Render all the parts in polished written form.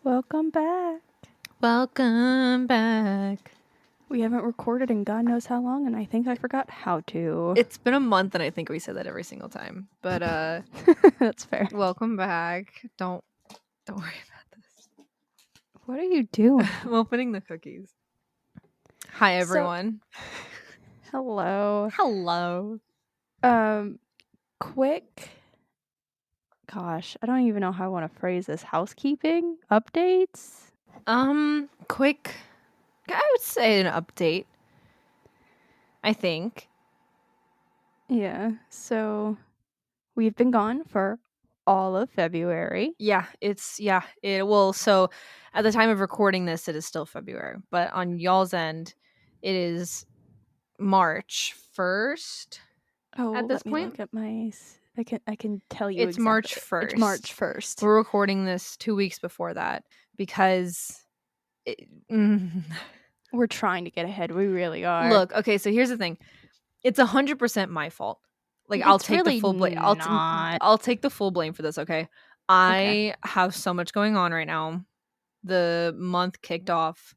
Welcome back. Welcome back. We haven't recorded in God knows how long, and I think I forgot how to. It's been a month, and I think we said that every single time. But That's fair. welcome back. Don't worry about this. What are you doing? I'm opening the cookies. Hi, everyone. Hello. Hello. Quick. Gosh, I don't even know how I want to phrase this. Housekeeping updates. Quick. I would say an update. I think. Yeah. So we've been gone for all of February. So at the time of recording this, it is still February, but on y'all's end, it is March 1st. Oh, At this let me point, look at my. I can tell you. it's March 1st. It's March 1st. We're recording this 2 weeks before that because We're trying to get ahead. We really are. Look, okay, so here's the thing. It's 100% my fault. Like, I'll take the full blame. I'll take the full blame for this, okay? I have so much going on right now. The month kicked off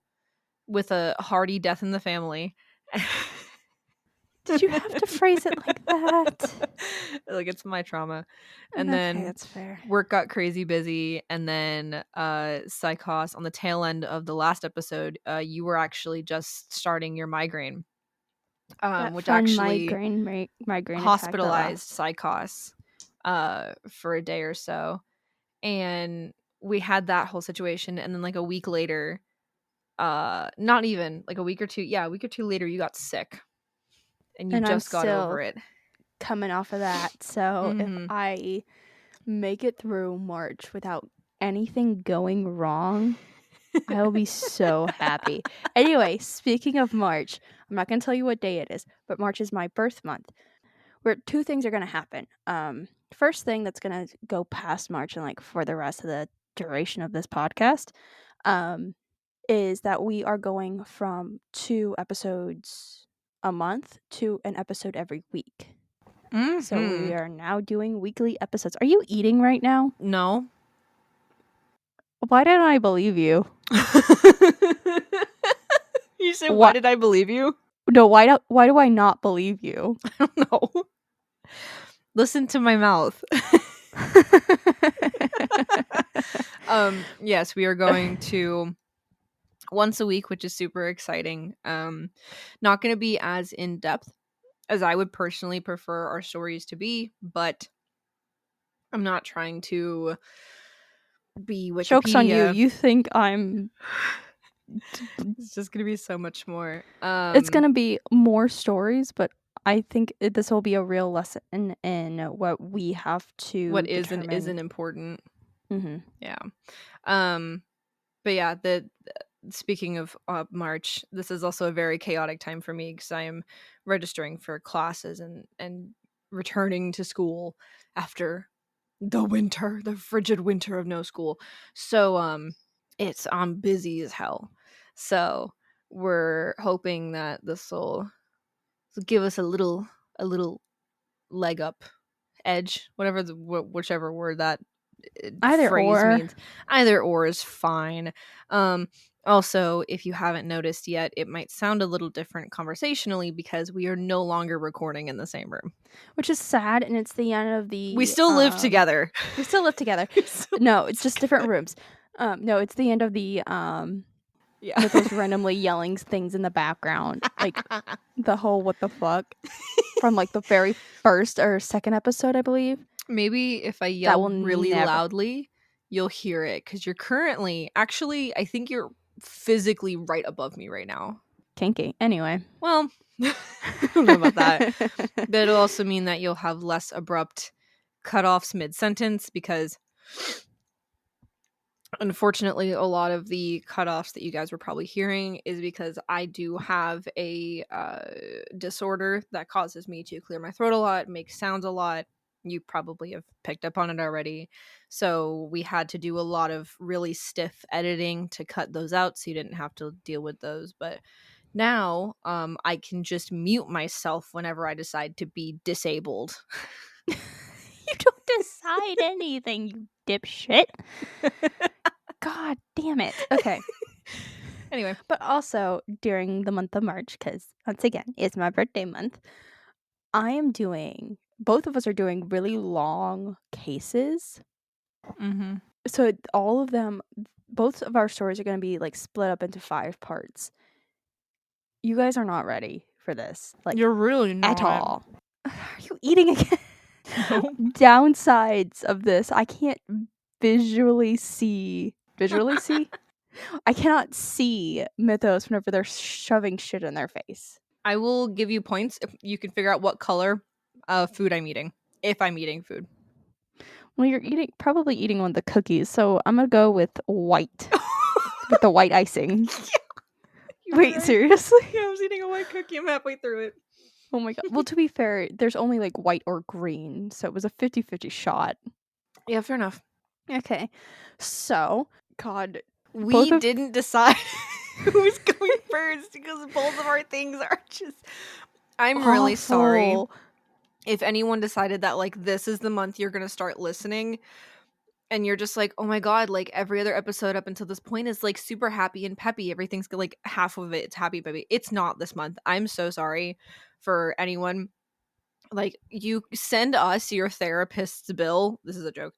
with a hearty death in the family. Did you have to phrase it like that? Like, it's my trauma. And Okay, then that's fair. Work got crazy busy, and then Psychos on the tail end of the last episode, you were actually just starting your migraine. Which actually migraine hospitalized Psychos for a day or so. And we had that whole situation, and then like a week later, not even like a week or two later, you got sick. And you just got over it. Coming off of that. So if I make it through March without anything going wrong, I'll be so happy. Anyway, speaking of March, I'm not going to tell you what day it is, but March is my birth month. Where two things are going to happen. First thing that's going to go past March and like for the rest of the duration of this podcast, is that we are going from 2 episodes a month to an episode every week. So we are now doing weekly episodes. Are you eating right now? No. Why didn't I believe you? You said, why did I believe you? No, why do I not believe you? I don't know. Listen to my mouth. Yes, we are going to once a week, which is super exciting. Not going to be as in depth as I would personally prefer our stories to be, but I'm not trying to be Wikipedia. Joke's on you. You think I'm... It's just going to be so much more. It's going to be more stories, but I think this will be a real lesson in what we have to what is determine. and isn't important. Mm-hmm. Yeah. But yeah, speaking of March, this is also a very chaotic time for me because I am registering for classes and returning to school after the frigid winter of no school. So I'm busy as hell. So we're hoping that this will give us a little leg up, edge, whichever word that phrase means. Either or is fine. Also, if you haven't noticed yet, it might sound a little different conversationally because we are no longer recording in the same room, which is sad, and it's the end of the... We still live together. We still live together. No, it's just different rooms. No, it's the end of the with those randomly yelling things in the background, like the whole what the fuck from like the very first or second episode, I believe. Maybe if I yell really loudly, you'll hear it because you're currently, actually, I think you're physically right above me right now. Kinky. Anyway. Well, I don't know about that. But it'll also mean that you'll have less abrupt cutoffs mid-sentence because unfortunately a lot of the cutoffs that you guys were probably hearing is because I do have a disorder that causes me to clear my throat a lot, make sounds a lot. You probably have picked up on it already. So we had to do a lot of really stiff editing to cut those out so you didn't have to deal with those. But now I can just mute myself whenever I decide to be disabled. You don't decide anything, you dipshit. God damn it. Okay. Anyway. But also during the month of March, because once again, it's my birthday month, both of us are doing really long cases. Mm-hmm. So all of them, both of our stories are going to be like split up into 5 parts. You guys are not ready for this. Like, You're really not. at all. Are you eating again? No. Downsides of this, I can't visually see. I cannot see Mythos whenever they're shoving shit in their face. I will give you points if you can figure out what color of food I'm eating. If I'm eating food. Well, you're probably eating one of the cookies, so I'm gonna go with white. With the white icing. Yeah, Wait, right. seriously? Yeah, I was eating a white cookie. I'm halfway through it. Oh my god. Well, to be fair, there's only like white or green, so it was a 50-50 shot. Yeah, fair enough. Okay. So, God, we didn't decide who's going first because both of our things are just. I'm really sorry if anyone decided that like this is the month you're gonna start listening and you're just like, oh my god, like every other episode up until this point is like super happy and peppy, everything's like half of it's happy peppy. It's not this month. I'm so sorry for anyone. Like, you send us your therapist's bill. This is a joke.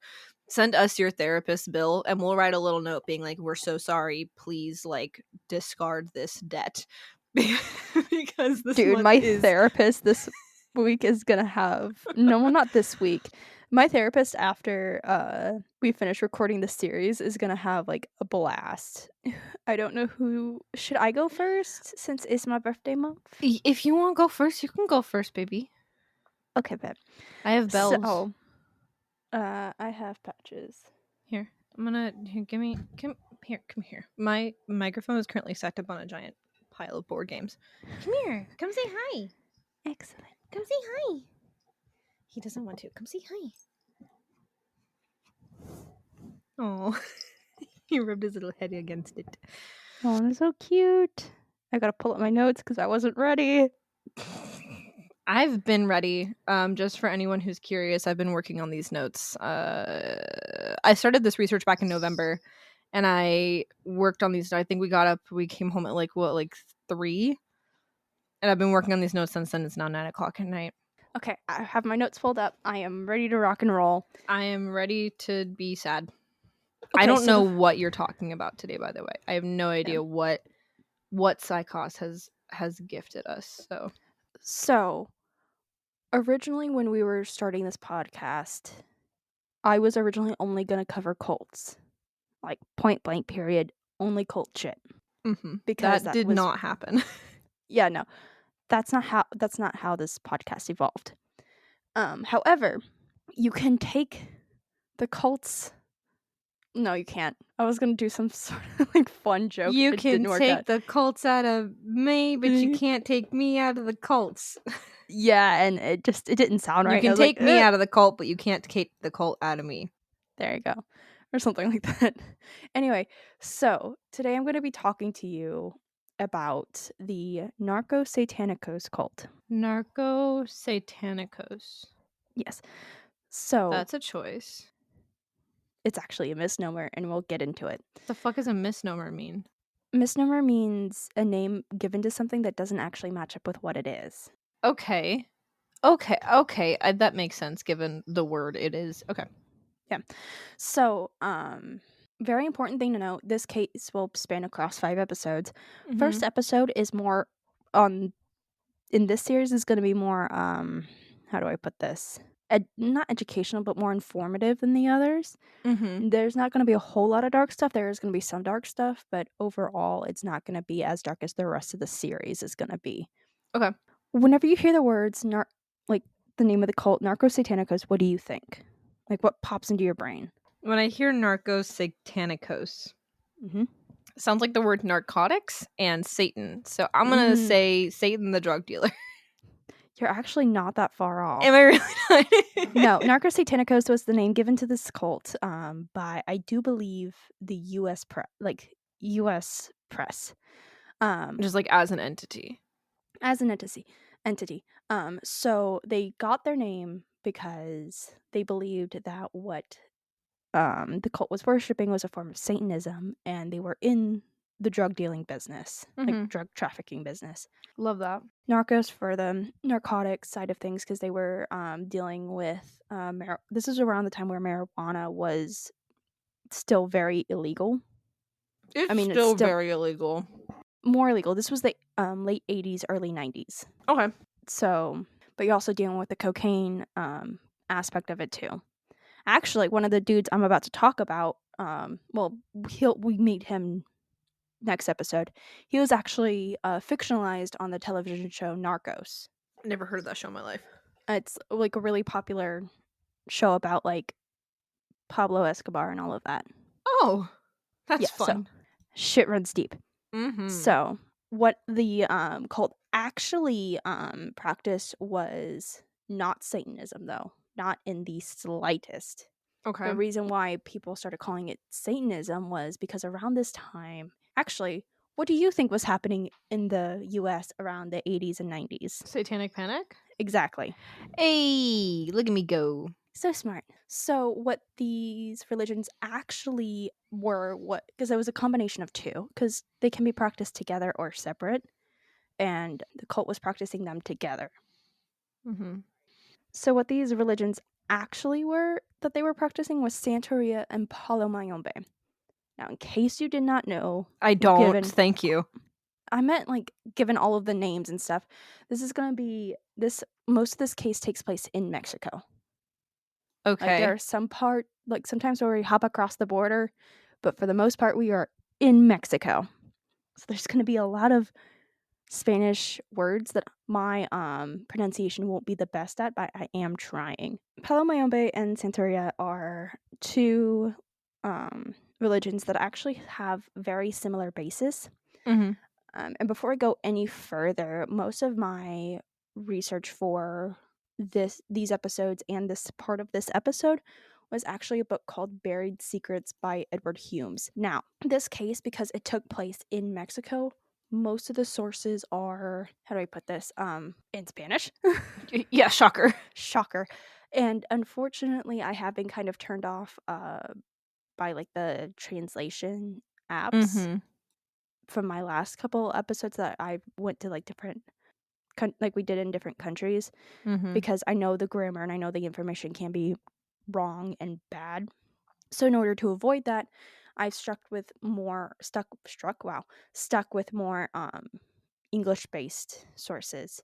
Send us your therapist's bill and we'll write a little note being like, we're so sorry, please like discard this debt. Because this dude, month my is therapist this week is gonna have not this week. My therapist after we finish recording the series is gonna have like a blast. I don't know who should I go first since it's my birthday month. If you want to go first, you can go first, baby. Okay, babe. I have bells. So, I have patches. Here, I'm gonna come here. My microphone is currently stacked up on a giant pile of board games. Come here. Come say hi. Excellent. Come say hi. He doesn't want to. Come say hi. Oh, he rubbed his little head against it. Oh, that's so cute. I gotta pull up my notes because I wasn't ready. I've been ready. Just for anyone who's curious, I've been working on these notes. I started this research back in November, and I worked on these. I think we came home at like 3, and I've been working on these notes since then. It's now 9:00 at night. Okay, I have my notes pulled up. I am ready to rock and roll. I am ready to be sad. Okay, I don't know what you're talking about today, by the way. I have no idea what Psychos has gifted us. So, originally when we were starting this podcast, I was originally only going to cover cults. Like, point blank period, only cult shit. Mm-hmm. Because that did not happen. Yeah, no. That's not how this podcast evolved. However, you can take the cults. No, you can't. I was gonna do some sort of like fun joke. You it can didn't work take out. the cults out of me, but you can't take me out of the cults. Yeah, and it didn't sound right. You can take me out. out of the cult, but you can't take the cult out of me. There you go. Or something like that. Anyway, so today I'm going to be talking to you about the Narcosatanicos cult. Narcosatanicos. Yes. So that's a choice. It's actually a misnomer, and we'll get into it. What the fuck does a misnomer mean? Misnomer means a name given to something that doesn't actually match up with what it is. Okay. That makes sense given the word it is. Okay. Yeah. So, very important thing to note, this case will span across 5 episodes. Mm-hmm. First episode is more in this series is going to be more, how do I put this? Not educational, but more informative than the others. Mm-hmm. There's not going to be a whole lot of dark stuff. There is going to be some dark stuff, but overall, it's not going to be as dark as the rest of the series is going to be. Okay. Whenever you hear the words, like the name of the cult, Narcosatanicos, what do you think? Like, what pops into your brain? When I hear Narcosatanicos, mm-hmm. sounds like the word narcotics and Satan. So I'm going to say Satan the drug dealer. You're actually not that far off. Am I really not? No, Narcosatanicos was the name given to this cult by, I do believe, the U.S. press. Just like as an entity. So they got their name because they believed that what the cult was worshipping was a form of Satanism, and they were in the drug dealing business, like drug trafficking business. Love that. Narcos for the narcotics side of things, because they were dealing with this is around the time where marijuana was still very illegal. It's It's still still very illegal. more illegal. This was the late 80s, early 90s. Okay. So, but you're also dealing with the cocaine aspect of it too. Actually, one of the dudes I'm about to talk about, we meet him next episode. He was actually fictionalized on the television show Narcos. Never heard of that show in my life. It's like a really popular show about like Pablo Escobar and all of that. Oh, that's fun. So shit runs deep. Mm-hmm. So what the cult actually practiced was not Satanism, though, not in the slightest. Okay. The reason why people started calling it Satanism was because around this time, actually, what do you think was happening in the US around the 80s and 90s? Satanic Panic? Exactly. Hey, look at me go. So smart. So what these religions actually were, because it was a combination of two, because they can be practiced together or separate, and the cult was practicing them together. Mm-hmm. So what these religions actually were that they were practicing was Santeria and Palomayombe. Now, in case you did not know, I don't. Thank you. I meant like given all of the names and stuff. This is gonna be this. Most of this case takes place in Mexico. Okay. Like there are some part, like sometimes where we hop across the border, but for the most part, we are in Mexico. So there's gonna be a lot of Spanish words that my pronunciation won't be the best at, but I am trying. Palomayombe and Santeria are two religions that actually have very similar basis. Mm-hmm. And before I go any further, most of my research for these episodes and this part of this episode was actually a book called Buried Secrets by Edward Humes. Now, this case, because it took place in Mexico, most of the sources are, how do I put this, in Spanish. Yeah, shocker. Shocker. And unfortunately, I have been kind of turned off by like the translation apps from my last couple episodes that I went to like different like we did in different countries, because I know the grammar and I know the information can be wrong and bad. So in order to avoid that, I've stuck with more English based sources.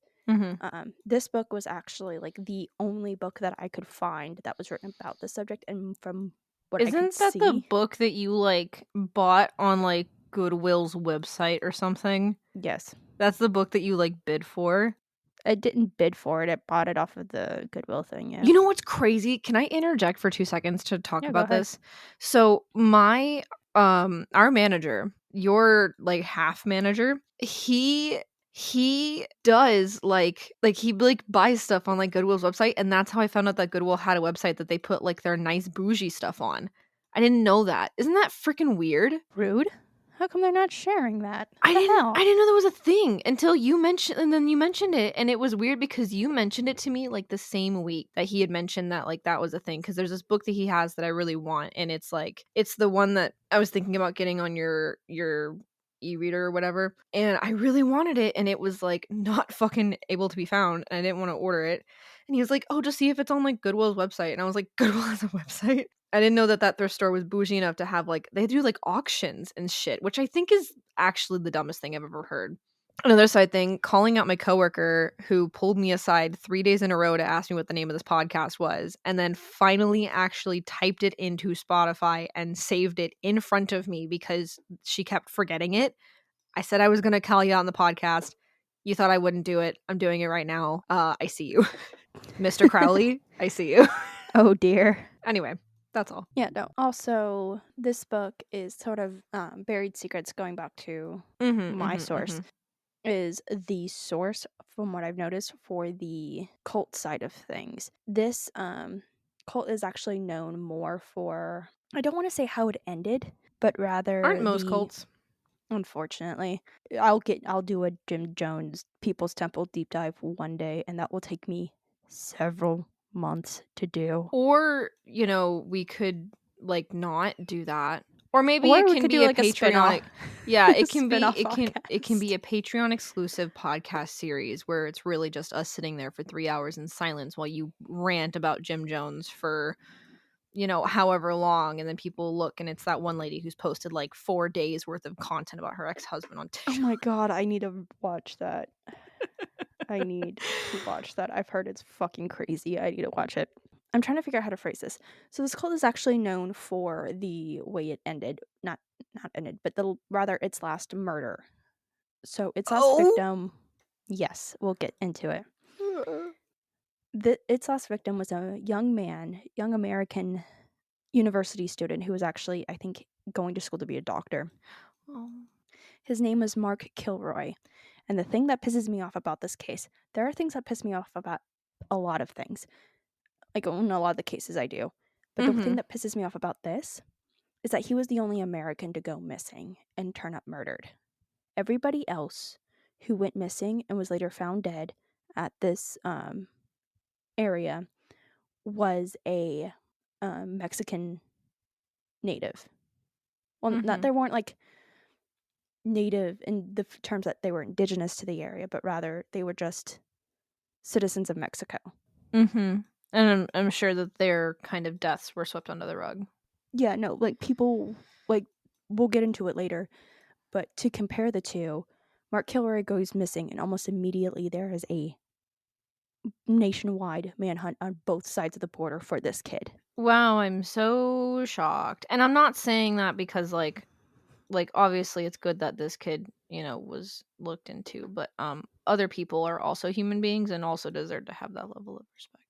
This book was actually like the only book that I could find that was written about the subject, and from what I could Isn't that the see, book that you like bought on like Goodwill's website or something? yes, That's the book that you like bid for? I didn't bid for it. I bought it off of the Goodwill thing. Yeah. You know what's crazy? Can I interject for 2 seconds to talk Yeah, go about ahead. this? So my our manager, your like half manager, he does like he like buys stuff on like Goodwill's website, and that's how I found out that Goodwill had a website that they put like their nice bougie stuff on. I didn't know that. Isn't that freaking weird? Rude. How come they're not sharing that? I The didn't hell? I didn't know that was a thing until you mentioned, and then you mentioned it, and it was weird because you mentioned it to me like the same week that he had mentioned that like that was a thing, because there's this book that he has that I really want, and it's like it's the one that I was thinking about getting on your e-reader or whatever, and I really wanted it, and it was like not fucking able to be found, and I didn't want to order it. And he was like, "Oh, just see if it's on like Goodwill's website." And I was like, "Goodwill has a website?" I didn't know that thrift store was bougie enough to have like they do like auctions and shit, which I think is actually the dumbest thing I've ever heard. Another side thing, calling out my coworker who pulled me aside 3 days in a row to ask me what the name of this podcast was, and then finally actually typed it into Spotify and saved it in front of me because she kept forgetting it. I said I was going to call you on the podcast. You thought I wouldn't do it. I'm doing it right now. I see you. Mr. Crowley, I see you. Oh dear. Anyway, that's all. Yeah, no. Also, this book is sort of Buried Secrets, going back to my source, is the source, from what I've noticed, for the cult side of things. This cult is actually known more for, I don't want to say how it ended, but rather Aren't most cults? Unfortunately, I'll do a Jim Jones People's Temple deep dive one day, and that will take me several months to do. Or, you know, we could like not do that. Or maybe Or it we can could be do a like a Patreon. spin-off. Yeah, it can Spin-off be it can be podcast. a Patreon exclusive podcast series where it's really just us sitting there for 3 hours in silence while you rant about Jim Jones for, you know, however long, and then people look and it's that one lady who's posted like 4 days worth of content about her ex-husband on TikTok. Oh my god, I need to watch that. I need to watch that. I've heard it's fucking crazy. I need to watch it. I'm trying to figure out how to phrase this. So this cult is actually known for the way it ended. Not ended, but rather its last murder. So its last victim, yes, we'll get into it. Its last victim was a young American university student who was actually, I think, going to school to be a doctor. Oh. His name was Mark Kilroy. And the thing that pisses me off about this case, there are things that piss me off about a lot of things. Like, in a lot of the cases I do. But the thing that pisses me off about this is that he was the only American to go missing and turn up murdered. Everybody else who went missing and was later found dead at this area was a Mexican native. Well, not they weren't like native in the terms that they were indigenous to the area, but rather they were just citizens of Mexico. And I'm sure that their kind of deaths were swept under the rug. Yeah, no, like people, like we'll get into it later, but to compare the two, Mark Kilroy goes missing and almost immediately there is a nationwide manhunt on both sides of the border for this kid. Wow, I'm so shocked. And I'm not saying that because like obviously it's good that this kid, you know, was looked into, but other people are also human beings and also deserve to have that level of respect.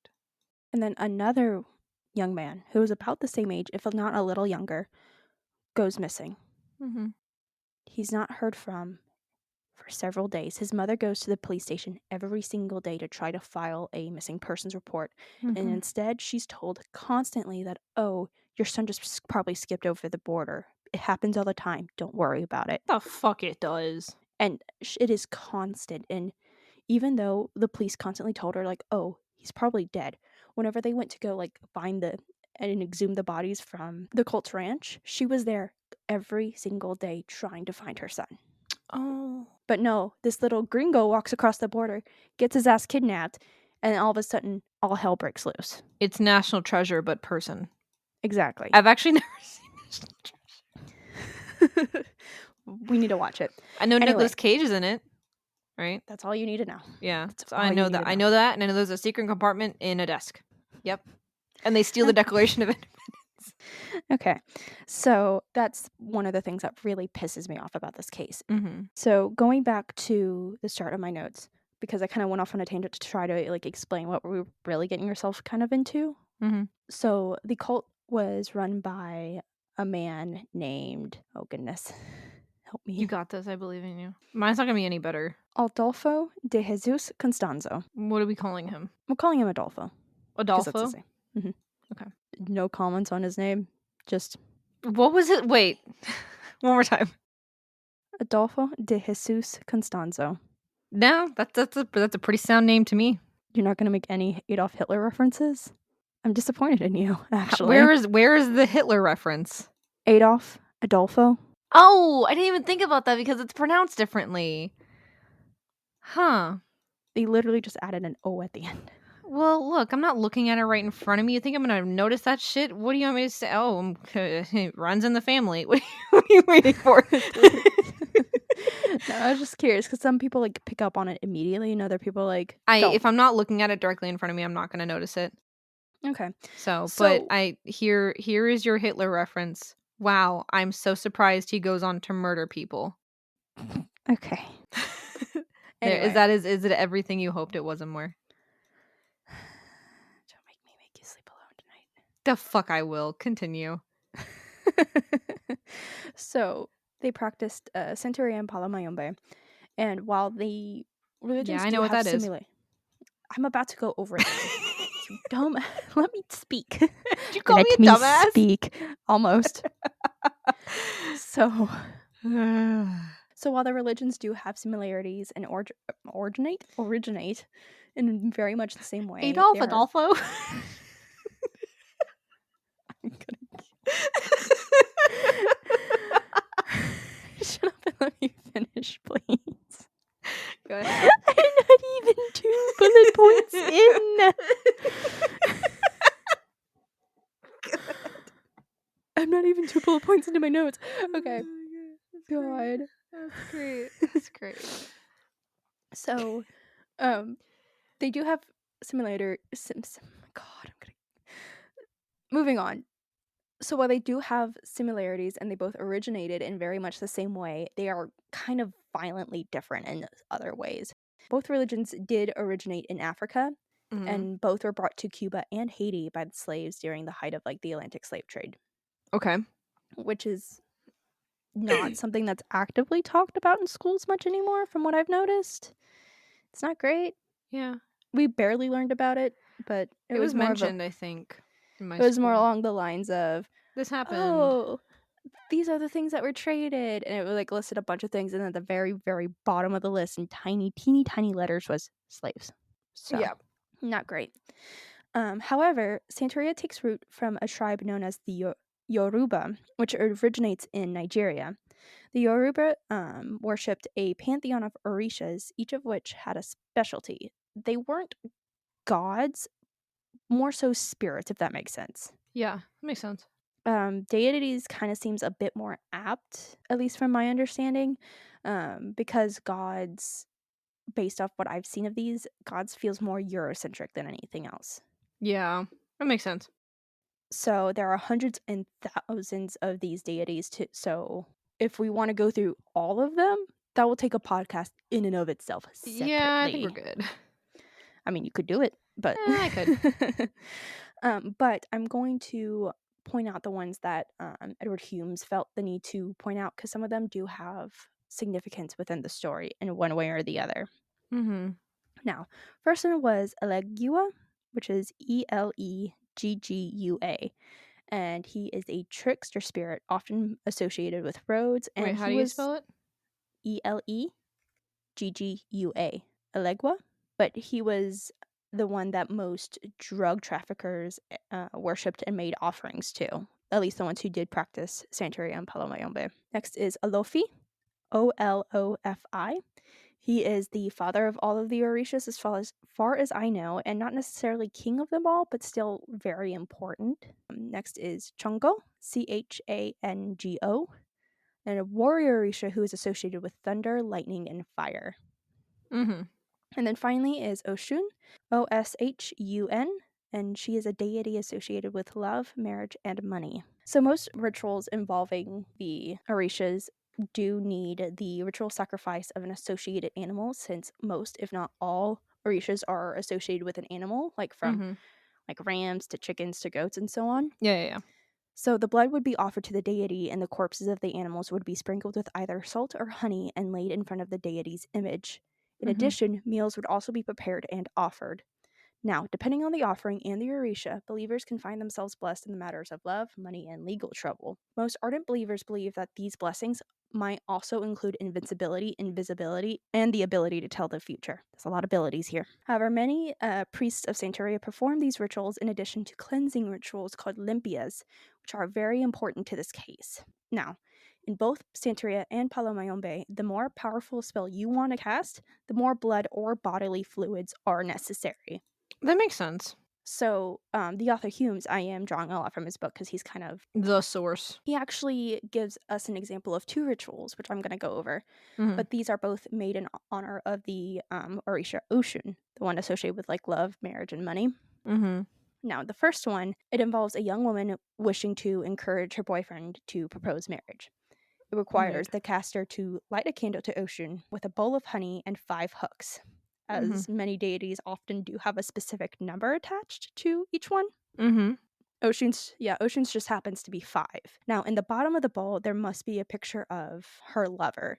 And then another young man who was about the same age, if not a little younger, goes missing. He's not heard from for several days. His mother goes to the police station every single day to try to file a missing persons report. And instead, she's told constantly that, oh, your son just probably skipped over the border. It happens all the time. Don't worry about it. The fuck it does. And it is constant. And even though the police constantly told her, like, oh, he's probably dead, whenever they went to go, like, find and exhume the bodies from the cult's ranch, she was there every single day trying to find her son. Oh. But no, this little gringo walks across the border, gets his ass kidnapped, and all of a sudden, all hell breaks loose. It's National Treasure, but person. Exactly. I've actually never seen National Treasure. We need to watch it. I know Nicolas Cage is in it, right? That's all you need to know. Yeah, so I know that. I know that, and I know there's a secret compartment in a desk. Yep. And they steal the Declaration of Independence. Okay, so that's one of the things that really pisses me off about this case. So going back to the start of my notes, because I kind of went off on a tangent to try to like explain what we were really getting yourself kind of into. So the cult was run by a man named, oh goodness, help me. You got this. I believe in you. Mine's not gonna be any better. Adolfo de Jesus Constanzo. What are we calling him? I'm calling him Adolfo. Adolfo? Okay. No comments on his name. Just. What was it? Wait. One more time. Adolfo de Jesus Constanzo. No, that's a pretty sound name to me. You're not going to make any Adolf Hitler references? I'm disappointed in you, actually. Where is the Hitler reference? Adolfo. Oh, I didn't even think about that because it's pronounced differently. Huh. They literally just added an O at the end. Well, look, I'm not looking at it right in front of me. You think I'm going to notice that shit? What do you want me to say? Oh, it runs in the family. What are you waiting for? No, I was just curious because some people like pick up on it immediately and other people like don't. If I'm not looking at it directly in front of me, I'm not going to notice it. Okay. So, but here is your Hitler reference. Wow, I'm so surprised he goes on to murder people. Okay. Anyway. Is it everything you hoped it was and more? Don't make me make you sleep alone tonight. The fuck I will. Continue. So they practiced Santeria and Palamayombe, and while the religions I know what that is. I'm about to go over it. Dumb. Let me speak. Did you call me a dumbass? Speak. Almost. So while the religions do have similarities and originate in very much the same way. Adolfo. Let me finish, please. Go ahead. I'm not even 2 bullet points in. I'm not even 2 bullet points into my notes. Okay. Oh my God. That's great. That's great. So, they do have God, I'm gonna. Moving on. So while they do have similarities and they both originated in very much the same way, they are kind of violently different in other ways. Both religions did originate in Africa, and both were brought to Cuba and Haiti by the slaves during the height of like the Atlantic slave trade. Okay. Which is not something that's actively talked about in schools much anymore, from what I've noticed. It's not great. Yeah. We barely learned about it, but It was more mentioned, I think, in my it was school. more along the lines of, This happened. oh, these are the things that were traded, and it would like listed a bunch of things, and at the very, very bottom of the list in tiny, teeny, tiny letters was slaves. So Yeah. not great. However, Santeria takes root from a tribe known as the Yoruba, which originates in Nigeria. The Yoruba worshipped a pantheon of orishas, each of which had a specialty. They weren't gods, more so spirits, if that makes sense. Yeah, that makes sense. Deities kind of seems a bit more apt, at least from my understanding, because gods, based off what I've seen of these, gods feels more Eurocentric than anything else. Yeah, that makes sense. So there are hundreds and thousands of these deities. So if we want to go through all of them, that will take a podcast in and of itself separately. Yeah, I think we're good. I mean, you could do it, but I could. But I'm going to point out the ones that Edward Humes felt the need to point out, because some of them do have significance within the story in one way or the other. Mm-hmm. Now, first one was Elegua, which is Eleggua, and he is a trickster spirit often associated with roads. And Wait, how he do you was spell it? Eleggua, Elegua, but he was the one that most drug traffickers worshipped and made offerings to, at least the ones who did practice Santeria and Palomayombe. Next is Olofi, Olofi. He is the father of all of the Orishas as far as I know, and not necessarily king of them all, but still very important. Next is Chongo, Chango, and a warrior Orisha who is associated with thunder, lightning, and fire. Mm-hmm. And then finally is Oshun, Oshun, and she is a deity associated with love, marriage, and money. So most rituals involving the Orishas do need the ritual sacrifice of an associated animal, since most, if not all, Orishas are associated with an animal, like from like rams to chickens to goats and so on. Yeah. So the blood would be offered to the deity, and the corpses of the animals would be sprinkled with either salt or honey and laid in front of the deity's image. In addition, meals would also be prepared and offered. Now, depending on the offering and the Orisha, believers can find themselves blessed in the matters of love, money, and legal trouble. Most ardent believers believe that these blessings might also include invincibility, invisibility, and the ability to tell the future. There's a lot of abilities here. However, many priests of Santeria perform these rituals in addition to cleansing rituals called limpias, which are very important to this case. Now, in both Santeria and Palomayombe, the more powerful spell you want to cast, the more blood or bodily fluids are necessary. That makes sense. So, the author Humes, I am drawing a lot from his book because he's kind of the source. He actually gives us an example of 2 rituals, which I'm going to go over. But these are both made in honor of the Orisha Oshun, the one associated with like love, marriage, and money. Now, the first one, it involves a young woman wishing to encourage her boyfriend to propose marriage. It requires the caster to light a candle to Oshun with a bowl of honey and 5 hooks, as many deities often do have a specific number attached to each one. Oshun's just happens to be 5. Now, in the bottom of the bowl, there must be a picture of her lover.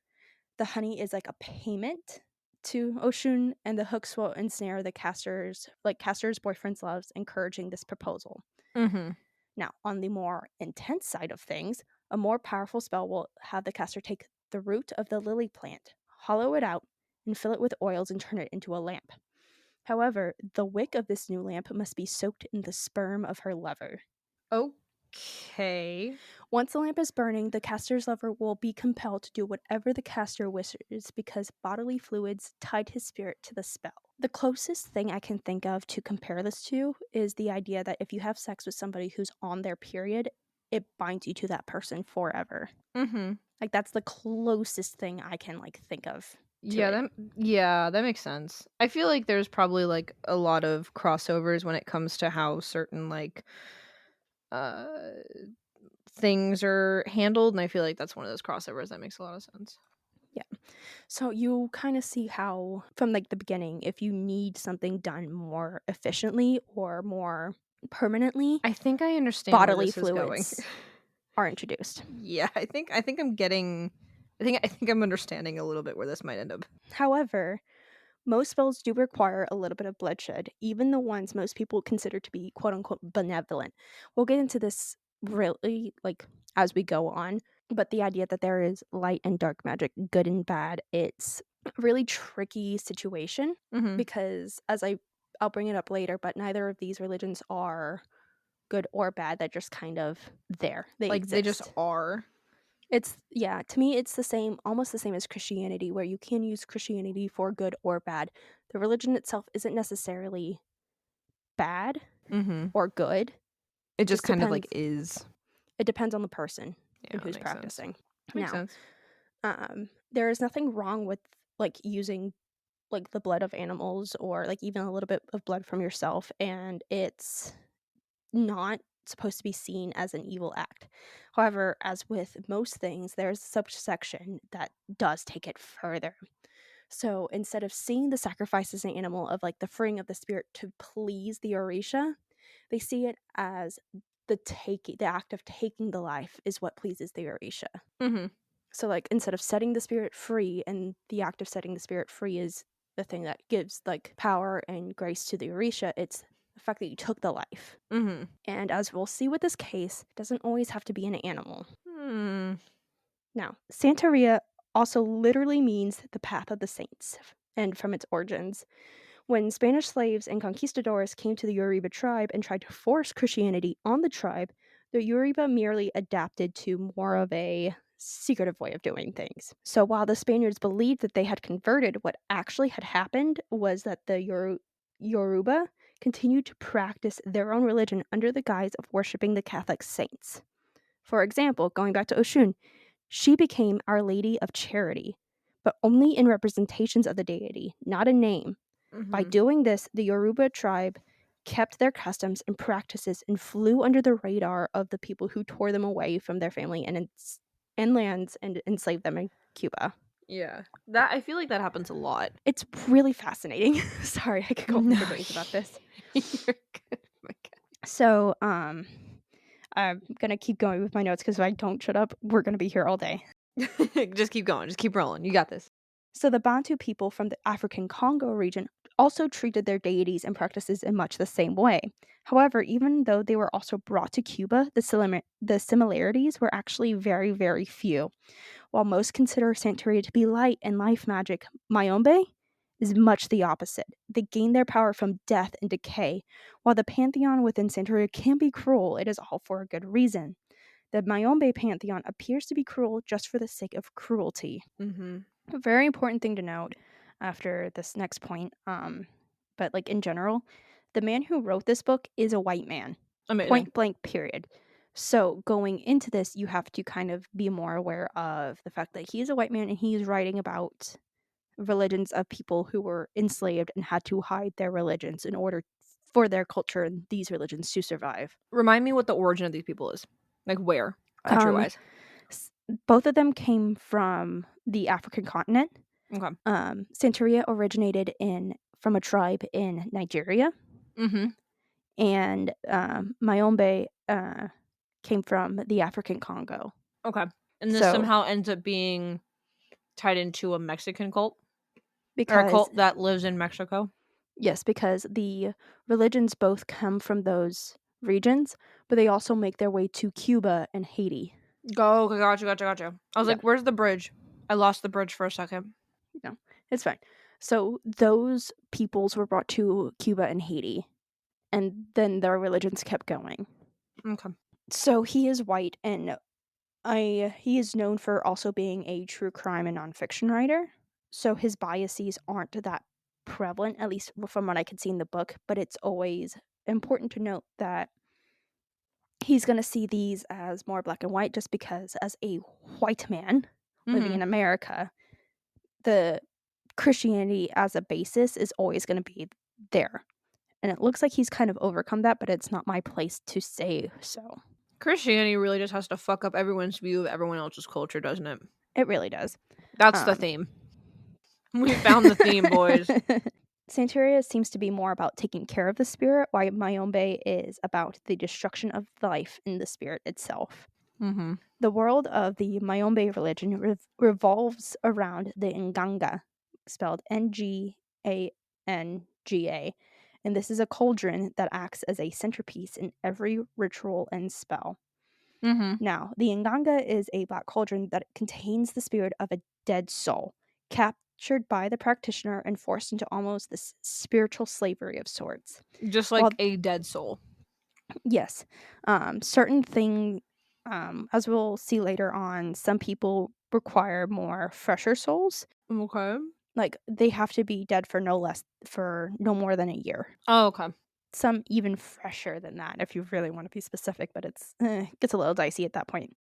The honey is like a payment to Oshun, and the hooks will ensnare the caster's boyfriend's loves, encouraging this proposal. Now, on the more intense side of things, a more powerful spell will have the caster take the root of the lily plant, hollow it out, and fill it with oils and turn it into a lamp. However, the wick of this new lamp must be soaked in the sperm of her lover. Oh. Okay. Once the lamp is burning, the caster's lover will be compelled to do whatever the caster wishes because bodily fluids tied his spirit to the spell. The closest thing I can think of to compare this to is the idea that if you have sex with somebody who's on their period, it binds you to that person forever. Mm-hmm. Like, that's the closest thing I can, like, think of to Yeah, it. that makes sense. I feel like there's probably like a lot of crossovers when it comes to how certain like uh things are handled, and I feel like that's one of those crossovers that makes a lot of sense. Yeah. So you kind of see how, from like the beginning, if you need something done more efficiently or more permanently, I think I understand where bodily this is going. fluids are introduced. Yeah, I think I'm getting I think I'm understanding a little bit where this might end up. However, most spells do require a little bit of bloodshed, even the ones most people consider to be quote unquote benevolent. We'll get into this really like as we go on, but the idea that there is light and dark magic, good and bad, it's a really tricky situation Mm-hmm. because I'll bring it up later, but neither of these religions are good or bad. They're just kind of there. They Like they just exist. are. To me, it's the same, almost the same as Christianity, where you can use Christianity for good or bad. The religion itself isn't necessarily bad Mm-hmm. or good. It It just just kind of like depends. is. It depends on the person Yeah, and that who's makes sense. practicing. Makes Now, sense. there is nothing wrong with like using like the blood of animals or like even a little bit of blood from yourself, and it's not supposed to be seen as an evil act. However, as with most things, there's a subsection that does take it further. So instead of seeing the sacrifice as an animal of like the freeing of the spirit to please the Orisha, they see it as the act of taking the life is what pleases the Orisha. Mm-hmm. So like instead of setting the spirit free, and the act of setting the spirit free is the thing that gives like power and grace to the Orisha, it's the fact that you took the life. Mm-hmm. And as we'll see with this case, it doesn't always have to be an animal. Hmm. Now, Santeria also literally means the path of the saints, and from its origins. When Spanish slaves and conquistadors came to the Yoruba tribe and tried to force Christianity on the tribe, the Yoruba merely adapted to more of a secretive way of doing things. So while the Spaniards believed that they had converted, what actually had happened was that the Yoruba continued to practice their own religion under the guise of worshiping the Catholic saints. For example, going back to Oshun, she became Our Lady of Charity, but only in representations of the deity, not a name. By Mm-hmm. doing this, the Yoruba tribe kept their customs and practices and flew under the radar of the people who tore them away from their family and lands and enslaved them in Cuba. Yeah. That I feel like that happens a lot. It's really fascinating. Sorry, I could go on No, for days about this. you're good. Oh my So, I'm gonna keep going with my notes because if I don't shut up, we're gonna be here all day. God. Just keep going. Just keep rolling. You got this. So the Bantu people from the African Congo region also treated their deities and practices in much the same way. However, even though they were also brought to Cuba, the similarities were actually very, very few. While most consider Santeria to be light and life magic, Mayombe is much the opposite. They gain their power from death and decay. While the pantheon within Santeria can be cruel, it is all for a good reason. The Mayombe pantheon appears to be cruel just for the sake of cruelty. Mm-hmm. A very important thing to note after this next point, but like in general, the man who wrote this book is a white man. Amazing. Point blank, period. So going into this, you have to kind of be more aware of the fact that he is a white man and he is writing about religions of people who were enslaved and had to hide their religions in order for their culture and these religions to survive. Remind me what the origin of these people is. Like where? Country Um, wise. Both of them came from the African continent. Okay. Santeria originated from a tribe in Nigeria, Mm-hmm. and Mayombe came from the African Congo. Okay. And this So, somehow ends up being tied into a Mexican cult? Or a because cult that lives in Mexico? yes, because the religions both come from those regions, but they also make their way to Cuba and Haiti. Go, okay, gotcha. I was Yeah, like, where's the bridge? I lost the bridge for a second. no, it's fine. So those peoples were brought to Cuba and Haiti, and then their religions kept going. Okay. So he is white, and he is known for also being a true crime and nonfiction writer. So his biases aren't that prevalent, at least from what I could see in the book. But it's always important to note that he's going to see these as more black and white, just because as a white man living in America, the Christianity as a basis is always going to be there. And it looks like he's kind of overcome that, but it's not my place to say so. Christianity really just has to fuck up everyone's view of everyone else's culture, doesn't it? It really does. That's the theme. We found the theme, boys. Santeria seems to be more about taking care of the spirit, while Mayombe is about the destruction of life in the spirit itself. Mm-hmm. The world of the Mayombe religion revolves around the Nganga, spelled Nganga, and this is a cauldron that acts as a centerpiece in every ritual and spell. Mm-hmm. Now, the Nganga is a black cauldron that contains the spirit of a dead soul, captured by the practitioner and forced into almost this spiritual slavery of sorts. Just like a dead soul. Yes. Certain things, as we'll see later on, some people require more fresher souls. Okay. Like, they have to be dead for no more than a year. Oh, okay. Some even fresher than that, if you really want to be specific, but it gets a little dicey at that point.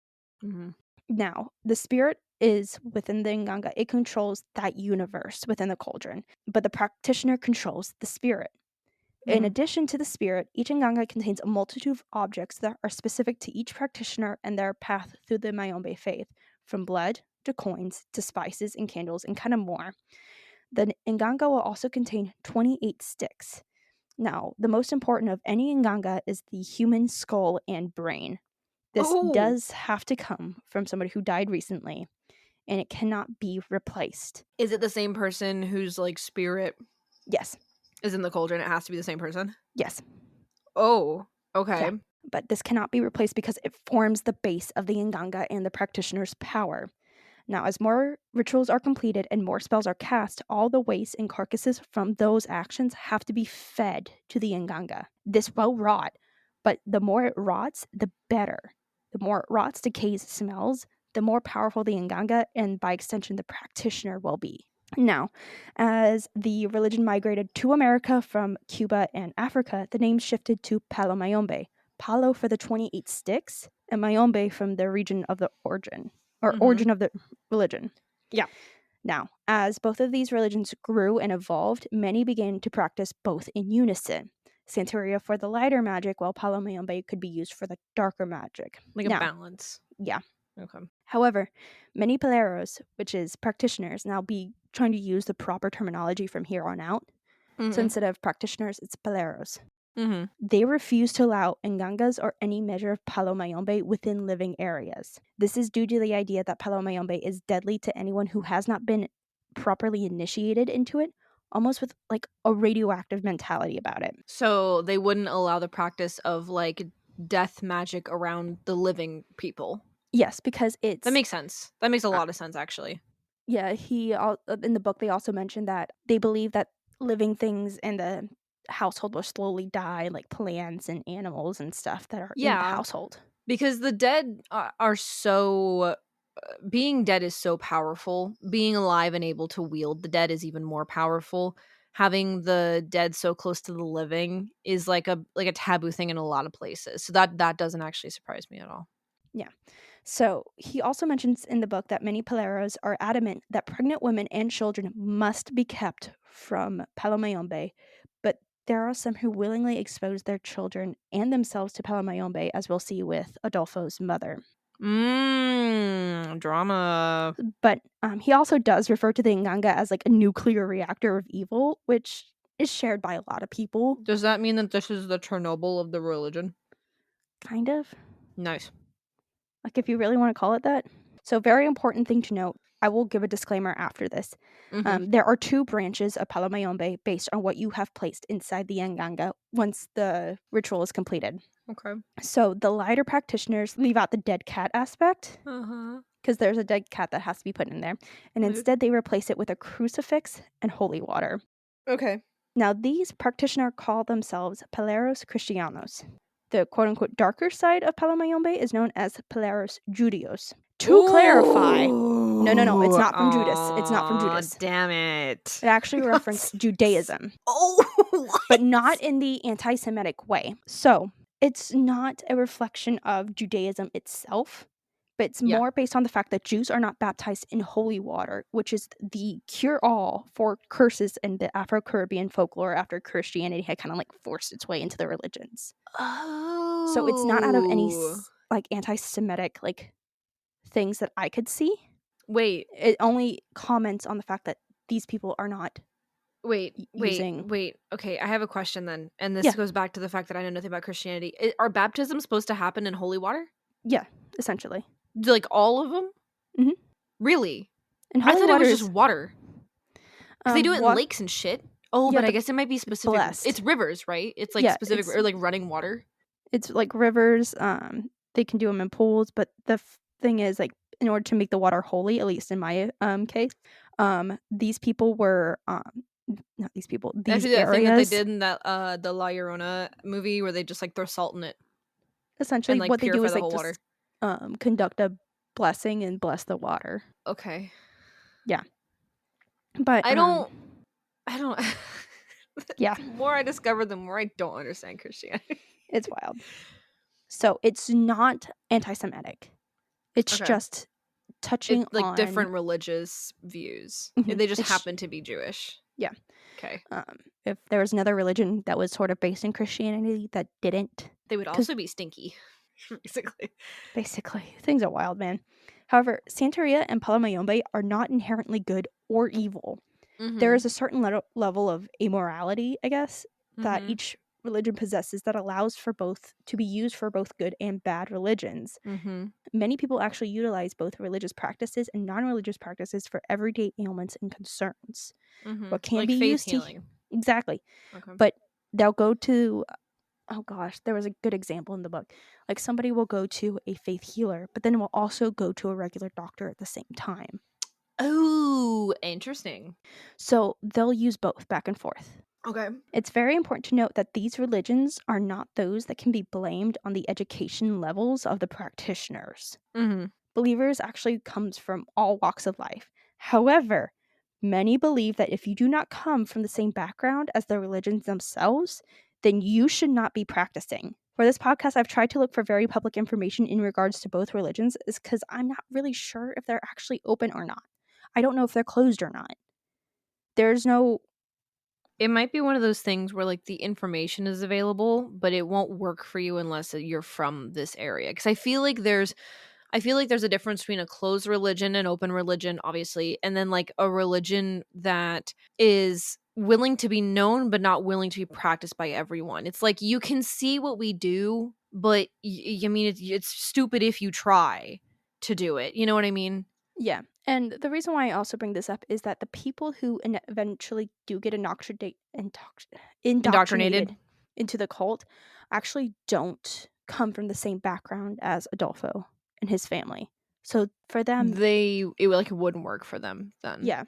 Mm-hmm. Now, the spirit is within the Nganga. It controls that universe within the cauldron, but the practitioner controls the spirit. In addition to the spirit, each Nganga contains a multitude of objects that are specific to each practitioner and their path through the Mayombe faith, from blood to coins to spices and candles and kind of more. The Nganga will also contain 28 sticks. Now, the most important of any Nganga is the human skull and brain. This does have to come from somebody who died recently, and it cannot be replaced. Is it the same person whose like spirit Yes. is in the cauldron? It has to be the same person? Yes. Oh, okay. Yeah. But this cannot be replaced because it forms the base of the Nganga and the practitioner's power. Now, as more rituals are completed and more spells are cast, all the waste and carcasses from those actions have to be fed to the Nganga. This will rot, but the more it rots, the better. The more it rots, decays, smells, the more powerful the Nganga and by extension the practitioner will be. Now, as the religion migrated to America from Cuba and Africa, the name shifted to Palo Mayombe. Palo for the 28 sticks, and Mayombe from the region of the origin, or origin of the religion. Yeah. Now, as both of these religions grew and evolved, many began to practice both in unison. Santeria for the lighter magic, while Palo Mayombe could be used for the darker magic. Like a balance. Yeah. Okay. However, many paleros, which is practitioners, now be trying to use the proper terminology from here on out. So instead of practitioners, it's paleros. They refuse to allow ngangas or any measure of Palo Mayombe within living areas. This is due to the idea that Palo Mayombe is deadly to anyone who has not been properly initiated into it, almost with like a radioactive mentality about it. So they wouldn't allow the practice of like death magic around the living people. Yes, because it's... That makes sense. That makes a lot of sense, actually. Yeah, in the book they also mentioned that they believe that living things in the household will slowly die, like plants and animals and stuff that are in the household. Because the dead are so... being dead is so powerful. Being alive and able to wield the dead is even more powerful. Having the dead so close to the living is like a taboo thing in a lot of places. So that doesn't actually surprise me at all. Yeah. So he also mentions in the book that many paleros are adamant that pregnant women and children must be kept from Palo Mayombe, but there are some who willingly expose their children and themselves to Palo Mayombe, as we'll see with Adolfo's mother. Drama. But he also does refer to the Nganga as like a nuclear reactor of evil, which is shared by a lot of people. Does that mean that this is the Chernobyl of the religion? Kind of. Nice. Like, if you really want to call it that. So, very important thing to note. I will give a disclaimer after this. There are two branches of Palo Mayombe based on what you have placed inside the Nganga once the ritual is completed. Okay. So, the lighter practitioners leave out the dead cat aspect. Because there's a dead cat that has to be put in there. And instead, they replace it with a crucifix and holy water. Okay. Now, these practitioners call themselves Paleros Cristianos. The quote-unquote darker side of Palomayombe is known as Polaris Judios. To clarify, no, it's not from Judas. It's not from Judas. Damn it. It actually referenced Judaism. What? But not in the anti-Semitic way. So it's not a reflection of Judaism itself, but it's more based on the fact that Jews are not baptized in holy water, which is the cure-all for curses in the Afro-Caribbean folklore after Christianity had kind of like forced its way into the religions. Oh. So it's not out of any like anti-Semitic like things that I could see. Wait. It only comments on the fact that these people are not Wait. Okay, I have a question then. And this goes back to the fact that I know nothing about Christianity. Are baptisms supposed to happen in holy water? Yeah, essentially. Like all of them? Mm-hmm. Really? And I thought it was just water. Because they do it in lakes and shit. Oh, yeah, but I guess it might be specific. Blessed. It's rivers, right? It's like specific, or like running water. It's like rivers. They can do them in pools, but the thing is, like, in order to make the water holy, at least in my case, these people were not these people. These Actually, that areas. thing that they did in that the La Llorona movie, where they just like throw salt in it. Essentially, and, like, what they do is the like water. just conduct a blessing and bless the water. Okay. Yeah. But I don't. Yeah. The more I discover, the more I don't understand Christianity. It's wild. So it's not anti-Semitic. It's just touching like on different religious views. Mm-hmm. They just happen to be Jewish. Yeah. Okay. If there was another religion that was sort of based in Christianity that didn't, they would also be stinky. Basically. Things are wild, man. However, Santeria and Palomayombe are not inherently good or evil. Mm-hmm. There is a certain level of amorality, I guess, that each religion possesses that allows for both to be used for both good and bad religions. Mm-hmm. Many people actually utilize both religious practices and non-religious practices for everyday ailments and concerns. What can like be faith used healing. Exactly. Okay. But they'll go to oh gosh, there was a good example in the book. Like somebody will go to a faith healer, but then will also go to a regular doctor at the same time. Oh, interesting. So they'll use both back and forth. Okay. It's very important to note that these religions are not those that can be blamed on the education levels of the practitioners. Mm-hmm. Believers actually comes from all walks of life. However, many believe that if you do not come from the same background as the religions themselves, then you should not be practicing. For this podcast, I've tried to look for very public information in regards to both religions, is because I'm not really sure if they're actually open or not. I don't know if they're closed or not. There's no... It might be one of those things where like the information is available, but it won't work for you unless you're from this area. Because I feel like there's a difference between a closed religion and open religion, obviously, and then like a religion that is willing to be known but not willing to be practiced by everyone. It's like you can see what we do, but I mean it's stupid if you try to do it. You know what I mean? Yeah. And the reason why I also bring this up is that the people who eventually do get indoctrinated into the cult actually don't come from the same background as Adolfo and his family. So for them, it wouldn't work for them then. Yeah.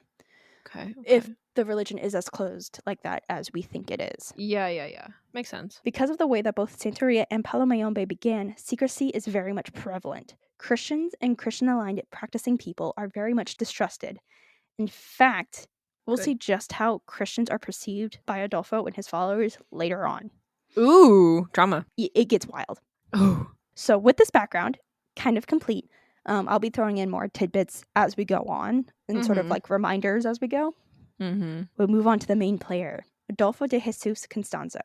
Okay. If the religion is as closed like that as we think it is. Yeah. Makes sense. Because of the way that both Santeria and Palomayombe began, secrecy is very much prevalent. Christians and Christian-aligned practicing people are very much distrusted. In fact, we'll see just how Christians are perceived by Adolfo and his followers later on. Ooh, drama. It gets wild. Oh. So with this background, kind of complete, I'll be throwing in more tidbits as we go on and sort of like reminders as we go. We'll move on to the main player, Adolfo de Jesus Constanzo.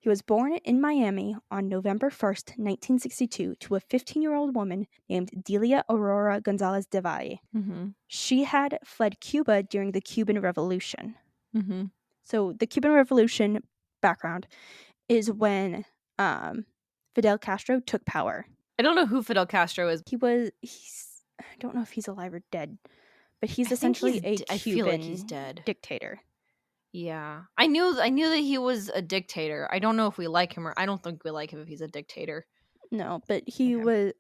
He was born in Miami on November 1st, 1962, to a 15-year-old woman named Delia Aurora Gonzalez de Valle. She had fled Cuba during the Cuban Revolution. So the Cuban Revolution background is when Fidel Castro took power. I don't know who Fidel Castro is. I don't know if he's alive or dead, but he's essentially a Cuban I feel like he's dead. Dictator. Yeah. I knew that he was a dictator. I don't know if we like him, or I don't think we like him if he's a dictator. No, but he was,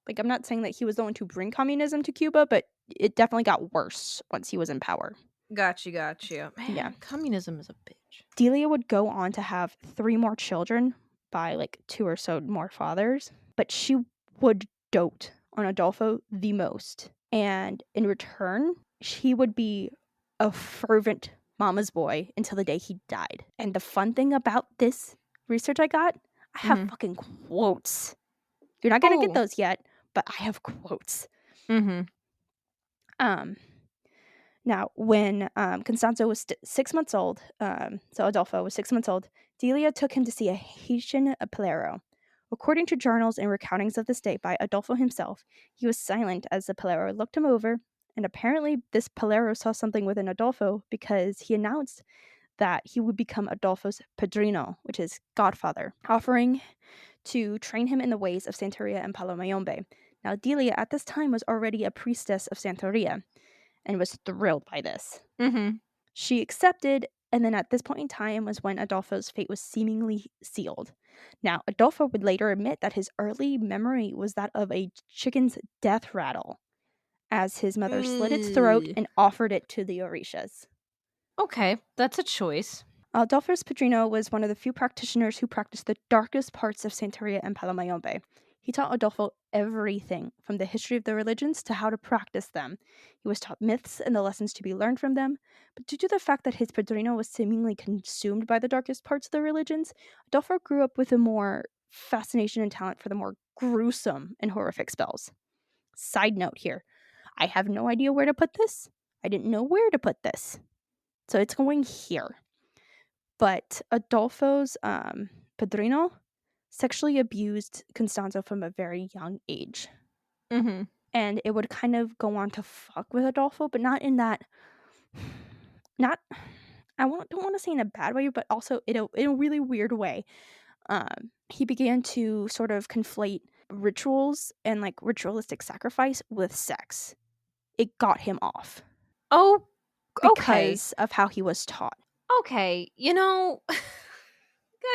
like, I'm not saying that he was the one to bring communism to Cuba, but it definitely got worse once he was in power. Gotcha. Man, yeah. Communism is a bitch. Delia would go on to have 3 more children, by like 2 or so more fathers, but she would dote on Adolfo the most. And in return, he would be a fervent mama's boy until the day he died. And the fun thing about this research I got, I have fucking quotes. You're not going to get those yet, but I have quotes. Now, when Constanzo was 6 months old, so Adolfo was 6 months old, Delia took him to see a Haitian palero. According to journals and recountings of this day by Adolfo himself, he was silent as the palero looked him over, and apparently this palero saw something within Adolfo because he announced that he would become Adolfo's padrino, which is godfather, offering to train him in the ways of Santeria and Palomayombe. Now, Delia at this time was already a priestess of Santeria and was thrilled by this. She accepted, and then at this point in time was when Adolfo's fate was seemingly sealed. Now, Adolfo would later admit that his early memory was that of a chicken's death rattle, as his mother slit its throat and offered it to the Orishas. Okay, that's a choice. Adolfo's padrino was one of the few practitioners who practiced the darkest parts of Santeria and Palomayombe. He taught Adolfo everything, from the history of the religions to how to practice them. He was taught myths and the lessons to be learned from them, but due to the fact that his padrino was seemingly consumed by the darkest parts of the religions, Adolfo grew up with a more fascination and talent for the more gruesome and horrific spells. Side note here, I have no idea where to put this. I didn't know where to put this. So it's going here. But Adolfo's padrino sexually abused Constanzo from a very young age. And it would kind of go on to fuck with Adolfo, but not in that, don't want to say in a bad way, but also in a really weird way. He began to sort of conflate rituals and like ritualistic sacrifice with sex. It got him off. Oh, okay. Because of how he was taught. Okay, God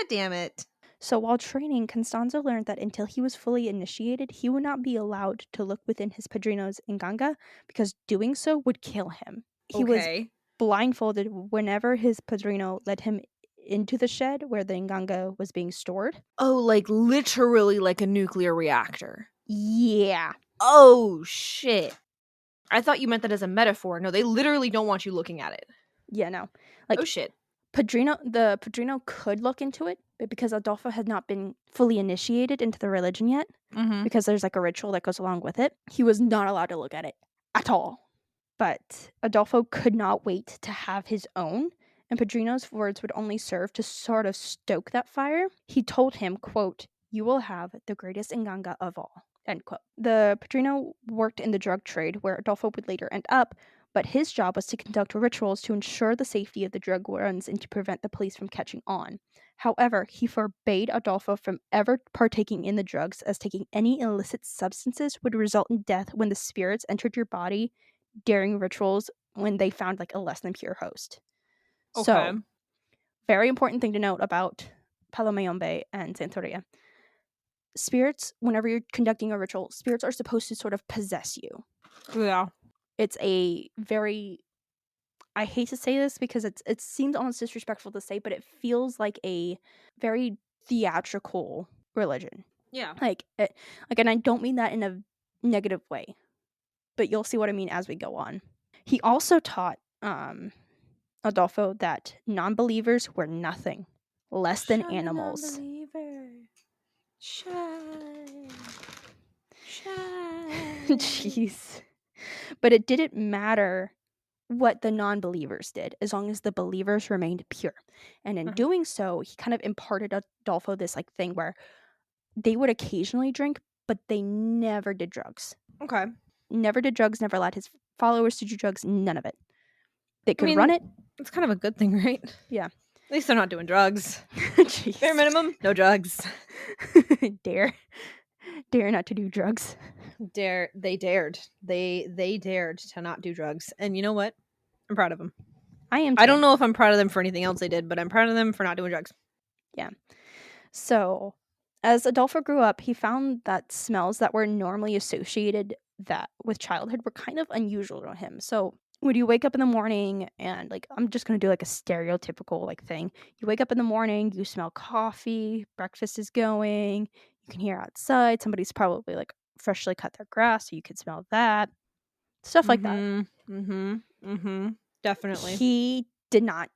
damn it. So while training, Constanzo learned that until he was fully initiated, he would not be allowed to look within his padrino's inganga because doing so would kill him. He was blindfolded whenever his padrino led him into the shed where the inganga was being stored. Oh, like literally like a nuclear reactor. Yeah. Oh, shit. I thought you meant that as a metaphor. No, they literally don't want you looking at it. Yeah, no. Like, oh, shit. The padrino could look into it, but because Adolfo had not been fully initiated into the religion yet, because there's like a ritual that goes along with it, he was not allowed to look at it at all. But Adolfo could not wait to have his own, and Padrino's words would only serve to sort of stoke that fire. He told him, quote, "You will have the greatest inganga of all," end quote. The Padrino worked in the drug trade, where Adolfo would later end up, but his job was to conduct rituals to ensure the safety of the drug runs and to prevent the police from catching on. However, he forbade Adolfo from ever partaking in the drugs, as taking any illicit substances would result in death when the spirits entered your body during rituals when they found like a less than pure host. Okay. So, very important thing to note about Palomayombe and Santeria. Spirits, whenever you're conducting a ritual, spirits are supposed to sort of possess you. Yeah. It's a very, I hate to say this because it seems almost disrespectful to say, but it feels like a very theatrical religion. Yeah. And I don't mean that in a negative way, but you'll see what I mean as we go on. He also taught Adolfo that non-believers were nothing less than animals. Shine. Jeez. But it didn't matter what the non-believers did as long as the believers remained pure. And in doing so, he kind of imparted Adolfo this like thing where they would occasionally drink, but they never did drugs. Okay. Never did drugs, never allowed his followers to do drugs, none of it. They could run it. It's kind of a good thing, right? Yeah. At least they're not doing drugs. Jeez. Bare minimum, no drugs. Dare not to do drugs. They dared to not do drugs. And you know what? I'm proud of them. I am too. I don't know if I'm proud of them for anything else they did, but I'm proud of them for not doing drugs. Yeah. So, as Adolfo grew up, he found that smells that were normally associated with childhood were kind of unusual to him. So, when you wake up in the morning and, like, I'm just gonna do, like, a stereotypical, like, thing. You wake up in the morning, you smell coffee, breakfast is going, you can hear outside, somebody's probably, like, freshly cut their grass, so you can smell that. Stuff like that. Definitely. He did not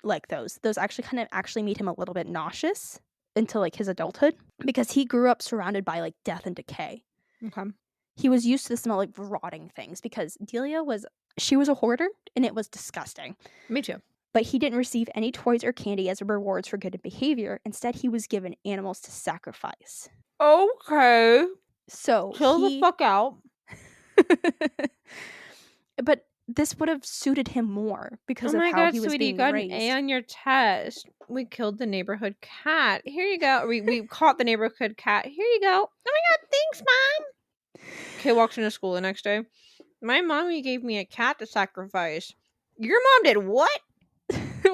like those. Those actually made him a little bit nauseous until, like, his adulthood because he grew up surrounded by, like, death and decay. Okay. He was used to the smell of rotting things because Delia was a hoarder, and it was disgusting. Me too. But he didn't receive any toys or candy as rewards for good behavior. Instead, he was given animals to sacrifice. Okay. So Chill the fuck out. But this would have suited him more because Oh of my how god, he was sweetie, you being got raised. an A on your test. We killed the neighborhood cat. Here you go. We caught the neighborhood cat. Here you go. Oh my god, thanks, Mom. Kid walks into school the next day. My mommy gave me a cat to sacrifice. Your mom did what?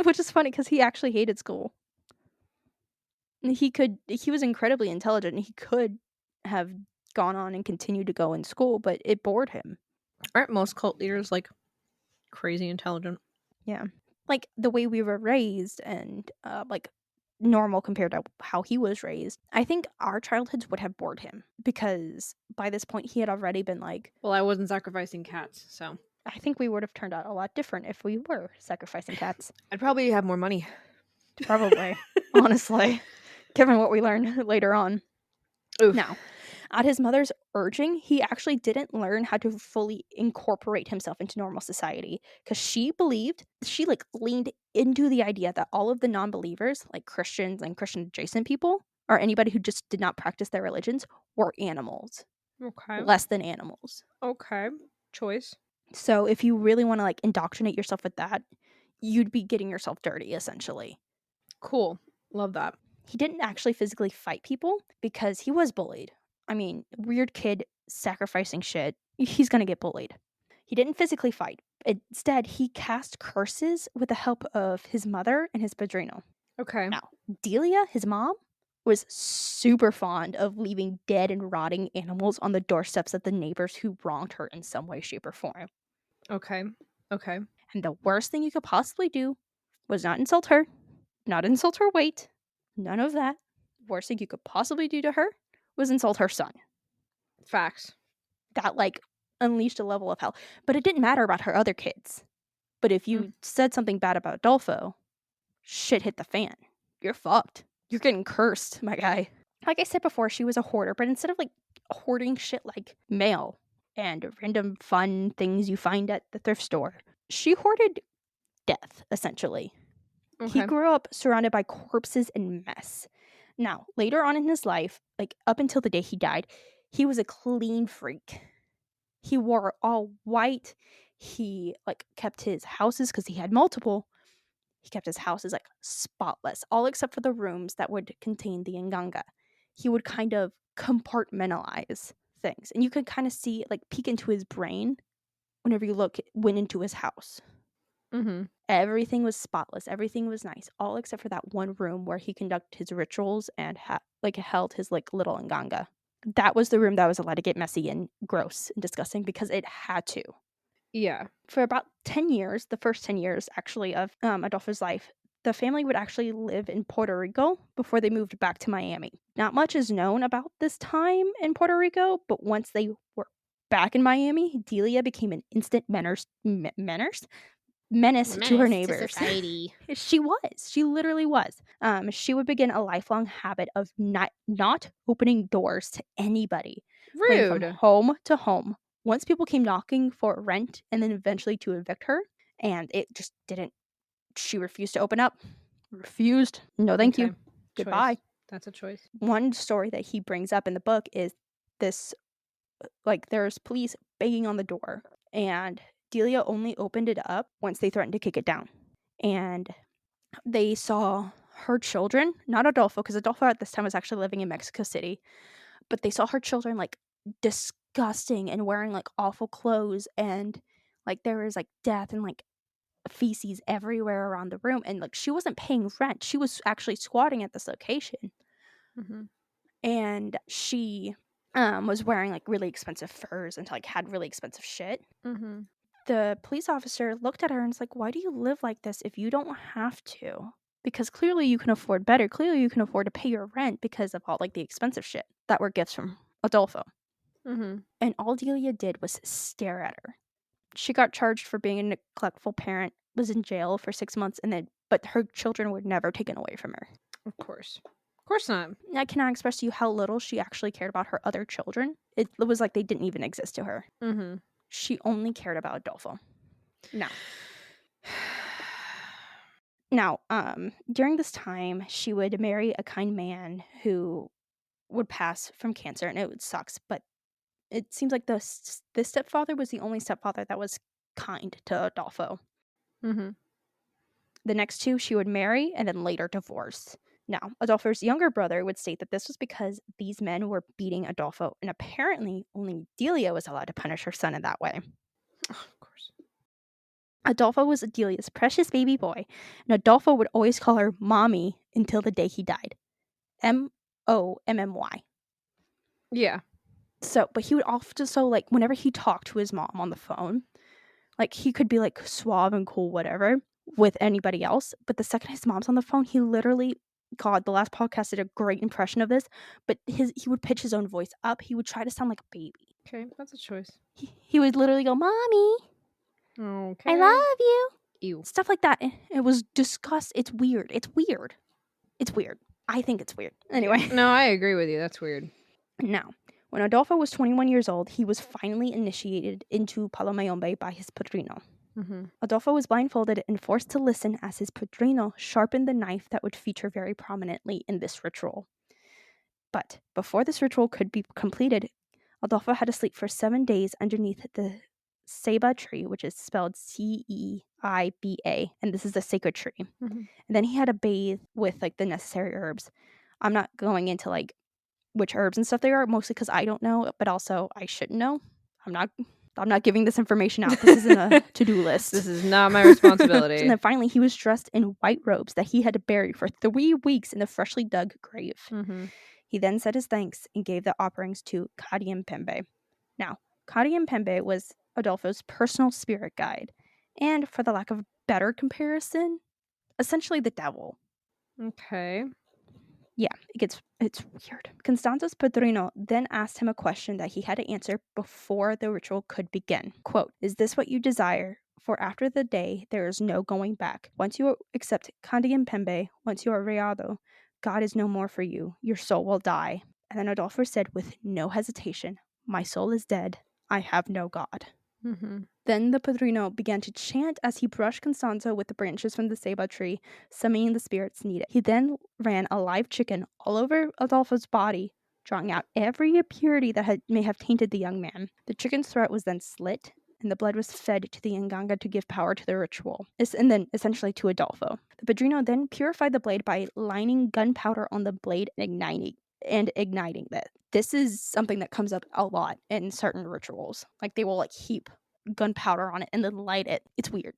Which is funny because he actually hated school. He was incredibly intelligent, and he could have gone on and continued to go in school, but it bored him. Aren't most cult leaders like crazy intelligent? Yeah. Like the way we were raised and like normal compared to how he was raised. I think our childhoods would have bored him because by this point he had already been like, well, I wasn't sacrificing cats, so I think we would have turned out a lot different if we were sacrificing cats. I'd probably have more money. Probably. Honestly, given what we learned later on. Oof. Now, at his mother's urging, he actually didn't learn how to fully incorporate himself into normal society because she leaned into the idea that all of the non-believers, like Christians and Christian adjacent people, or anybody who just did not practice their religions, were animals. Okay. Less than animals. Okay. Choice. So if you really want to like indoctrinate yourself with that, you'd be getting yourself dirty, essentially. Cool. Love that. He didn't actually physically fight people because he was bullied. I mean, weird kid sacrificing shit, he's gonna get bullied. He didn't physically fight. Instead, he cast curses with the help of his mother and his padrino. Okay. Now, Delia, his mom, was super fond of leaving dead and rotting animals on the doorsteps of the neighbors who wronged her in some way, shape, or form. Okay. Okay. And the worst thing you could possibly do was not insult her, not insult her weight, none of that. Worst thing you could possibly do to her was insult her son. Facts. That like unleashed a level of hell. But it didn't matter about her other kids. But if you said something bad about Adolfo, shit hit the fan. You're fucked. You're getting cursed, my guy. Like I said before, she was a hoarder, but instead of like hoarding shit like mail and random fun things you find at the thrift store, she hoarded death, essentially. Okay. He grew up surrounded by corpses and mess. Now, later on in his life, like up until the day he died, he was a clean freak. He wore all white. He like kept his houses, because he had multiple. He kept his houses like spotless, all except for the rooms that would contain the nganga. He would kind of compartmentalize things, and you could kind of see like peek into his brain whenever you went into his house. Mm-hmm. Everything was spotless. Everything was nice, all except for that one room where he conducted his rituals and held his like little nganga. That was the room that was allowed to get messy and gross and disgusting because it had to. Yeah. For about 10 years, the first 10 years actually of Adolfo's life, the family would actually live in Puerto Rico before they moved back to Miami. Not much is known about this time in Puerto Rico, but once they were back in Miami, Delia became an instant menace to her neighbors. To society. She literally was. She would begin a lifelong habit of not opening doors to anybody. Going Rude. from home to home. Once people came knocking for rent and then eventually to evict her, and it just didn't. She refused to open up. Refused. No, thank you. Goodbye. That's a choice. One story that he brings up in the book is this, like, there's police banging on the door, and Delia only opened it up once they threatened to kick it down. And they saw her children, not Adolfo, because Adolfo at this time was actually living in Mexico City, but they saw her children, like, disgusting and wearing, like, awful clothes, and, like, there was, like, death and, like, feces everywhere around the room, and, like, she wasn't paying rent. She was actually squatting at this location. Mm-hmm. And she was wearing, like, really expensive furs and, like, had really expensive shit. Mm-hmm. The police officer looked at her and was like, why do you live like this if you don't have to? Because clearly you can afford better. Clearly you can afford to pay your rent because of all like the expensive shit that were gifts from Adolfo. Mm-hmm. And all Delia did was stare at her. She got charged for being a neglectful parent, was in jail for 6 months, but her children were never taken away from her. Of course. Of course not. I cannot express to you how little she actually cared about her other children. It was like they didn't even exist to her. Mm-hmm. She only cared about Adolfo. Now, during this time, she would marry a kind man who would pass from cancer, and it sucks, but it seems like this stepfather was the only stepfather that was kind to Adolfo. Mm-hmm. The next two she would marry and then later divorce. Now, Adolfo's younger brother would state that this was because these men were beating Adolfo, and apparently only Delia was allowed to punish her son in that way. Oh, of course. Adolfo was Delia's precious baby boy, and Adolfo would always call her Mommy until the day he died. Mommy. Yeah. So, but he would also, like, whenever he talked to his mom on the phone, like, he could be, like, suave and cool, whatever, with anybody else. But the second his mom's on the phone, he literally, God, the last podcast did a great impression of this, but he would pitch his own voice up. He would try to sound like a baby. Okay, that's a choice. He would literally go, Mommy, Okay. I love you. Ew. Stuff like that. It was disgusting. It's weird. I think it's weird. Anyway. No, I agree with you. That's weird. Now, when Adolfo was 21 years old, he was finally initiated into Palo Mayombe by his padrino. Mm-hmm. Adolfo was blindfolded and forced to listen as his padrino sharpened the knife that would feature very prominently in this ritual. But before this ritual could be completed, Adolfo had to sleep for 7 days underneath the ceiba tree, which is spelled Ceiba, and this is a sacred tree. Mm-hmm. And then he had to bathe with like the necessary herbs. I'm not going into like which herbs and stuff they are, mostly because I don't know, but also I shouldn't know. I'm not giving this information out. This isn't a to-do list. This is not my responsibility. And then finally, he was dressed in white robes that he had to bury for 3 weeks in the freshly dug grave. Mm-hmm. He then said his thanks and gave the offerings to Kadimpembe. Now, Kadimpembe was Adolfo's personal spirit guide, and for the lack of a better comparison, essentially the devil. Okay. Yeah, it's weird. Constanzo's padrino then asked him a question that he had to answer before the ritual could begin. Quote, "Is this what you desire? For after the day, there is no going back. Once you accept Kadimpembe, once you are reado, God is no more for you. Your soul will die." And then Adolfo said with no hesitation, "My soul is dead. I have no God." Mm-hmm. Then the padrino began to chant as he brushed Constanzo with the branches from the ceiba tree, summoning the spirits needed. He then ran a live chicken all over Adolfo's body, drawing out every impurity that may have tainted the young man. The chicken's throat was then slit, and the blood was fed to the Nganga to give power to the ritual, and then essentially to Adolfo. The padrino then purified the blade by lining gunpowder on the blade and igniting it. This is something that comes up a lot in certain rituals. Like they will like heap gunpowder on it and then light it. It's weird.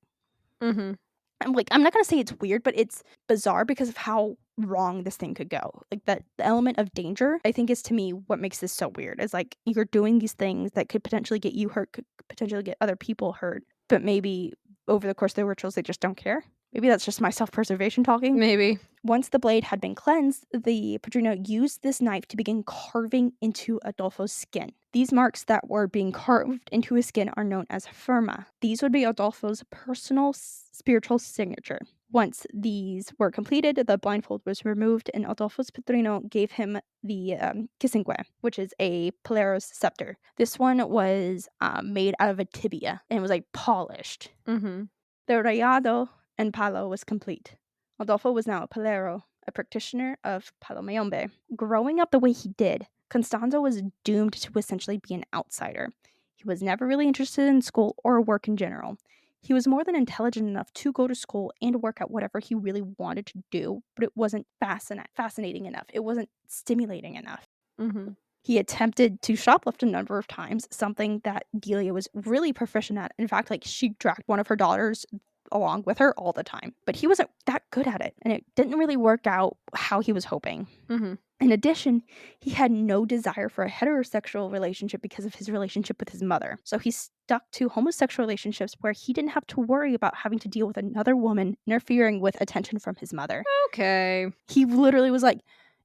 Mm-hmm. I'm not gonna say it's weird, but it's bizarre because of how wrong this thing could go. Like the element of danger, I think, is to me what makes this so weird. Is like you're doing these things that could potentially get you hurt, could potentially get other people hurt, but maybe over the course of the rituals they just don't care. Maybe that's just my self-preservation talking. Maybe. Once the blade had been cleansed, the padrino used this knife to begin carving into Adolfo's skin. These marks that were being carved into his skin are known as firma. These would be Adolfo's personal spiritual signature. Once these were completed, the blindfold was removed, and Adolfo's padrino gave him the kisingue, which is a Palero's scepter. This one was made out of a tibia and was like polished. Mm-hmm. The rayado and palo was complete. Adolfo was now a palero, a practitioner of Palo Mayombe. Growing up the way he did, Constanzo was doomed to essentially be an outsider. He was never really interested in school or work in general. He was more than intelligent enough to go to school and work at whatever he really wanted to do, but it wasn't fascinating enough. It wasn't stimulating enough. Mm-hmm. He attempted to shoplift a number of times, something that Delia was really proficient at. In fact, like she dragged one of her daughters along with her all the time. But he wasn't that good at it, and it didn't really work out how he was hoping. Mm-hmm. In addition, he had no desire for a heterosexual relationship because of his relationship with his mother. So he stuck to homosexual relationships where he didn't have to worry about having to deal with another woman interfering with attention from his mother. Okay. He literally was like,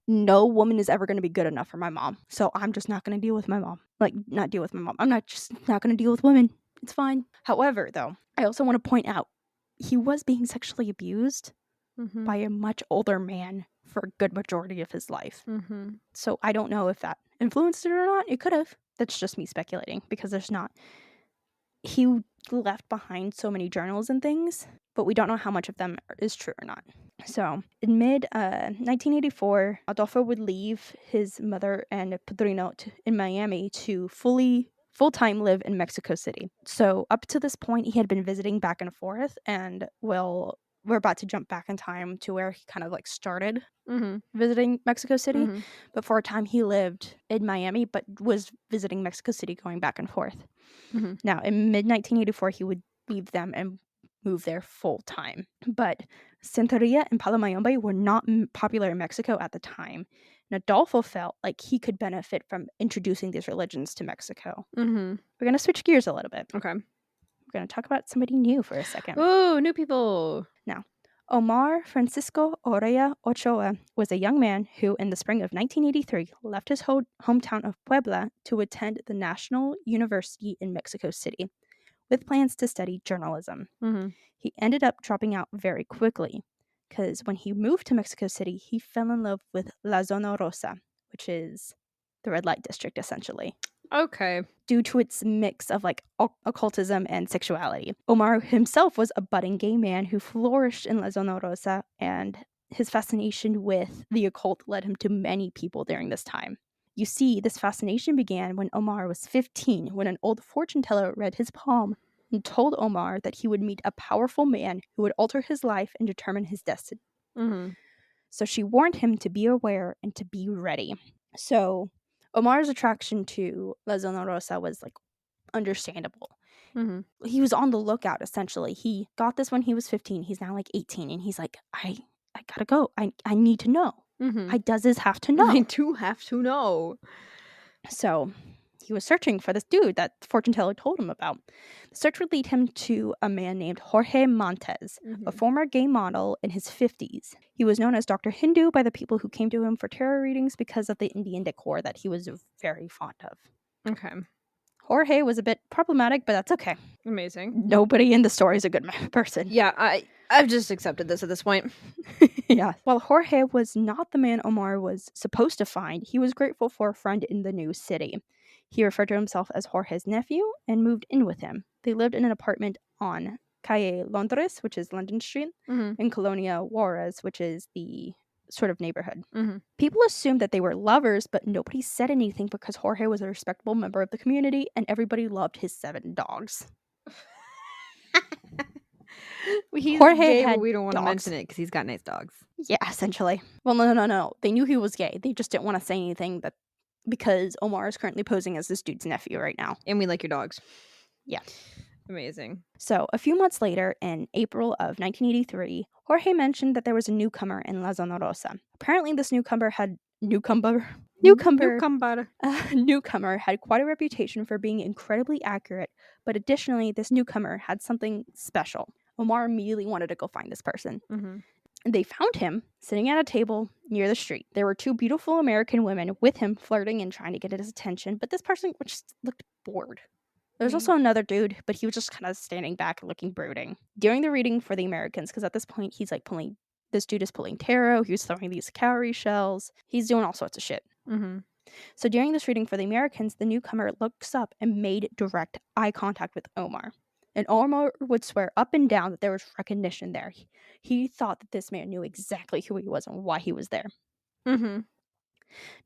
no woman is ever going to be good enough for my mom. So I'm just not going to deal with my mom. Like, not deal with my mom. I'm not going to deal with women. It's fine. However, though, I also want to point out he was being sexually abused by a much older man for a good majority of his life. Mm-hmm. So I don't know if that influenced it or not. It could have. That's just me speculating because there's not. He left behind so many journals and things, but we don't know how much of them is true or not. So in mid 1984, Adolfo would leave his mother and padrino in Miami to full-time live in Mexico City. So up to this point, he had been visiting back and forth, and we're about to jump back in time to where he kind of like started visiting Mexico City. Mm-hmm. But for a time, he lived in Miami, but was visiting Mexico City going back and forth. Mm-hmm. Now, in mid 1984, he would leave them and move there full time. But Santeria and Palomayombe were not popular in Mexico at the time. And Adolfo felt like he could benefit from introducing these religions to Mexico. Mm-hmm. We're going to switch gears a little bit. Okay. We're going to talk about somebody new for a second. Oh, new people. Now, Omar Francisco Orea Ochoa was a young man who, in the spring of 1983, left his hometown of Puebla to attend the National University in Mexico City, with plans to study journalism. Mm-hmm. He ended up dropping out very quickly, because when he moved to Mexico City, he fell in love with La Zona Rosa, which is the red light district, essentially. Okay. Due to its mix of like occultism and sexuality. Omar himself was a budding gay man who flourished in La Zona Rosa, and his fascination with the occult led him to many people during this time. You see, this fascination began when Omar was 15, when an old fortune teller read his palm and told Omar that he would meet a powerful man who would alter his life and determine his destiny. Mm-hmm. So she warned him to be aware and to be ready. So Omar's attraction to La Zona Rosa was like understandable. Mm-hmm. He was on the lookout, essentially. He got this when he was 15. He's now like 18, and he's like, I gotta go. I need to know. Mm-hmm. I does this have to know. I do have to know. So he was searching for this dude that the fortune teller told him about. The search would lead him to a man named Jorge Montes, a former gay model in his 50s. He was known as Dr. Hindu by the people who came to him for tarot readings because of the Indian decor that he was very fond of. Okay. Jorge was a bit problematic, but that's okay. Amazing. Nobody in the story is a good person. Yeah, I've just accepted this at this point. Yeah. While Jorge was not the man Omar was supposed to find, he was grateful for a friend in the new city. He referred to himself as Jorge's nephew and moved in with him. They lived in an apartment on Calle Londres, which is London Street, and Colonia Juarez, which is the sort of neighborhood. People assumed that they were lovers, but nobody said anything because Jorge was a respectable member of the community and everybody loved his 7 dogs. He's Jorge gay, had but we don't want to dogs. mention it because he's got nice dogs. Yeah, essentially. Well, no. They knew he was gay. They just didn't want to say anything because Omar is currently posing as this dude's nephew right now. And we like your dogs. Yeah. Amazing. So, a few months later, in April of 1983, Jorge mentioned that there was a newcomer in La Zona Rosa. Apparently, this newcomer had quite a reputation for being incredibly accurate, but additionally, this newcomer had something special. Omar immediately wanted to go find this person. They found him sitting at a table near the street. There were 2 beautiful American women with him flirting and trying to get his attention, but this person just looked bored. There was also another dude, but he was just kind of standing back and looking brooding. During the reading for the Americans, because at this point he's like this dude is pulling tarot, he was throwing these cowrie shells, he's doing all sorts of shit. So during this reading for the Americans, the newcomer looks up and made direct eye contact with Omar. And Omar would swear up and down that there was recognition there. He thought that this man knew exactly who he was and why he was there.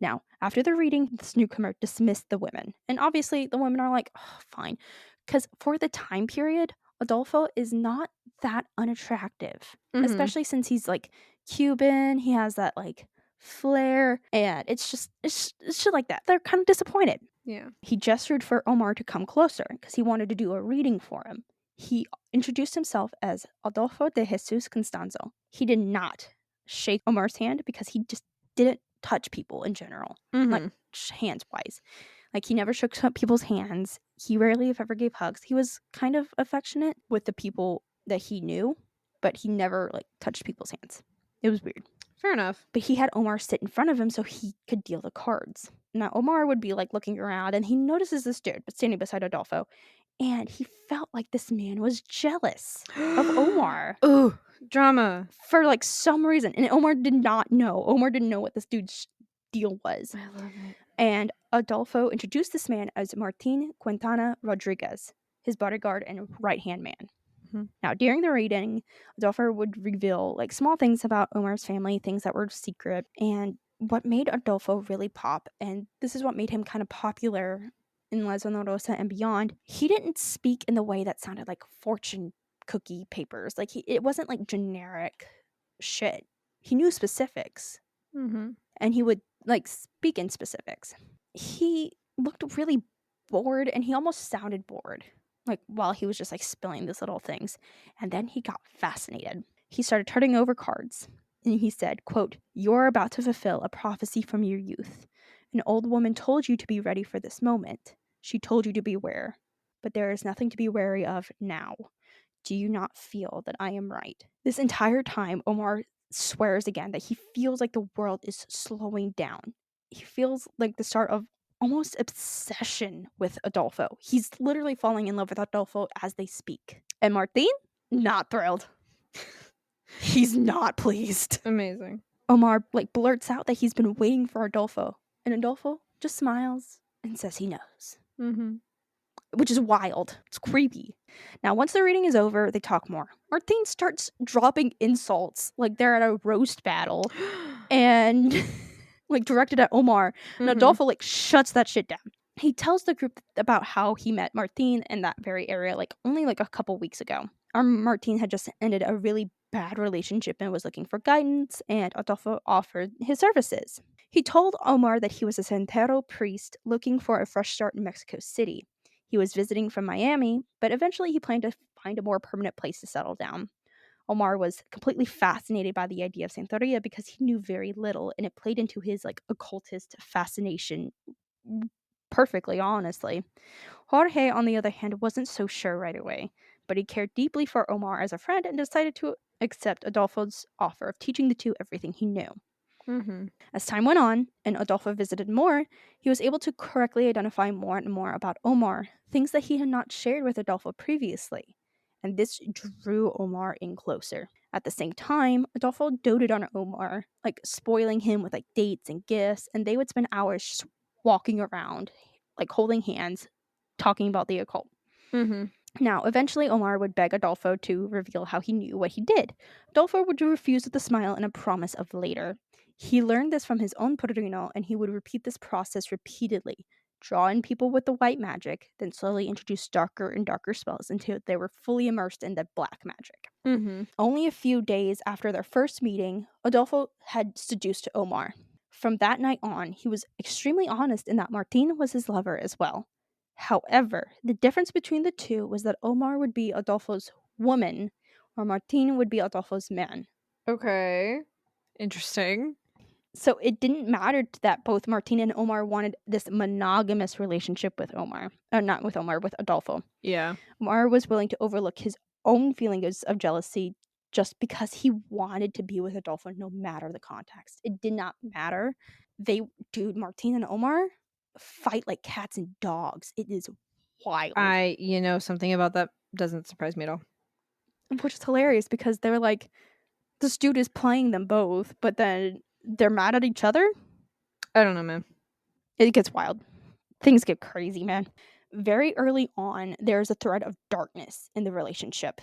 Now, after the reading, this newcomer dismissed the women. And obviously, the women are like, oh, fine. Because for the time period, Adolfo is not that unattractive. Especially since he's like Cuban. He has that like flair. And it's shit like that. They're kind of disappointed. Yeah. He gestured for Omar to come closer because he wanted to do a reading for him. He introduced himself as Adolfo de Jesus Constanzo. He did not shake Omar's hand because he just didn't touch people in general, like hands-wise. Like, he never shook people's hands. He rarely, if ever, gave hugs. He was kind of affectionate with the people that he knew, but he never, like, touched people's hands. It was weird. Fair enough. But he had Omar sit in front of him so he could deal the cards. Now, Omar would be, like, looking around, and he notices this dude standing beside Adolfo, and he felt like this man was jealous of Omar. Ooh, drama. For, like, some reason. And Omar did not know. Omar didn't know what this dude's deal was. I love it. And Adolfo introduced this man as Martin Quintana Rodriguez, his bodyguard and right-hand man. Now, during the reading, Adolfo would reveal, like, small things about Omar's family, things that were secret. And what made Adolfo really pop, and this is what made him kind of popular in La Zona Rosa and beyond, he didn't speak in the way that sounded like fortune cookie papers. Like, it wasn't like generic shit. He knew specifics. And he would, like, speak in specifics. He looked really bored, and he almost sounded bored, like, while he was just, like, spilling these little things. And then he got fascinated. He started turning over cards, and he said, quote, "You're about to fulfill a prophecy from your youth. An old woman told you to be ready for this moment. She told you to beware, but there is nothing to be wary of now. Do you not feel that I am right?" This entire time, Omar swears again that he feels like the world is slowing down. He feels like the start of almost obsession with Adolfo. He's literally falling in love with Adolfo as they speak. And Martin? Not thrilled. He's not pleased. Amazing. Omar, like, blurts out that he's been waiting for Adolfo. And Adolfo just smiles and says he knows. Which is wild. It's creepy. Now, once the reading is over, they talk more. Martin starts dropping insults like they're at a roast battle. And like, directed at Omar. And Adolfo, like, shuts that shit down. He tells the group about how he met Martin in that very area, like, only like a couple weeks ago. Martin had just ended a really bad relationship and was looking for guidance, and Adolfo offered his services. He told Omar that he was a Santero priest looking for a fresh start in Mexico City. He was visiting from Miami, but eventually he planned to find a more permanent place to settle down. Omar was completely fascinated by the idea of Santeria because he knew very little, and it played into his, like, occultist fascination perfectly, honestly. Jorge, on the other hand, wasn't so sure right away, but he cared deeply for Omar as a friend and decided to accept Adolfo's offer of teaching the two everything he knew. As time went on, and Adolfo visited more, he was able to correctly identify more and more about Omar, things that he had not shared with Adolfo previously. And this drew Omar in closer. At the same time, Adolfo doted on Omar, like, spoiling him with, like, dates and gifts, and they would spend hours just walking around, like, holding hands, talking about the occult. Now, eventually, Omar would beg Adolfo to reveal how he knew what he did. Adolfo would refuse with a smile and a promise of later. He learned this from his own padrino, and he would repeat this process repeatedly, draw in people with the white magic, then slowly introduce darker and darker spells until they were fully immersed in the black magic. Only a few days after their first meeting, Adolfo had seduced Omar. From that night on, he was extremely honest in that Martin was his lover as well. However, the difference between the two was that Omar would be Adolfo's woman, or Martin would be Adolfo's man. Okay. Interesting. So it didn't matter that both Martin and Omar wanted this monogamous relationship with Omar. Not with Omar, with Adolfo. Yeah. Omar was willing to overlook his own feelings of jealousy just because he wanted to be with Adolfo no matter the context. It did not matter. Martin and Omar fight like cats and dogs. It is wild. Something about that doesn't surprise me at all. Which is hilarious because they're like, this dude is playing them both, but then they're mad at each other. I don't know, man. It gets wild. Things get crazy, man. Very early on, there's a thread of darkness in the relationship.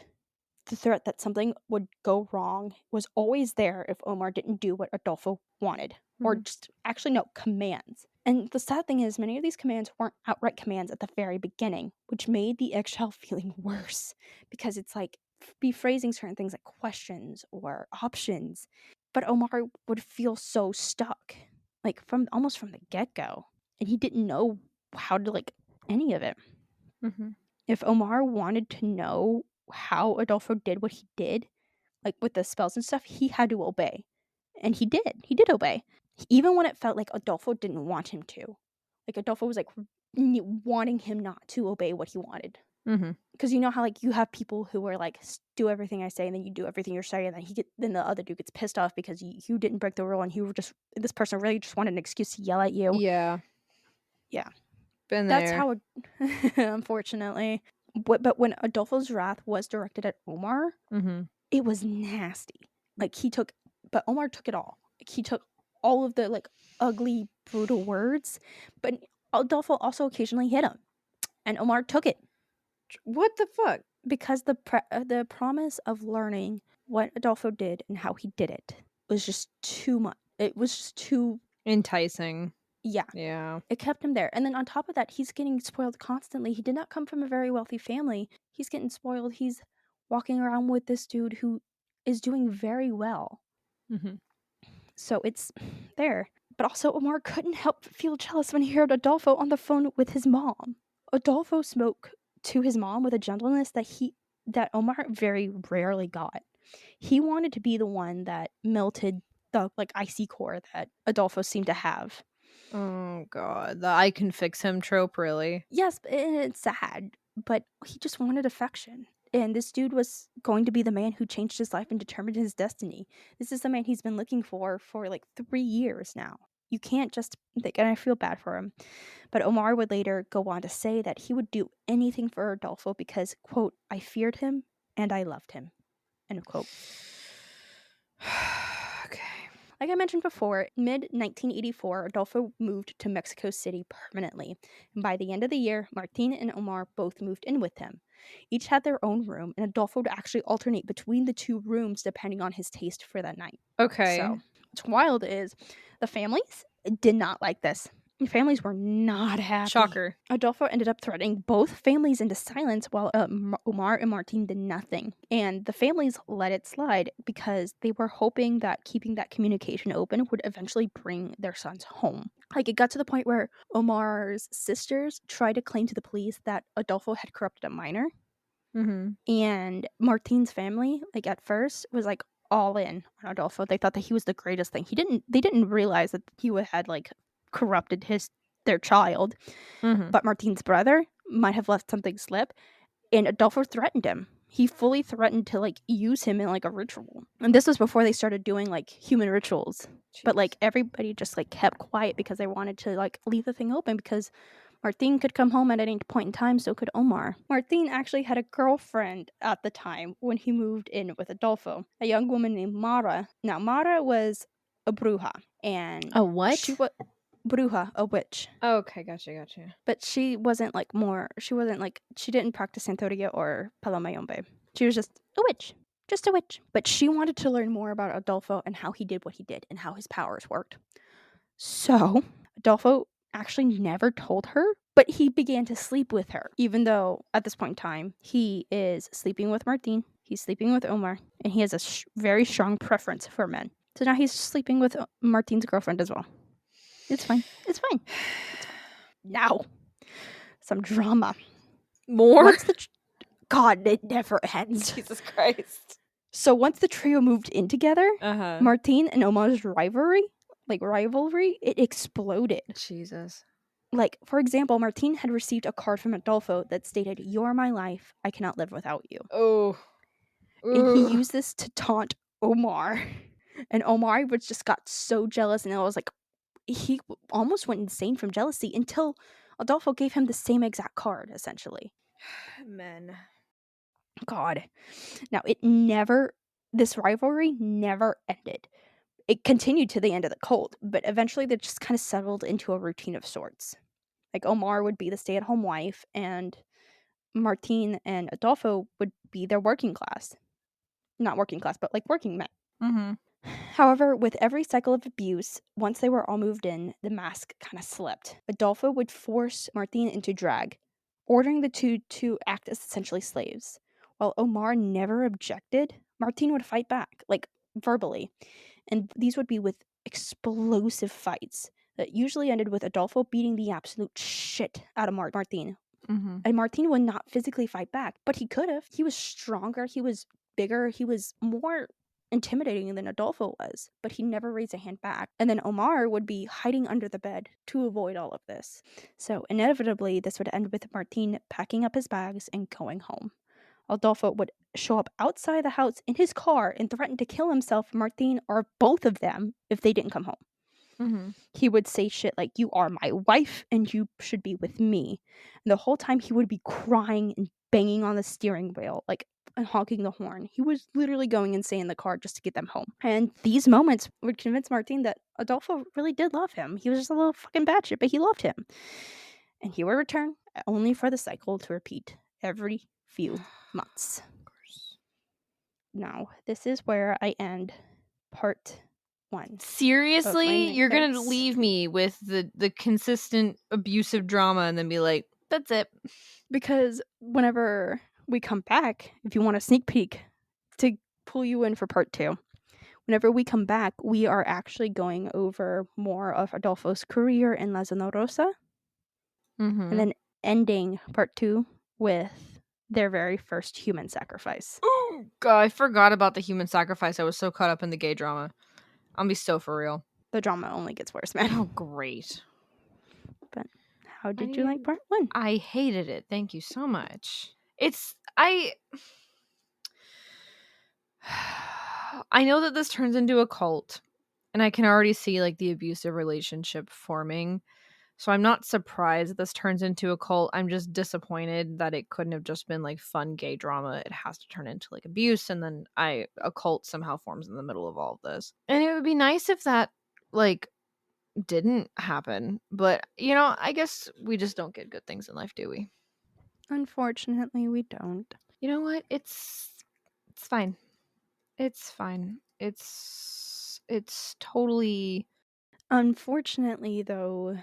The threat that something would go wrong was always there if Omar didn't do what Adolfo wanted. Or just, actually, no, commands. And the sad thing is, many of these commands weren't outright commands at the very beginning, which made the eggshell feeling worse. Because it's like, be phrasing certain things like questions or options. But Omar would feel so stuck, like, almost from the get-go. And he didn't know how to, like, any of it. If Omar wanted to know how Adolfo did what he did, like with the spells and stuff, he had to obey. And he did. He did obey. Even when it felt like Adolfo didn't want him to. Like Adolfo was like wanting him not to obey what he wanted. Because you know how like you have people who are like, do everything I say, and then you do everything you're saying, and then the other dude gets pissed off because you didn't break the rule, and this person really just wanted an excuse to yell at you. Yeah. Been That's there. how unfortunately. But when Adolfo's wrath was directed at Omar, it was nasty. Like but Omar took it all. Like, he took all of the like ugly, brutal words, but Adolfo also occasionally hit him, and Omar took it. What the fuck? Because the promise of learning what Adolfo did and how he did it was just too much. It was just too enticing. Yeah. It kept him there. And then on top of that, he's getting spoiled constantly. He did not come from a very wealthy family. He's getting spoiled. He's walking around with this dude who is doing very well. So it's there. But also, Omar couldn't help but feel jealous when he heard Adolfo on the phone with his mom. Adolfo spoke to his mom with a gentleness that Omar very rarely got. He wanted to be the one that melted the like icy core that Adolfo seemed to have. Oh god, the I can fix him trope, really? Yes, it's sad, but he just wanted affection. And this dude was going to be the man who changed his life and determined his destiny. This is the man he's been looking for like 3 years now. You can't just think, and I feel bad for him. But Omar would later go on to say that he would do anything for Adolfo because, quote, I feared him and I loved him, end of quote. Okay. Like I mentioned before, mid-1984, Adolfo moved to Mexico City permanently. And by the end of the year, Martin and Omar both moved in with him. Each had their own room, and Adolfo would actually alternate between the two rooms depending on his taste for that night. Okay. So, what's wild is the families did not like this. The families were not happy. Shocker. Adolfo ended up threatening both families into silence while Omar and Martin did nothing. And the families let it slide because they were hoping that keeping that communication open would eventually bring their sons home. Like, it got to the point where Omar's sisters tried to claim to the police that Adolfo had corrupted a minor. And Martin's family, like at first, was like all in on Adolfo. They thought that he was the greatest thing. They didn't realize that he had like corrupted their child. But Martin's brother might have let something slip, and Adolfo threatened him. He fully threatened to like use him in like a ritual. And this was before they started doing like human rituals. Jeez. But like everybody just like kept quiet because they wanted to like leave the thing open because Martin could come home at any point in time, so could Omar. Martin actually had a girlfriend at the time when he moved in with Adolfo, a young woman named Mara. Now, Mara was a bruja. And a what? She was bruja, a witch. Oh, okay, gotcha. But she didn't practice Santeria or Palomayombe. She was just a witch. Just a witch. But she wanted to learn more about Adolfo and how he did what he did and how his powers worked. So, Adolfo actually never told her, but he began to sleep with her, even though at this point in time, he is sleeping with Martin, he's sleeping with Omar, and he has a very strong preference for men. So now he's sleeping with Martin's girlfriend as well. It's fine. Now, some drama. More? God, it never ends. Jesus Christ. So once the trio moved in together, Martin and Omar's rivalry, it exploded. Jesus. Like, for example, Martin had received a card from Adolfo that stated, "You're my life. I cannot live without you." Oh. And he used this to taunt Omar. And Omar just got so jealous, and it was like, he almost went insane from jealousy until Adolfo gave him the same exact card, essentially. Men. God. Now, this rivalry never ended. It continued to the end of the cult, but eventually they just kind of settled into a routine of sorts. Like, Omar would be the stay-at-home wife, and Martin and Adolfo would be their working class. Not working class, but like working men. However, with every cycle of abuse, once they were all moved in, the mask kind of slipped. Adolfo would force Martin into drag, ordering the two to act as essentially slaves. While Omar never objected, Martin would fight back, like verbally. And these would be with explosive fights that usually ended with Adolfo beating the absolute shit out of Martin. And Martin would not physically fight back, but he could have. He was stronger, he was bigger, he was more intimidating than Adolfo was, but he never raised a hand back. And then Omar would be hiding under the bed to avoid all of this. So inevitably, this would end with Martin packing up his bags and going home. Adolfo would show up outside the house in his car and threaten to kill himself, Martin, or both of them if they didn't come home. He would say shit like, "You are my wife and you should be with me." And the whole time he would be crying and banging on the steering wheel, like, and honking the horn. He was literally going insane in the car just to get them home. And these moments would convince Martin that Adolfo really did love him. He was just a little fucking batshit, but he loved him. And he would return only for the cycle to repeat every few months. Now, this is where I end part 1. Seriously? You're going to leave me with the consistent abusive drama and then be like, that's it? Because whenever we come back, if you want a sneak peek to pull you in for part 2, whenever we come back, we are actually going over more of Adolfo's career in La Zona Rosa. And then ending part 2 with their very first human sacrifice. Oh, God, I forgot about the human sacrifice. I was so caught up in the gay drama. I'll be so for real. The drama only gets worse, man. Oh, great. But how did you like part 1? I hated it. Thank you so much. I know that this turns into a cult, and I can already see like the abusive relationship forming. So I'm not surprised that this turns into a cult. I'm just disappointed that it couldn't have just been like fun gay drama. It has to turn into like abuse, and then a cult somehow forms in the middle of all of this. And it would be nice if that like didn't happen. But you know, I guess we just don't get good things in life, do we? Unfortunately, we don't. You know what? It's fine. It's fine. It's totally. Unfortunately, though,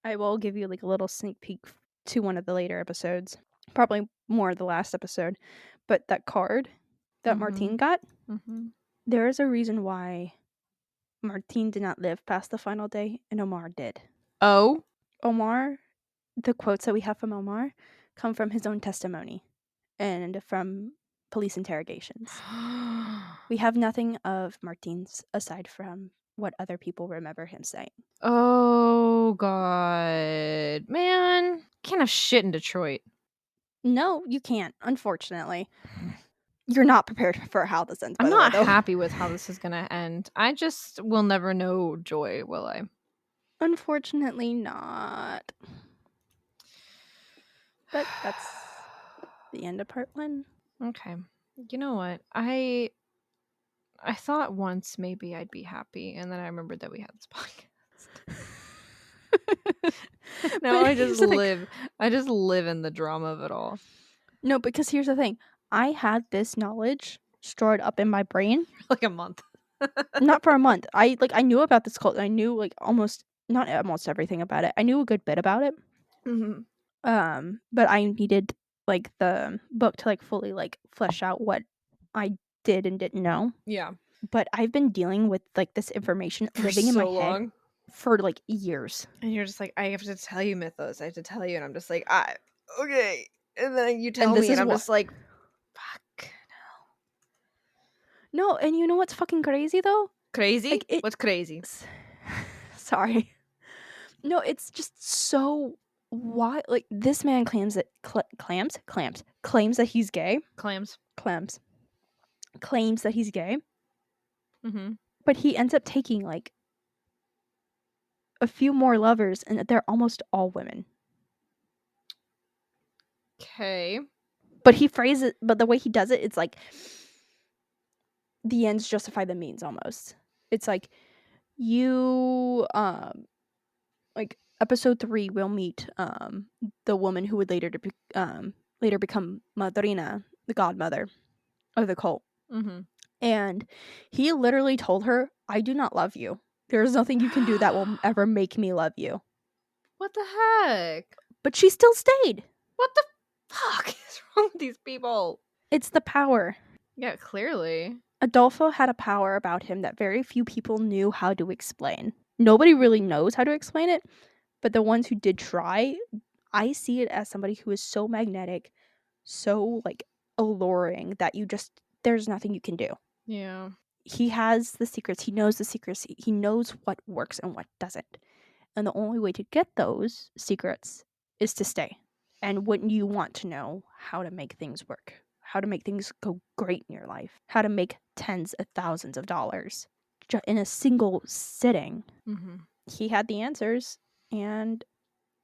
I will give you like a little sneak peek to one of the later episodes. Probably more the last episode. But that card that Martin got, there is a reason why Martin did not live past the final day and Omar did. Oh? Omar, the quotes that we have from Omar come from his own testimony and from police interrogations. We have nothing of Martin's aside from what other people remember him saying. Oh, God. Man, can't have shit in Detroit. No, you can't, unfortunately. You're not prepared for how this ends, by I'm the way, not though. happy with how this is going to end. I just will never know joy, will I? Unfortunately not. But that's the end of part 1. Okay. You know what? I thought once maybe I'd be happy, and then I remembered that we had this podcast. Now I just live in the drama of it all. No, because here's the thing. I had this knowledge stored up in my brain for like a month. Not for a month. I knew about this cult. I knew like not almost everything about it. I knew a good bit about it. But I needed like the book to like fully like flesh out what I did and didn't know. Yeah. But I've been dealing with like this information living in my head for like years. And you're just like, I have to tell you, Mythos. I have to tell you, and I'm just like, okay. And then you tell me, and I'm just like, fuck. No, and you know what's fucking crazy though? Crazy? Like, what's crazy? Sorry. No, it's just so wild. Like this man claims that claims that he's gay. Claims that he's gay. But he ends up taking like a few more lovers, and they're almost all women. Okay. But he phrases it, but the way he does it, it's like the ends justify the means almost. It's like you like episode 3 we'll meet the woman who would later become Madrina, the godmother of the cult. And he literally told her, I do not love you. There's nothing you can do that will ever make me love you. What the heck? But she still stayed. What the fuck is wrong with these people? It's the power. Yeah, clearly. Adolfo had a power about him that very few people knew how to explain. Nobody really knows how to explain it, but the ones who did try, I see it as somebody who is so magnetic, so like alluring that there's nothing you can do. Yeah. He has the secrets. He knows the secrets. He knows what works and what doesn't. And the only way to get those secrets is to stay. And wouldn't you want to know how to make things work? How to make things go great in your life? How to make tens of thousands of dollars in a single sitting? Mm-hmm. He had the answers, and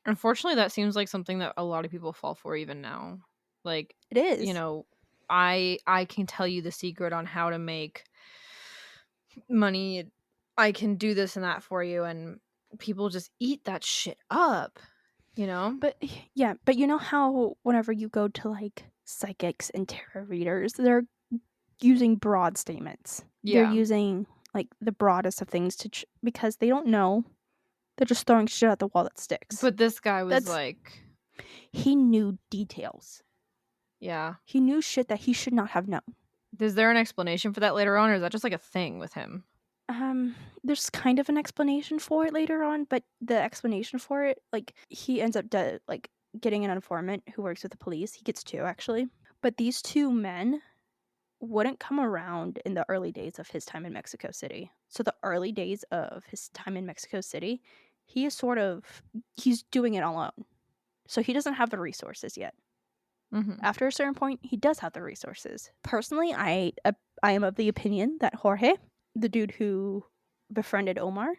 unfortunately, that seems like something that a lot of people fall for even now. Like, it is. you know, I can tell you the secret on how to make money. I can do this and that for you, and people just eat that shit up, you know? But yeah, but you know how whenever you go to like psychics and tarot readers, they're using broad statements. They're Yeah. using like the broadest of things because they don't know. They're just throwing shit at the wall that sticks. But this guy was like, he knew details. Yeah. He knew shit that he should not have known. Is there an explanation for that later on, or is that just like a thing with him? There's kind of an explanation for it later on, but the explanation for it, like, he ends up like getting an informant who works with the police. He gets 2 actually. But these 2 men wouldn't come around in the early days of his time in Mexico City. So the early days of his time in Mexico City, he's doing it alone. So he doesn't have the resources yet. Mm-hmm. After a certain point, he does have the resources. Personally, I am of the opinion that Jorge, the dude who befriended Omar,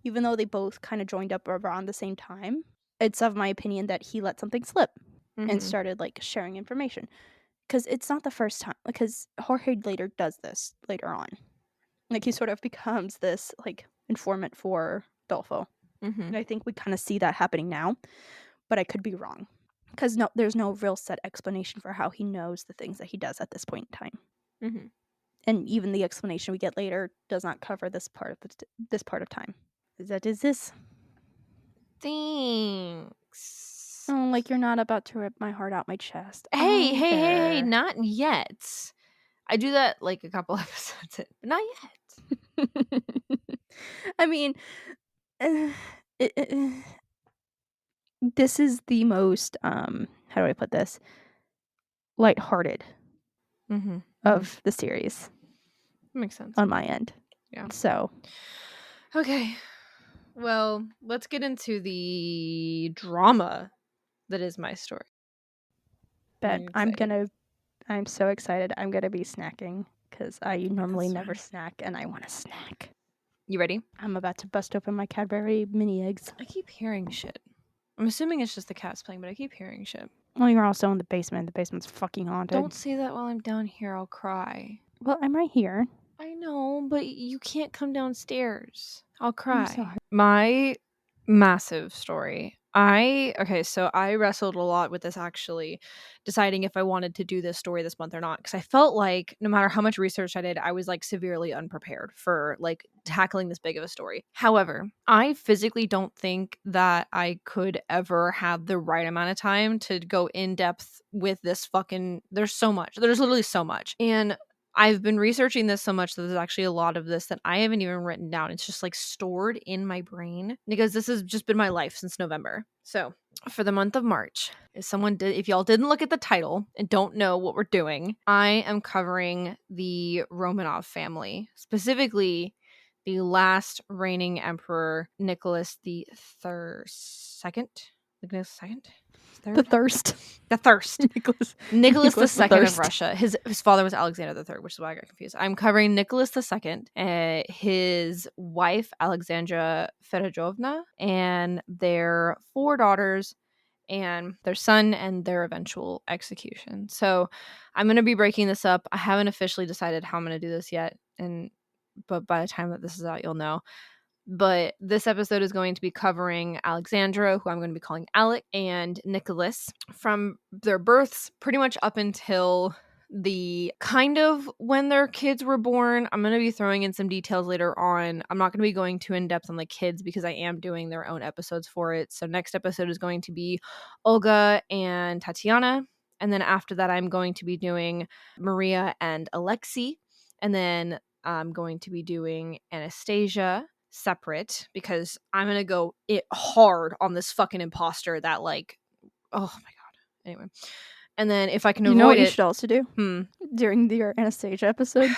even though they both kind of joined up around the same time, it's of my opinion that he let something slip and started like sharing information. Because it's not the first time, because Jorge later does this later on. Like, he sort of becomes this like informant for Dolfo. And I think we kind of see that happening now, but I could be wrong. Because there's no real set explanation for how he knows the things that he does at this point in time. And even the explanation we get later does not cover this part of time. That is this. Thanks. Oh, like, you're not about to rip my heart out my chest. Hey, not yet. I do that like a couple episodes in, but not yet. I mean, this is the most how do I put this, lighthearted of the series. Makes sense on my end. Yeah. So okay, well, let's get into the drama that is my story. but I'm so excited. I'm gonna be snacking because I normally never snack, and I want to snack. You ready? I'm about to bust open my Cadbury mini eggs. I keep hearing shit. I'm assuming it's just the cats playing, but I keep hearing shit. Well, you're also in the basement. The basement's fucking haunted. Don't say that while I'm down here. I'll cry. Well, I'm right here. I know, but you can't come downstairs. I'll cry. I'm sorry. My massive story. So I wrestled a lot with this, actually, deciding if I wanted to do this story this month or not, because I felt like no matter how much research I did, I was like severely unprepared for like tackling this big of a story. However, I physically don't think that I could ever have the right amount of time to go in depth with this there's so much. There's literally so much. And I've been researching this so much that there's actually a lot of this that I haven't even written down. It's just like stored in my brain because this has just been my life since November. So for the month of March, if y'all didn't look at the title and don't know what we're doing, I am covering the Romanov family, specifically the last reigning emperor, Nicholas the Second. Nicholas II? The thirst. Nicholas II of Russia. His father was Alexander III, which is why I got confused. I'm covering Nicholas II, his wife Alexandra Fedorovna, and their 4 daughters, and their son, and their eventual execution. So I'm going to be breaking this up. I haven't officially decided how I'm going to do this yet, but by the time that this is out, you'll know. But this episode is going to be covering Alexandra, who I'm going to be calling Alec, and Nicholas from their births pretty much up until the kind of when their kids were born. I'm going to be throwing in some details later on. I'm not going to be going too in depth on the kids because I am doing their own episodes for it. So next episode is going to be Olga and Tatiana. And then after that, I'm going to be doing Maria and Alexei. And then I'm going to be doing Anastasia separate because I'm gonna go it hard on this fucking imposter that like Oh my god. Anyway. And then if I can You know avoid what you it, should also do during your Anastasia episode?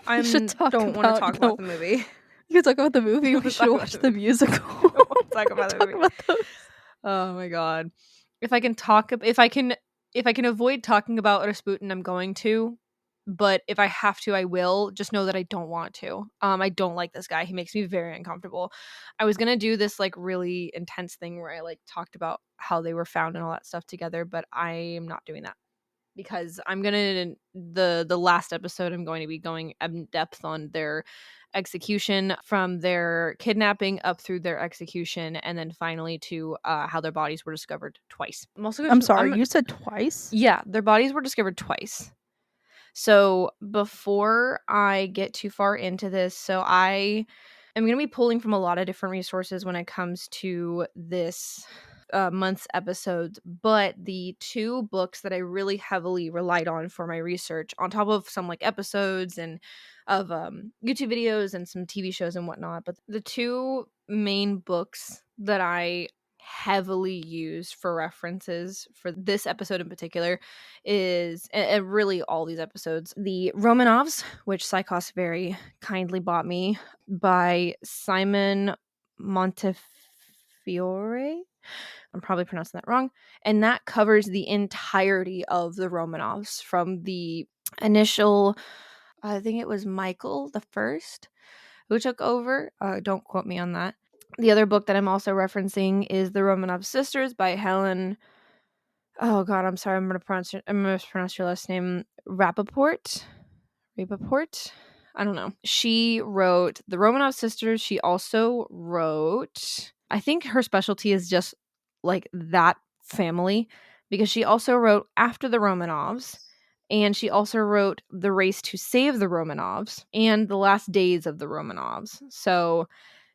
I don't want to talk about the movie. You can talk about the movie. Don't We talk should about watch the the movie. musical. Don't want to talk about the Talk movie. about those. Oh my god. If I can avoid talking about Rasputin, I'm going to. But if I have to, I will. Just know that I don't want to. I don't like this guy. He makes me very uncomfortable. I was gonna do this like really intense thing where I like talked about how they were found and all that stuff together, but I am not doing that because I'm gonna the last episode I'm going to be going in depth on their execution, from their kidnapping up through their execution, and then finally to how their bodies were discovered twice. I'm sorry, you said twice? Yeah, their bodies were discovered twice. So before I get too far into this, so I am going to be pulling from a lot of different resources when it comes to this month's episodes, but the two books that I really heavily relied on for my research, on top of some like episodes and of YouTube videos and some TV shows and whatnot, but the two main books that I heavily use for references for this episode in particular is, and really all these episodes, the Romanovs, which Psychos very kindly bought me, by Simon Montefiore. I'm probably pronouncing that wrong. And that covers the entirety of the Romanovs from the initial, I think it was Michael the First who took over. Don't quote me on that. The other book that I'm also referencing is The Romanov Sisters by Helen. Oh God, I'm sorry. I'm gonna mispronounce your last name. Rappaport. I don't know. She wrote The Romanov Sisters. She also wrote, I think her specialty is just like that family, because she also wrote After the Romanovs, and she also wrote The Race to Save the Romanovs and The Last Days of the Romanovs. So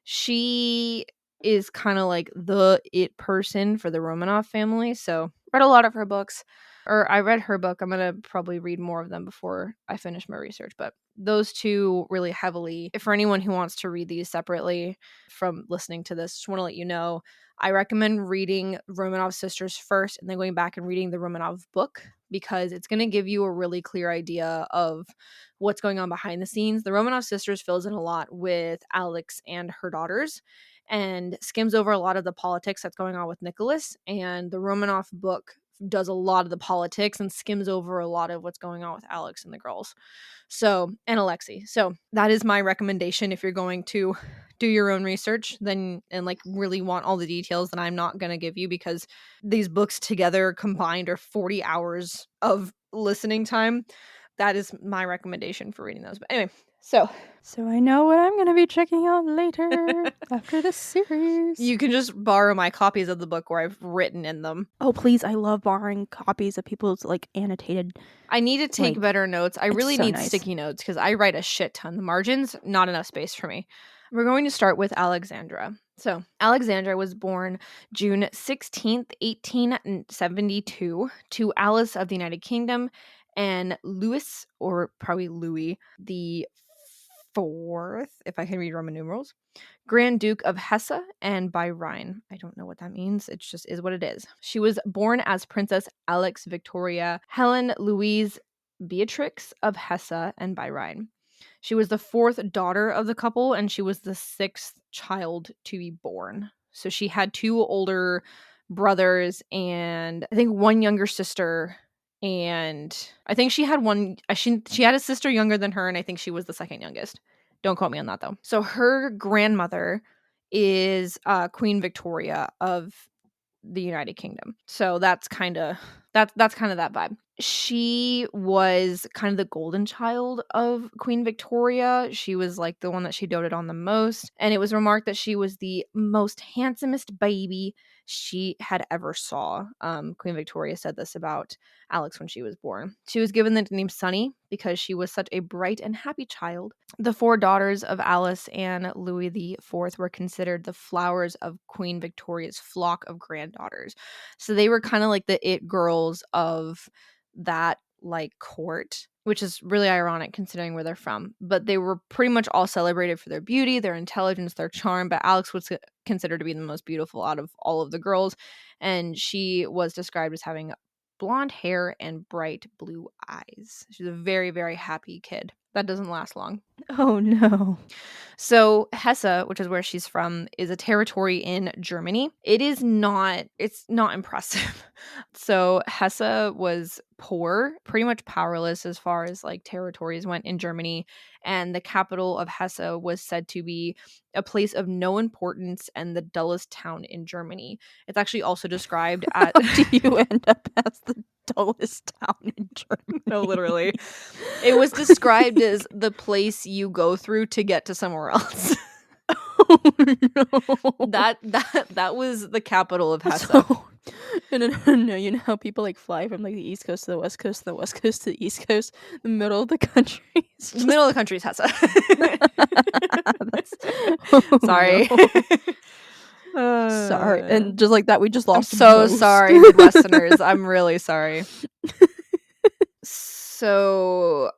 she is kind of like the it person for the Romanov family. So read a lot of her books, or I read her book. I'm going to probably read more of them before I finish my research, but those two really heavily, for anyone who wants to read these separately from listening to this, just want to let you know, I recommend reading Romanov Sisters first and then going back and reading the Romanov book, because it's going to give you a really clear idea of what's going on behind the scenes. The Romanov Sisters fills in a lot with Alex and her daughters and skims over a lot of the politics that's going on with Nicholas, and the Romanov book does a lot of the politics and skims over a lot of what's going on with Alex and the girls. So, and Alexei. So that is my recommendation if you're going to do your own research, then, and like really want all the details that I'm not going to give you, because these books together combined are 40 hours of listening time. That is my recommendation for reading those. But anyway, so I know what I'm going to be checking out later after this series. You can just borrow my copies of the book where I've written in them. Oh, please. I love borrowing copies of people's like annotated. I need to take better notes. I really need nice. sticky notes because I write a shit ton. The margins, not enough space for me. We're going to start with Alexandra. So, Alexandra was born June 16th, 1872, to Alice of the United Kingdom and Louis, or probably Louis the Fourth, if I can read Roman numerals, Grand Duke of Hesse and by Rhine. I don't know what that means. It just is what it is. She was born as Princess Alex Victoria Helen Louise Beatrix of Hesse and by Rhine. She was the fourth daughter of the couple, and she was the sixth child to be born. So she had two older brothers and I think one younger sister, and I think she had she had a sister younger than her, and I think she was the second youngest. Don't quote me on that though. So her grandmother is Queen Victoria of the United Kingdom. So that's kind of that's kind of that vibe. She was kind of the golden child of Queen Victoria. She was like the one that she doted on the most, and it was remarked that she was the most handsomest baby she had ever saw. Queen Victoria said this about Alex when she was born. She was given the name Sunny because she was such a bright and happy child. The four daughters of Alice and Louis the Fourth were considered the flowers of Queen Victoria's flock of granddaughters. So they were kind of like the it girls of that like court, which is really ironic considering where they're from. But they were pretty much all celebrated for their beauty, their intelligence, their charm. But Alex was considered to be the most beautiful out of all of the girls. And she was described as having blonde hair and bright blue eyes. She's a very, very happy kid. That doesn't last long. Oh, no. So Hesse, which is where she's from, is a territory in Germany. It's not impressive. So Hesse was poor, pretty much powerless as far as like territories went in Germany. And the capital of Hesse was said to be a place of no importance and the dullest town in Germany. It's actually also described as... How do you end up as the dullest town in Germany? No, literally. It was described as the place you go through to get to somewhere else. Oh, no. That was the capital of Hesse. So, no, you know how people like fly from like the East Coast to the West Coast to the West Coast to the East Coast? The middle of the country is The middle of the country is Hesse. Sorry. No. Sorry. And just like that, we just lost. I'm so sorry, Midwesterners. I'm really sorry. So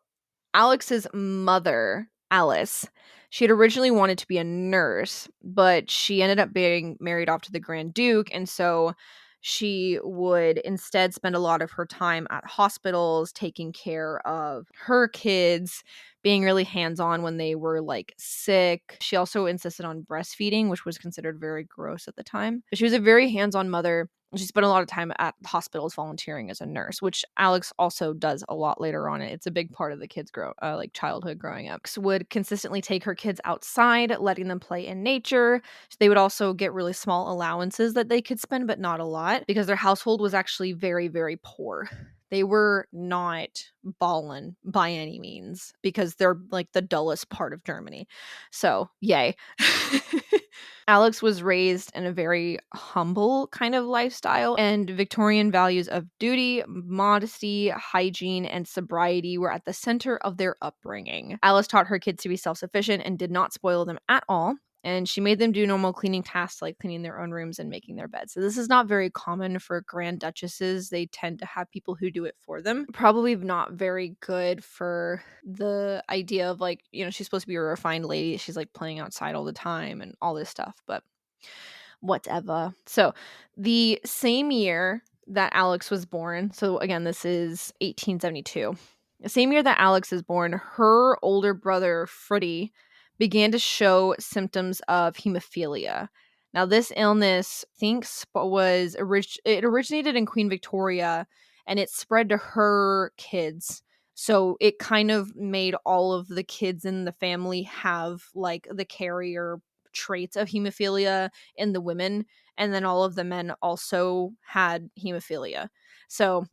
Alex's mother, Alice, she had originally wanted to be a nurse, but she ended up being married off to the Grand Duke, and so she would instead spend a lot of her time at hospitals taking care of her kids, being really hands-on when they were like sick. She also insisted on breastfeeding, which was considered very gross at the time. But she was a very hands-on mother. She spent a lot of time at hospitals volunteering as a nurse, which Alex also does a lot later on. It's a big part of the kids' childhood growing up. Alex would consistently take her kids outside, letting them play in nature. So they would also get really small allowances that they could spend, but not a lot, because their household was actually very, very poor. They were not ballin' by any means because they're like the dullest part of Germany. So, yay. Alex was raised in a very humble kind of lifestyle, and Victorian values of duty, modesty, hygiene, and sobriety were at the center of their upbringing. Alice taught her kids to be self-sufficient and did not spoil them at all. And she made them do normal cleaning tasks like cleaning their own rooms and making their beds. So this is not very common for grand duchesses. They tend to have people who do it for them. Probably not very good for the idea of like, you know, she's supposed to be a refined lady. She's like playing outside all the time and all this stuff, but whatever. So the same year that Alex was born, so again, this is 1872. The same year that Alex is born, her older brother, Freddie, began to show symptoms of hemophilia. Now, this illness, I think, it originated in Queen Victoria, and it spread to her kids. So it kind of made all of the kids in the family have like the carrier traits of hemophilia in the women, and then all of the men also had hemophilia. So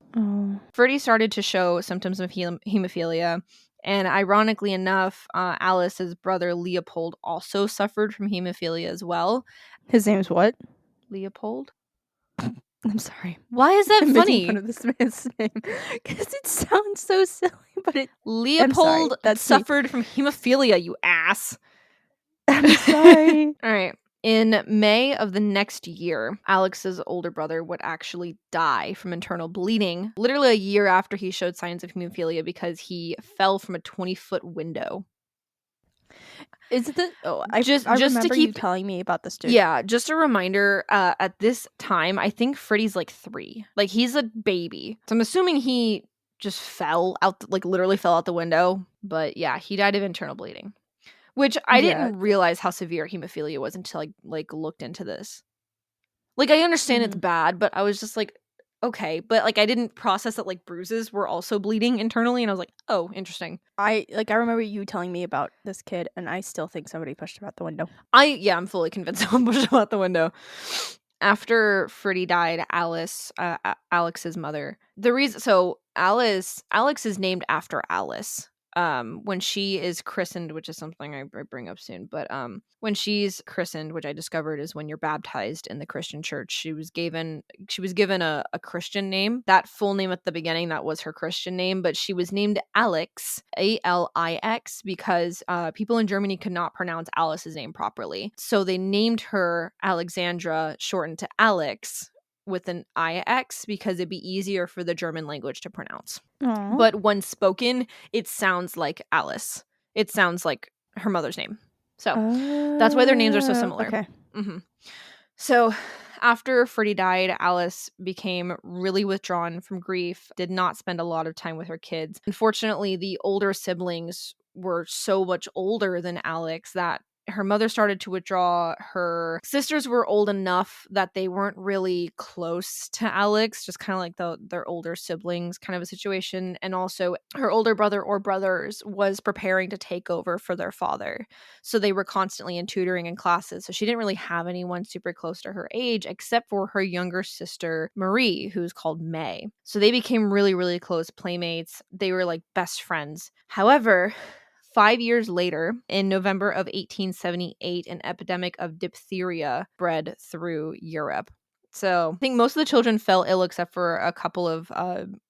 Freddie started to show symptoms of hemophilia. And ironically enough, Alice's brother Leopold also suffered from hemophilia as well. His name's what? Leopold? I'm sorry. Why is that I'm funny? making fun of this man's name because it sounds so silly, but it. Leopold suffered from hemophilia, you ass. I'm sorry. All right. In May of the next year, Alex's older brother would actually die from internal bleeding, literally a year after he showed signs of hemophilia because he fell from a 20-foot window. Is it the? Oh, I remember you telling me about this dude. Yeah, just a reminder. At this time, I think Freddie's like 3. Like he's a baby, so I'm assuming he just fell out, like literally fell out the window. But yeah, he died of internal bleeding. Which I didn't realize how severe hemophilia was until I like looked into this. Like I understand it's bad, but I was just like, okay, but like I didn't process that like bruises were also bleeding internally, and I was like, oh, interesting. I remember you telling me about this kid, and I still think somebody pushed him out the window. I'm fully convinced someone pushed him out the window. After Freddie died, Alex's mother. Alex is named after Alice. When she is christened, which is something I bring up soon, but when she's christened, which I discovered is when you're baptized in the Christian church, she was given a Christian name. That full name at the beginning, that was her Christian name, but she was named Alex, Alix, because people in Germany could not pronounce Alice's name properly. So they named her Alexandra, shortened to Alex, with an IX because it'd be easier for the German language to pronounce. Aw. But when spoken, it sounds like Alice. It sounds like her mother's name. So that's why their names are so similar. Okay. Mm-hmm. So after Freddie died, Alice became really withdrawn from grief, did not spend a lot of time with her kids. Unfortunately, the older siblings were so much older than Alex that her mother started to withdraw. Her sisters were old enough that they weren't really close to Alex, just kind of like their older siblings kind of a situation. And also her older brother or brothers was preparing to take over for their father. So they were constantly in tutoring and classes. So she didn't really have anyone super close to her age except for her younger sister, Marie, who's called May. So they became really, really close playmates. They were like best friends. However, 5 years later, in November of 1878, an epidemic of diphtheria spread through Europe. So I think most of the children fell ill except for a couple of,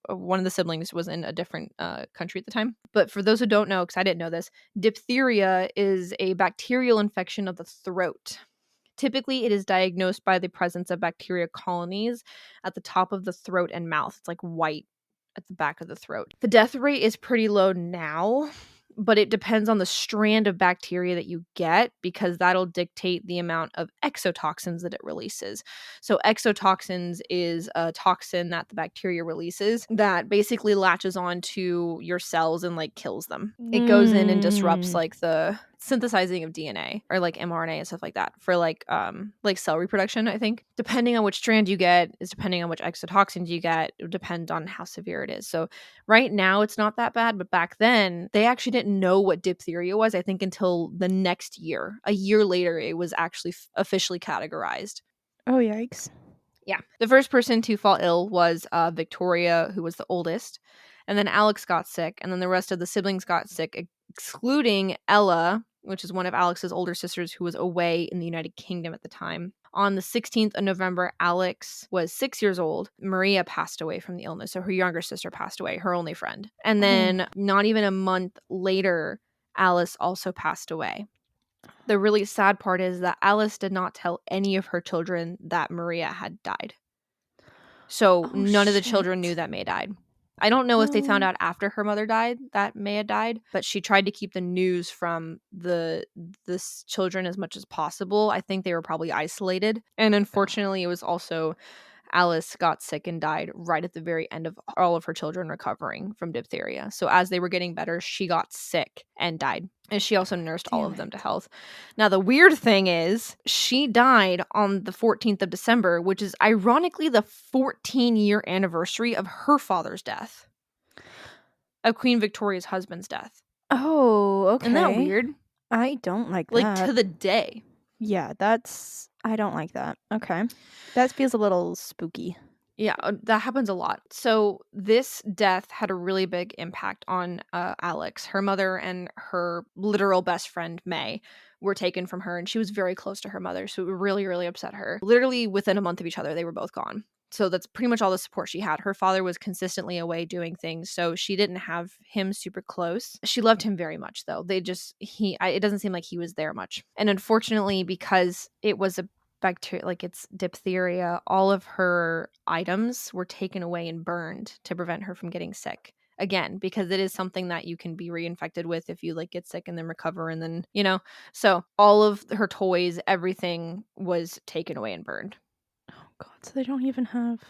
one of the siblings was in a different country at the time. But for those who don't know, because I didn't know this, diphtheria is a bacterial infection of the throat. Typically, it is diagnosed by the presence of bacteria colonies at the top of the throat and mouth. It's like white at the back of the throat. The death rate is pretty low now, but it depends on the strand of bacteria that you get because that'll dictate the amount of exotoxins that it releases. So exotoxins is a toxin that the bacteria releases that basically latches onto your cells and like kills them. It goes in and disrupts like the synthesizing of DNA or like mRNA and stuff like that for like cell reproduction. I think depending on which strand you get is depending on which exotoxins you get. It would depend on how severe it is. So right now it's not that bad, but back then they actually didn't know what diphtheria was. I think until the next year, a year later, it was actually officially categorized. Oh, yikes. Yeah. The first person to fall ill was Victoria, who was the oldest. And then Alex got sick. And then the rest of the siblings got sick, excluding Ella, which is one of Alex's older sisters who was away in the United Kingdom at the time. On the 16th of November, Alex was 6 years old. Maria passed away from the illness. So her younger sister passed away, her only friend. And then not even a month later, Alice also passed away. The really sad part is that Alice did not tell any of her children that Maria had died. So none of the children knew that May died. I don't know if they found out after her mother died that May had died, but she tried to keep the news from the children as much as possible. I think they were probably isolated. And unfortunately, it was also Alice got sick and died right at the very end of all of her children recovering from diphtheria. So as they were getting better, she got sick and died. And she also nursed all of them to health. Now, the weird thing is she died on the 14th of December, which is ironically the 14-year anniversary of her father's death, of Queen Victoria's husband's death. Oh, okay. Isn't that weird? I don't like that. Like, to the day. Yeah, I don't like that. Okay. That feels a little spooky. Yeah, that happens a lot. So this death had a really big impact on Alex. Her mother and her literal best friend, May, were taken from her, and she was very close to her mother, so it really, really upset her. Literally within a month of each other, they were both gone. So that's pretty much all the support she had. Her father was consistently away doing things, so she didn't have him super close. She loved him very much, though. It doesn't seem like he was there much. And unfortunately, because it was a bacteria, like it's diphtheria, all of her items were taken away and burned to prevent her from getting sick. Again, because it is something that you can be reinfected with if you like get sick and then recover and then, so all of her toys, everything was taken away and burned. Oh God, so they don't even have...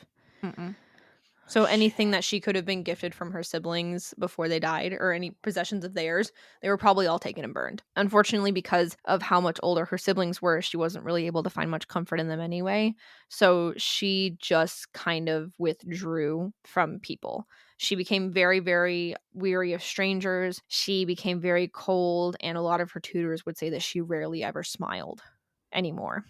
So anything that she could have been gifted from her siblings before they died or any possessions of theirs, they were probably all taken and burned. Unfortunately, because of how much older her siblings were, she wasn't really able to find much comfort in them anyway. So she just kind of withdrew from people. She became very, very weary of strangers. She became very cold, and a lot of her tutors would say that she rarely ever smiled anymore.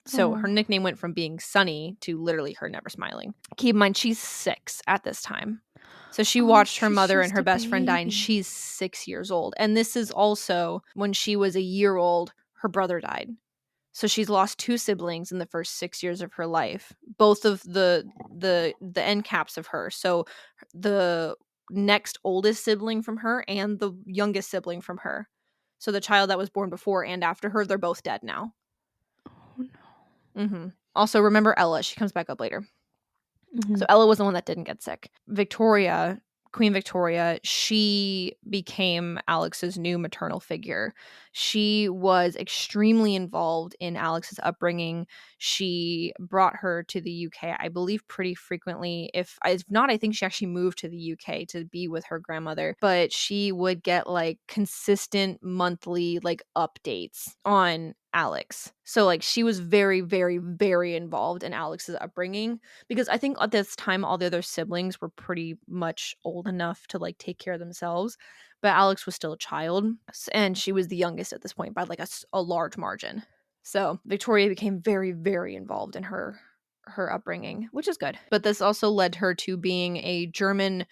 So her nickname went from being Sunny to literally her never smiling. Keep in mind, she's 6 at this time. So she watched her mother and her best friend die, and she's 6 years old. And this is also when she was a year old, her brother died. So she's lost 2 siblings in the first 6 years of her life, both of the end caps of her. So the next oldest sibling from her and the youngest sibling from her. So the child that was born before and after her, they're both dead now. Also, remember Ella. She comes back up later. Mm-hmm. So Ella was the one that didn't get sick. Victoria, Queen Victoria, she became Alex's new maternal figure. She was extremely involved in Alex's upbringing. She brought her to the UK, I believe, pretty frequently. If not, I think she actually moved to the UK to be with her grandmother. But she would get like consistent monthly like updates on Alex. So like she was very, very, very involved in Alex's upbringing, because I think at this time all the other siblings were pretty much old enough to like take care of themselves, but Alex was still a child, and she was the youngest at this point by like a large margin. So Victoria became very, very involved in her upbringing, which is good. But this also led her to being a German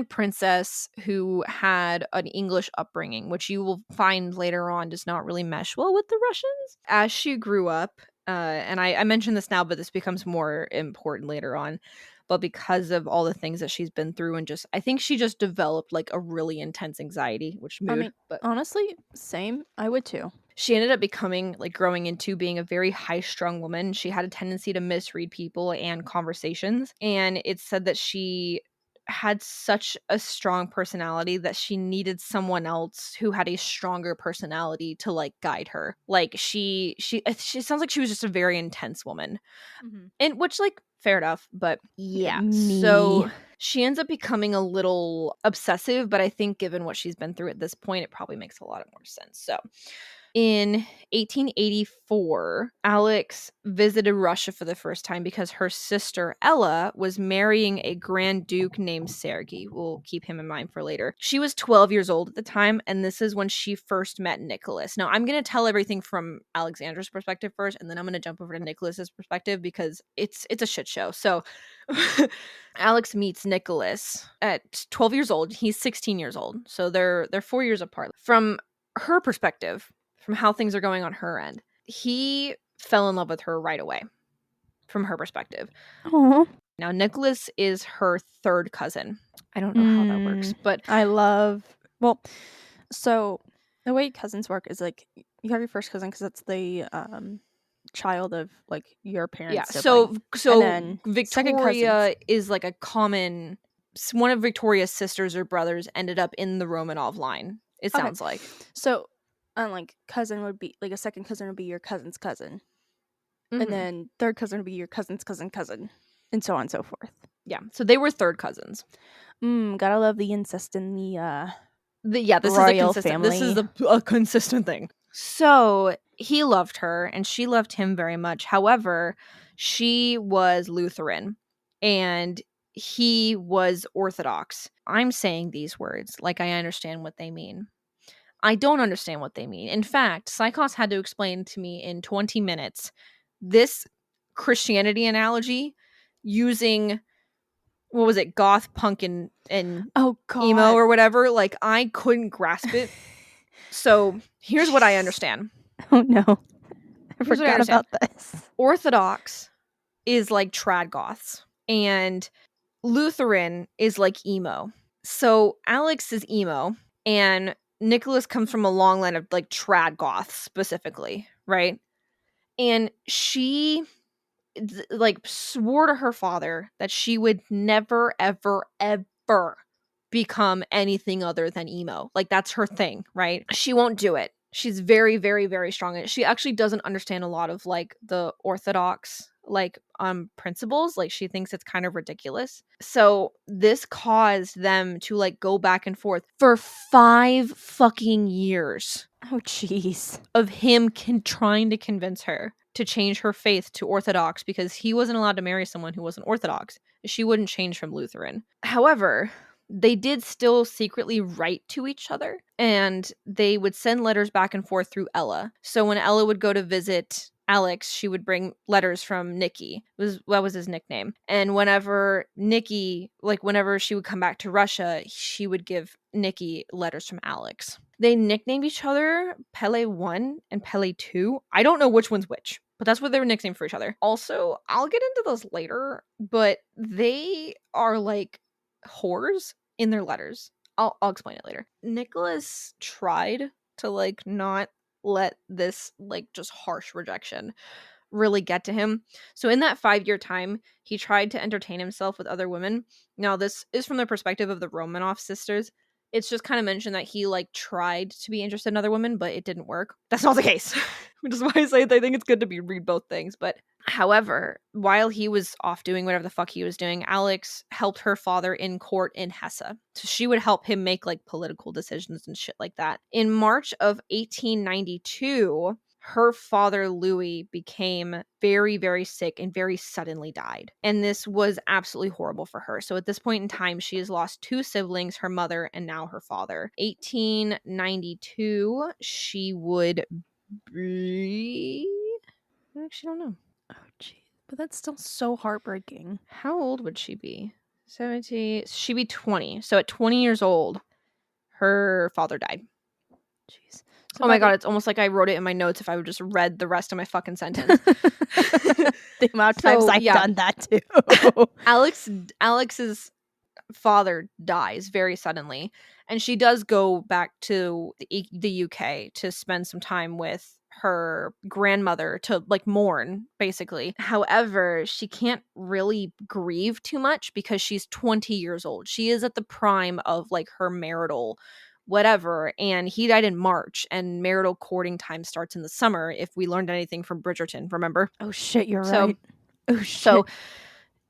princess who had an English upbringing, which you will find later on does not really mesh well with the Russians. As she grew up, and I mention this now, but this becomes more important later on, but because of all the things that she's been through, and just I think she just developed like a really intense anxiety, which mood. I mean, but honestly, same. I would too. She ended up becoming like growing into being a very high-strung woman. She had a tendency to misread people and conversations, and it's said that she had such a strong personality that she needed someone else who had a stronger personality to like guide her. Like she sounds like she was just a very intense woman. Mm-hmm. And which, like, fair enough, but yeah. Me. So she ends up becoming a little obsessive, but I think given what she's been through at this point, it probably makes a lot of more sense. So in 1884, Alex visited Russia for the first time because her sister Ella was marrying a Grand Duke named Sergei. We'll keep him in mind for later. She was 12 years old at the time, and this is when she first met Nicholas. Now, I'm going to tell everything from Alexandra's perspective first, and then I'm going to jump over to Nicholas's perspective because it's a shit show. So Alex meets Nicholas at 12 years old. He's 16 years old. So they're 4 years apart. From her perspective, from how things are going on her end, he fell in love with her right away from her perspective. Aww. Now, Nicholas is her third cousin. I don't know how that works, but so the way cousins work is like you have your first cousin because that's the child of like your parents' sibling. So and then Victoria is like a common, one of Victoria's sisters or brothers ended up in the Romanov line, it sounds like. So like cousin would be like a second cousin would be your cousin's cousin. Mm-hmm. And then third cousin would be your cousin's cousin, and so on and so forth. Yeah, so they were third cousins. Gotta love the incest in this royal is a consistent family. This is a consistent thing. So he loved her and she loved him very much. However, she was Lutheran and he was Orthodox. I'm saying these words like I understand what they mean. I don't understand what they mean. In fact, Psychos had to explain to me in 20 minutes this Christianity analogy using, what was it, goth, punk, and emo or whatever. Like, I couldn't grasp it. So here's what I understand. Oh no, I forgot about this. Orthodox is like trad goths, and Lutheran is like emo. So Alex is emo, and Nicholas comes from a long line of like trad goths specifically, right? And she like swore to her father that she would never, ever, ever become anything other than emo. Like that's her thing, right? She won't do it. She's very, very, very strong. She actually doesn't understand a lot of like the Orthodox like principles. Like she thinks it's kind of ridiculous. So this caused them to like go back and forth for 5 fucking years. Oh jeez. Of him trying to convince her to change her faith to Orthodox because he wasn't allowed to marry someone who wasn't Orthodox. She wouldn't change from Lutheran. However, they did still secretly write to each other, and they would send letters back and forth through Ella. So when Ella would go to visit Alex, she would bring letters from Nikki. That was his nickname. And whenever she would come back to Russia, she would give Nikki letters from Alex. They nicknamed each other Pele 1 and Pele 2. I don't know which one's which, but that's what they were nicknamed for each other. Also, I'll get into this later, but they are like whores in their letters. I'll explain it later. Nicholas tried to like not let this like just harsh rejection really get to him. So in that 5-year time, he tried to entertain himself with other women. Now, this is from the perspective of the Romanov sisters. It's just kind of mentioned that he like tried to be interested in other women, but it didn't work. That's not the case, which is why I say I think it's good to read both things. But however, while he was off doing whatever the fuck he was doing, Alex helped her father in court in Hesse. So she would help him make like political decisions and shit like that. In March of 1892, her father, Louis, became very, very sick and very suddenly died. And this was absolutely horrible for her. So at this point in time, she has lost 2 siblings, her mother and now her father. 1892, she would be... I actually don't know. Oh, geez. But that's still so heartbreaking. How old would she be? 70. She'd be 20. So at 20 years old, her father died. Jeez. So oh my god, it's almost like I wrote it in my notes if I would just read the rest of my fucking sentence. The amount of times I've done that too. Alex's father dies very suddenly, and she does go back to the UK to spend some time with her grandmother to like mourn basically. However, she can't really grieve too much because she's 20 years old. She is at the prime of like her marital whatever, and he died in March, and marital courting time starts in the summer if we learned anything from Bridgerton, remember? Oh shit, you're right. Oh shit. So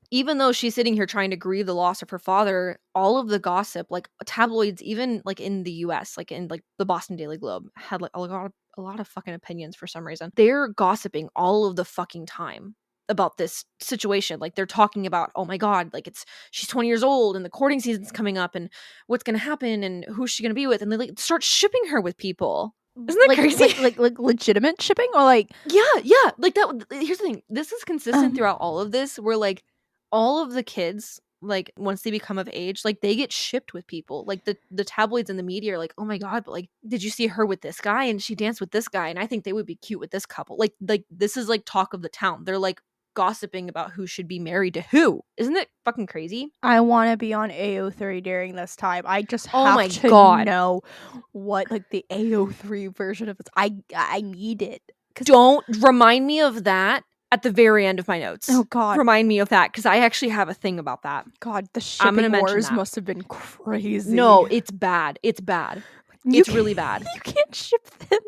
even though she's sitting here trying to grieve the loss of her father, all of the gossip, like tabloids, even like in the US, like in like the Boston Daily Globe, had like a lot of fucking opinions for some reason. They're gossiping all of the fucking time about this situation. Like they're talking about, oh my god, like she's 20 years old and the courting season's coming up and what's gonna happen and who's she gonna be with, and they like start shipping her with people. Isn't that crazy? Like legitimate shipping, or like yeah, like that. Here's the thing: this is consistent throughout all of this. Where like all of the kids, like once they become of age, like they get shipped with people. Like the tabloids and the media are like, oh my god, but like, did you see her with this guy? And she danced with this guy, and I think they would be cute with this couple. Like this is like talk of the town. They're like gossiping about who should be married to who. Isn't it fucking crazy? I want to be on AO3 during this time. I just have to know what like the AO3 version of this. I need it. Don't remind me of that at the very end of my notes. Oh god, remind me of that because I actually have a thing about that. God, the shipping wars must have been crazy. No, it's bad. It's bad. It's really bad. You can't ship them.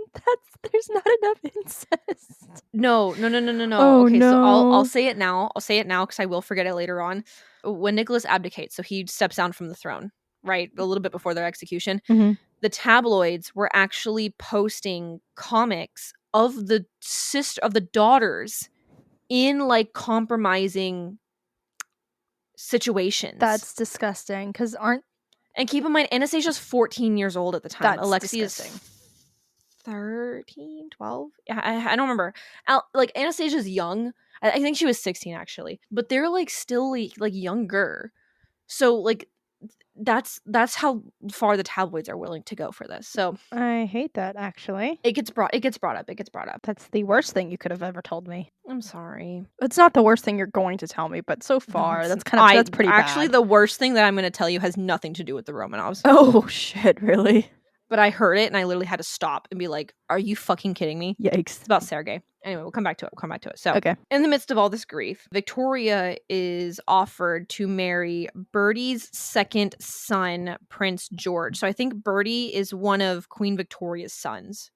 There's not enough incest. No. Oh, okay, no. so I'll say it now. I'll say it now because I will forget it later on. When Nicholas abdicates, so he steps down from the throne, right? A little bit before their execution. Mm-hmm. The tabloids were actually posting comics of the daughters in like compromising situations. That's disgusting. Because and keep in mind, Anastasia's 14 years old at the time. That's Alexi is 13, 12? Yeah, I don't remember. Like Anastasia's young. I think she was 16 actually. But they're like still like younger. So like that's how far the tabloids are willing to go for this. So I hate that actually. It gets brought up. That's the worst thing you could have ever told me. I'm sorry. It's not the worst thing you're going to tell me, but so far that's pretty bad. Actually, the worst thing that I'm going to tell you has nothing to do with the Romanovs. Oh shit, really? But I heard it and I literally had to stop and be like, are you fucking kidding me? Yikes. It's about Sergei. Anyway, we'll come back to it. So, okay. In the midst of all this grief, Victoria is offered to marry Bertie's second son, Prince George. So I think Bertie is one of Queen Victoria's sons.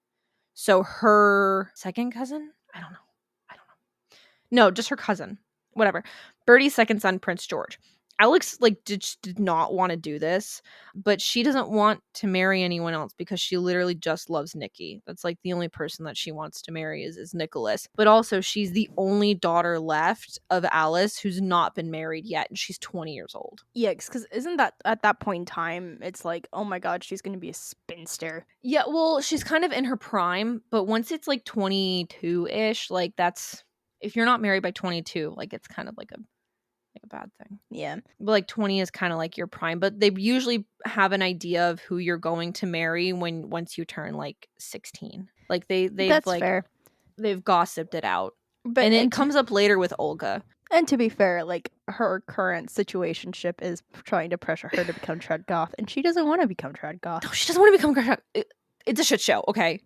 So her second cousin? I don't know. No, just her cousin. Whatever. Bertie's second son, Prince George. Alex did not want to do this, but she doesn't want to marry anyone else because she literally just loves Nikki. That's like the only person that she wants to marry is Nicholas. But also she's the only daughter left of Alice who's not been married yet, and she's 20 years old. Yeah, because isn't that at that point in time, it's like, oh my god, she's going to be a spinster. Yeah, well, she's kind of in her prime, but once it's like 22-ish, like that's, if you're not married by 22, like it's kind of like a bad thing. Yeah. But like 20 is kind of like your prime, but they usually have an idea of who you're going to marry once you turn like 16. Like that's like fair. They've gossiped it out. But it comes up later with Olga. And to be fair, like her current situationship is trying to pressure her to become trad goth, and she doesn't want to become trad goth. No, she doesn't want to become it's a shit show, okay?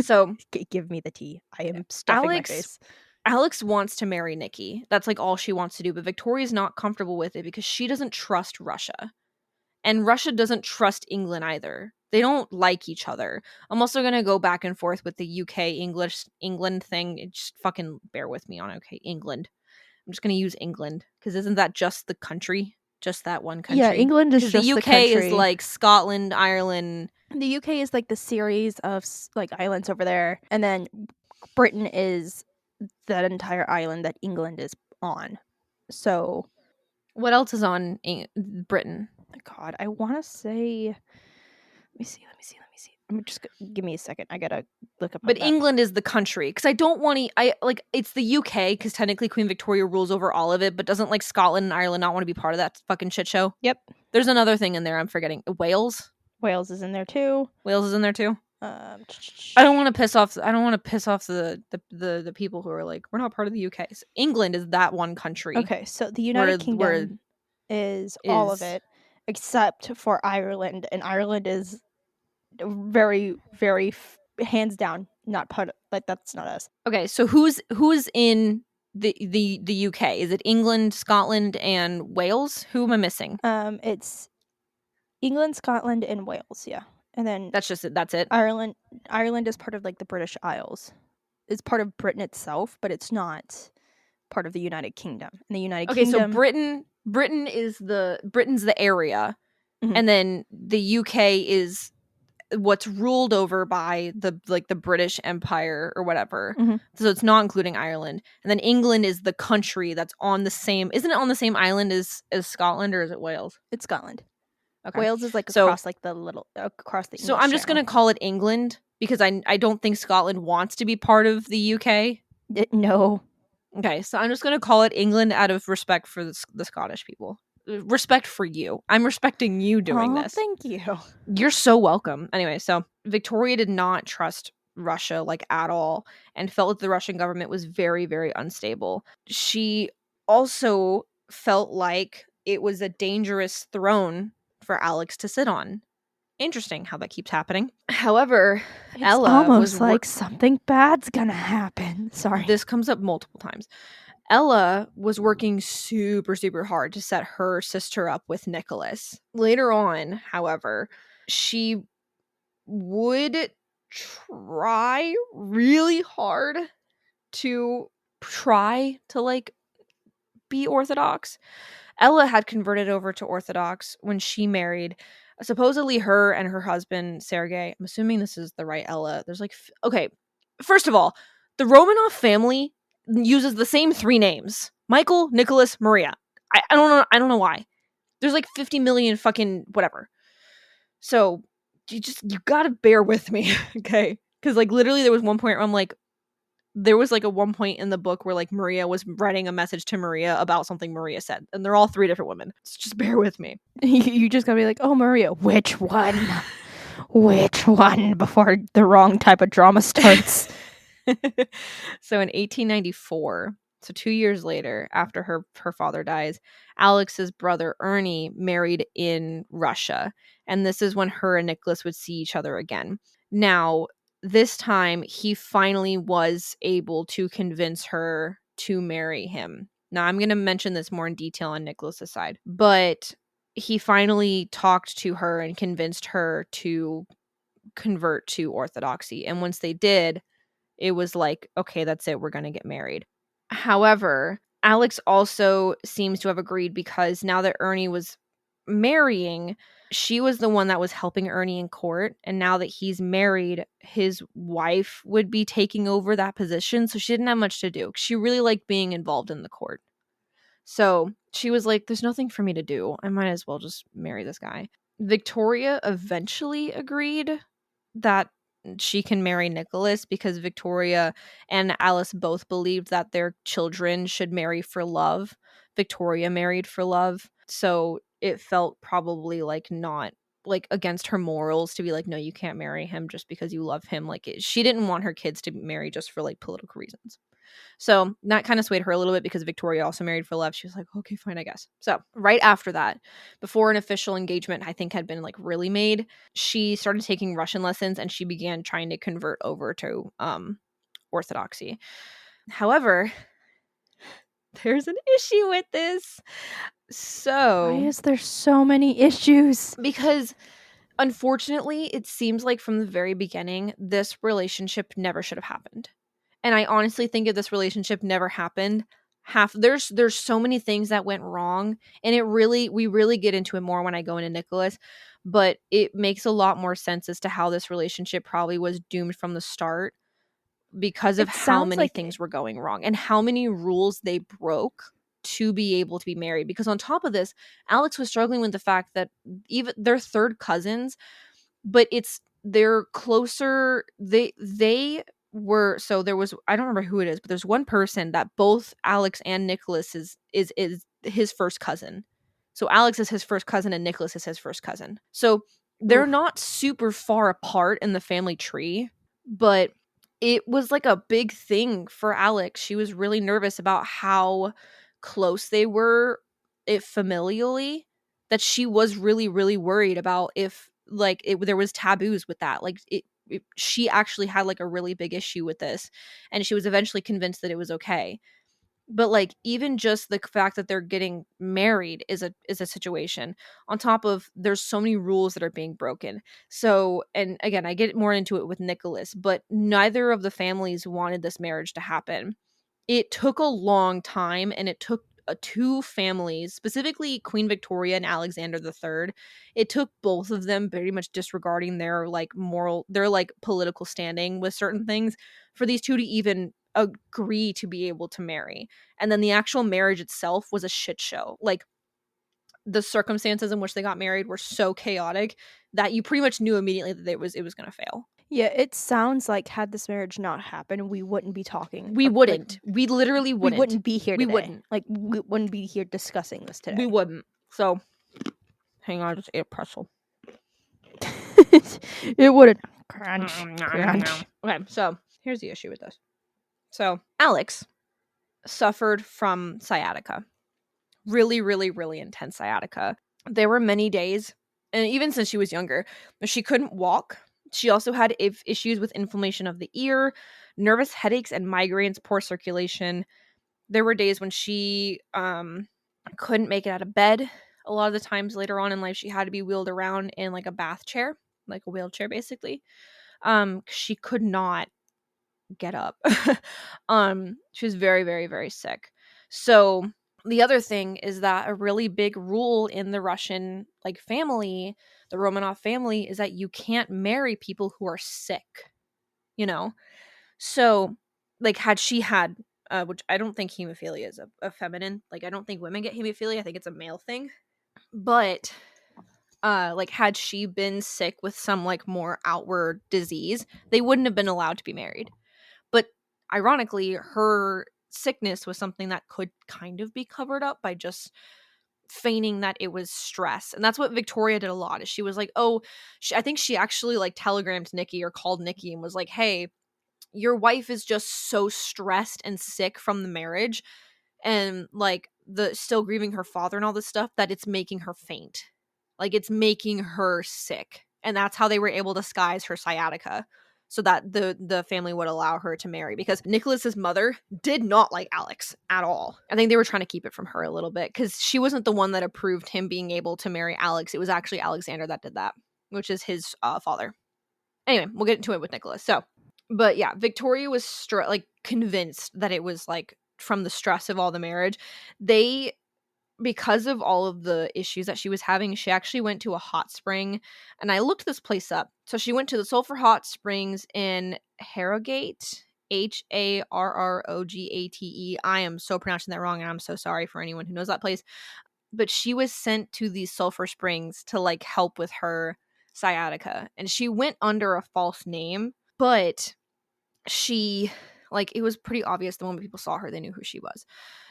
So give me the tea. I am stuffing my face. Alex wants to marry Nikki. That's like all she wants to do, but Victoria's not comfortable with it because she doesn't trust Russia. And Russia doesn't trust England either. They don't like each other. I'm also going to go back and forth with the UK England thing. Just fucking bear with me on okay, England. I'm just going to use England because isn't that just the country? Just that one country? Yeah, England is because just the the UK is country. like Scotland, Ireland. The UK is like the series of like islands over there, and then Britain is that entire island that England is on. So, what else is on Britain? God, I want to say. Let me see. Just give me a second. I gotta look up. But England is the country because I don't want to. I like it's the UK because technically Queen Victoria rules over all of it, but doesn't like Scotland and Ireland not want to be part of that fucking shit show? Yep. There's another thing in there I'm forgetting. Wales. Wales is in there too. Wales is in there too. I don't want to piss off. I don't want to piss off the people who are like we're not part of the UK. So England is that one country. Okay, so the United Kingdom is all of it except for Ireland, and Ireland is very, very hands down not part of, like that's not us. Okay, so who's in the UK? Is it England, Scotland, and Wales? Who am I missing? It's England, Scotland, and Wales. Yeah, and then that's just it. That's it. Ireland is part of like the British Isles. It's part of Britain itself, but it's not part of the United Kingdom. And the United Kingdom. So Britain's the area, and then the UK is what's ruled over by the British Empire or whatever. So it's not including Ireland. And then England is the country that's on the same. Isn't it on the same island as Scotland, or is it Wales? It's Scotland. Okay. Wales is like across like across the English So I'm just going to call it England because I don't think Scotland wants to be part of the UK. No. Okay, so I'm just going to call it England out of respect for the Scottish people. Respect for you. I'm respecting you doing this. Thank you. You're so welcome. Anyway, so Victoria did not trust Russia like at all and felt that the Russian government was very, very unstable. She also felt like it was a dangerous throne for Alex to sit on. Interesting how that keeps happening. However, it's Ella almost like something bad's gonna happen. Sorry. This comes up multiple times. Ella was working super, super hard to set her sister up with Nicholas. Later on, however, she would try really hard to like be Orthodox. Ella had converted over to Orthodox when she married. Supposedly her and her husband, Sergei, I'm assuming this is the right Ella. There's like, okay, first of all, the Romanov family uses the same 3 names. Michael, Nicholas, Maria. I don't know why. There's like 50 million fucking whatever. So you gotta bear with me, okay? Because like literally there was one point where I'm like, there was like a one point in the book where like Maria was writing a message to Maria about something Maria said, and they're all 3 different women. So just bear with me. You just gotta be like, oh, Maria, which one? Which one before the wrong type of drama starts? So in 1894, so 2 years later, after her father dies, Alex's brother Ernie married in Russia, and this is when her and Nicholas would see each other again. Now, this time, he finally was able to convince her to marry him. Now, I'm going to mention this more in detail on Nicholas's side, but he finally talked to her and convinced her to convert to Orthodoxy. And once they did, it was like, okay, that's it. We're going to get married. However, Alex also seems to have agreed because now that Ernie was marrying, she was the one that was helping Ernie in court. And now that he's married, his wife would be taking over that position. So she didn't have much to do. She really liked being involved in the court. So she was like, there's nothing for me to do. I might as well just marry this guy. Victoria eventually agreed that she can marry Nicholas because Victoria and Alice both believed that their children should marry for love. Victoria married for love. So it felt probably like not like against her morals to be like, no, you can't marry him just because you love him. Like she didn't want her kids to marry just for like political reasons. So that kind of swayed her a little bit because Victoria also married for love. She was like, okay, fine, I guess. So right after that, before an official engagement, I think had been like really made, she started taking Russian lessons and she began trying to convert over to Orthodoxy. However, there's an issue with this. So, why is there so many issues? Because unfortunately, it seems like from the very beginning, this relationship never should have happened. And I honestly think if this relationship never happened, there's so many things that went wrong, and we really get into it more when I go into Nicholas, but it makes a lot more sense as to how this relationship probably was doomed from the start because of It how sounds many like things were going wrong and how many rules they broke to be able to be married. Because on top of this, Alex was struggling with the fact that even they're third cousins, but they're closer. They were, so there was, I don't remember who it is, but there's one person that both Alex and Nicholas is his first cousin. So Alex is his first cousin and Nicholas is his first cousin. So they're oof. not super far apart in the family tree, but it was like a big thing for Alex. She was really nervous about how close they were, if familially, that she was really, really worried about if there was taboos with that. She actually had like a really big issue with this, and she was eventually convinced that it was okay. But like even just the fact that they're getting married is a situation, on top of there's so many rules that are being broken. So, and again, I get more into it with Nicholas, but neither of the families wanted this marriage to happen. It took a long time, and it took two families, specifically Queen Victoria and Alexander III. It took both of them pretty much disregarding their like political standing with certain things for these two to even agree to be able to marry. And then the actual marriage itself was a shit show. Like, the circumstances in which they got married were so chaotic that you pretty much knew immediately that it was going to fail. Yeah, it sounds like had this marriage not happened, we wouldn't be talking. We Like wouldn't. We literally we wouldn't. wouldn't be here We today. wouldn't. Like we wouldn't be here discussing this We today. wouldn't. So, hang on, I just ate a pretzel. It wouldn't. Crunch, crunch. Okay, so here's the issue with this. So, Alex suffered from sciatica. Really, really, really intense sciatica. There were many days, and even since she was younger, she couldn't walk. She also had issues with inflammation of the ear, nervous headaches and migraines, poor circulation. There were days when she couldn't make it out of bed. A lot of the times later on in life, she had to be wheeled around in like a bath chair, like a wheelchair basically. She could not get up. She was very, very, very sick. So the other thing is that a really big rule in the Russian like family, the Romanov family, is that you can't marry people who are sick, you know? So like had she had which I don't think hemophilia is a feminine. Like I don't think women get hemophilia. I think it's a male thing. But like had she been sick with some like more outward disease, they wouldn't have been allowed to be married. But ironically, her sickness was something that could kind of be covered up by just feigning that it was stress. And that's what Victoria did a lot. Is she was like, "Oh, I think she actually like telegrammed Nikki or called Nikki and was like, "Hey, your wife is just so stressed and sick from the marriage and like the still grieving her father and all this stuff that it's making her faint. Like it's making her sick." And that's how they were able to disguise her sciatica so that the family would allow her to marry, because Nicholas's mother did not like Alex at all. I think they were trying to keep it from her a little bit because she wasn't the one that approved him being able to marry Alex. It was actually Alexander that did that, which is his father. Anyway, we'll get into it with Nicholas. So, but yeah, Victoria was like convinced that it was like from the stress of all the marriage. They, because of all of the issues that she was having, she actually went to a hot spring, and I looked this place up. So she went to the Sulphur Hot Springs in Harrogate, Harrogate. I am so pronouncing that wrong, and I'm so sorry for anyone who knows that place. But she was sent to these sulfur springs to like help with her sciatica, and she went under a false name, but she, like, it was pretty obvious the moment people saw her, they knew who she was.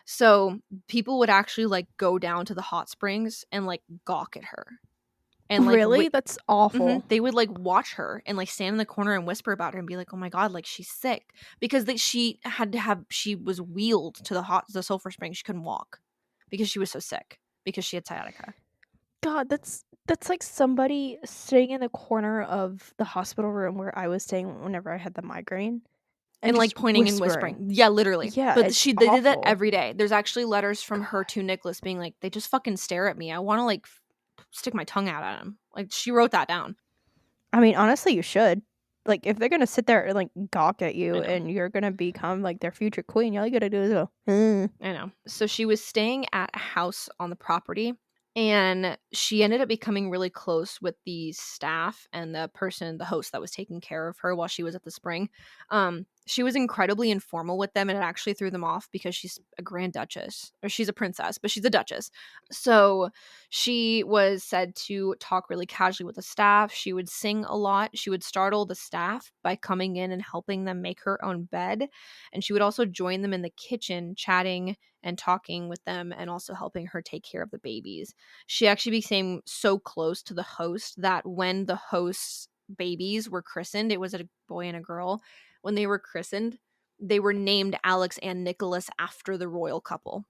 So people would actually like go down to the hot springs and like gawk at her and like Really? That's awful. they would like watch her and like stand in the corner and whisper about her and be like, "Oh my god, like she's sick," because she was wheeled to the sulfur spring. She couldn't walk because she was so sick because she had sciatica. God, that's like somebody sitting in the corner of the hospital room where I was staying whenever I had the migraine. and like pointing and whispering. Yeah, literally. Yeah, But they did that awful. every day. There's actually letters from her to Nicholas being like, they just fucking stare at me. I want to like stick my tongue out at him. Like, she wrote that down. I mean, honestly, you should. Like, if they're gonna sit there and like gawk at you and you're gonna become like their future queen, all you gotta do is go, I know. So she was staying at a house on the property, and she ended up becoming really close with the staff and the host that was taking care of her while she was at the spring. She was incredibly informal with them, and it actually threw them off because she's a grand duchess, or she's a princess, but she's a duchess. So she was said to talk really casually with the staff. She would sing a lot. She would startle the staff by coming in and helping them make her own bed. And she would also join them in the kitchen, chatting and talking with them, and also helping her take care of the babies. She actually became so close to the host that when the host's babies were christened, it was a boy and a girl. When they were christened, they were named Alex and Nicholas after the royal couple.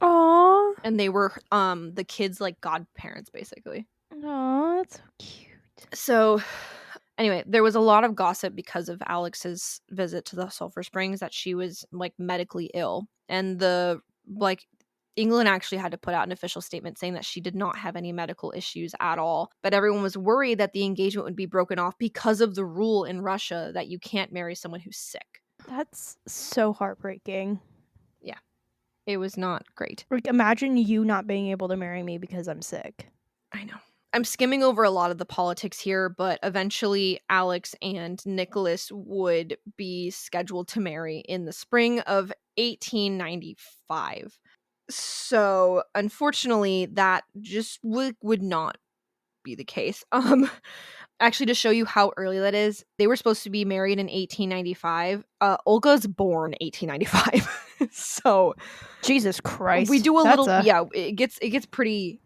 Aww. And they were the kids' like godparents, basically. Aww, that's so cute. So anyway, there was a lot of gossip because of Alex's visit to the Sulphur Springs that she was like medically ill, and England actually had to put out an official statement saying that she did not have any medical issues at all. But everyone was worried that the engagement would be broken off because of the rule in Russia that you can't marry someone who's sick. That's so heartbreaking. Yeah, it was not great. Like, imagine you not being able to marry me because I'm sick. I know. I'm skimming over a lot of the politics here, but eventually Alex and Nicholas would be scheduled to marry in the spring of 1895. So, unfortunately, that just would not be the case. Actually, to show you how early that is, they were supposed to be married in 1895. Olga's born 1895. So, Jesus Christ. we do a little yeah, it gets pretty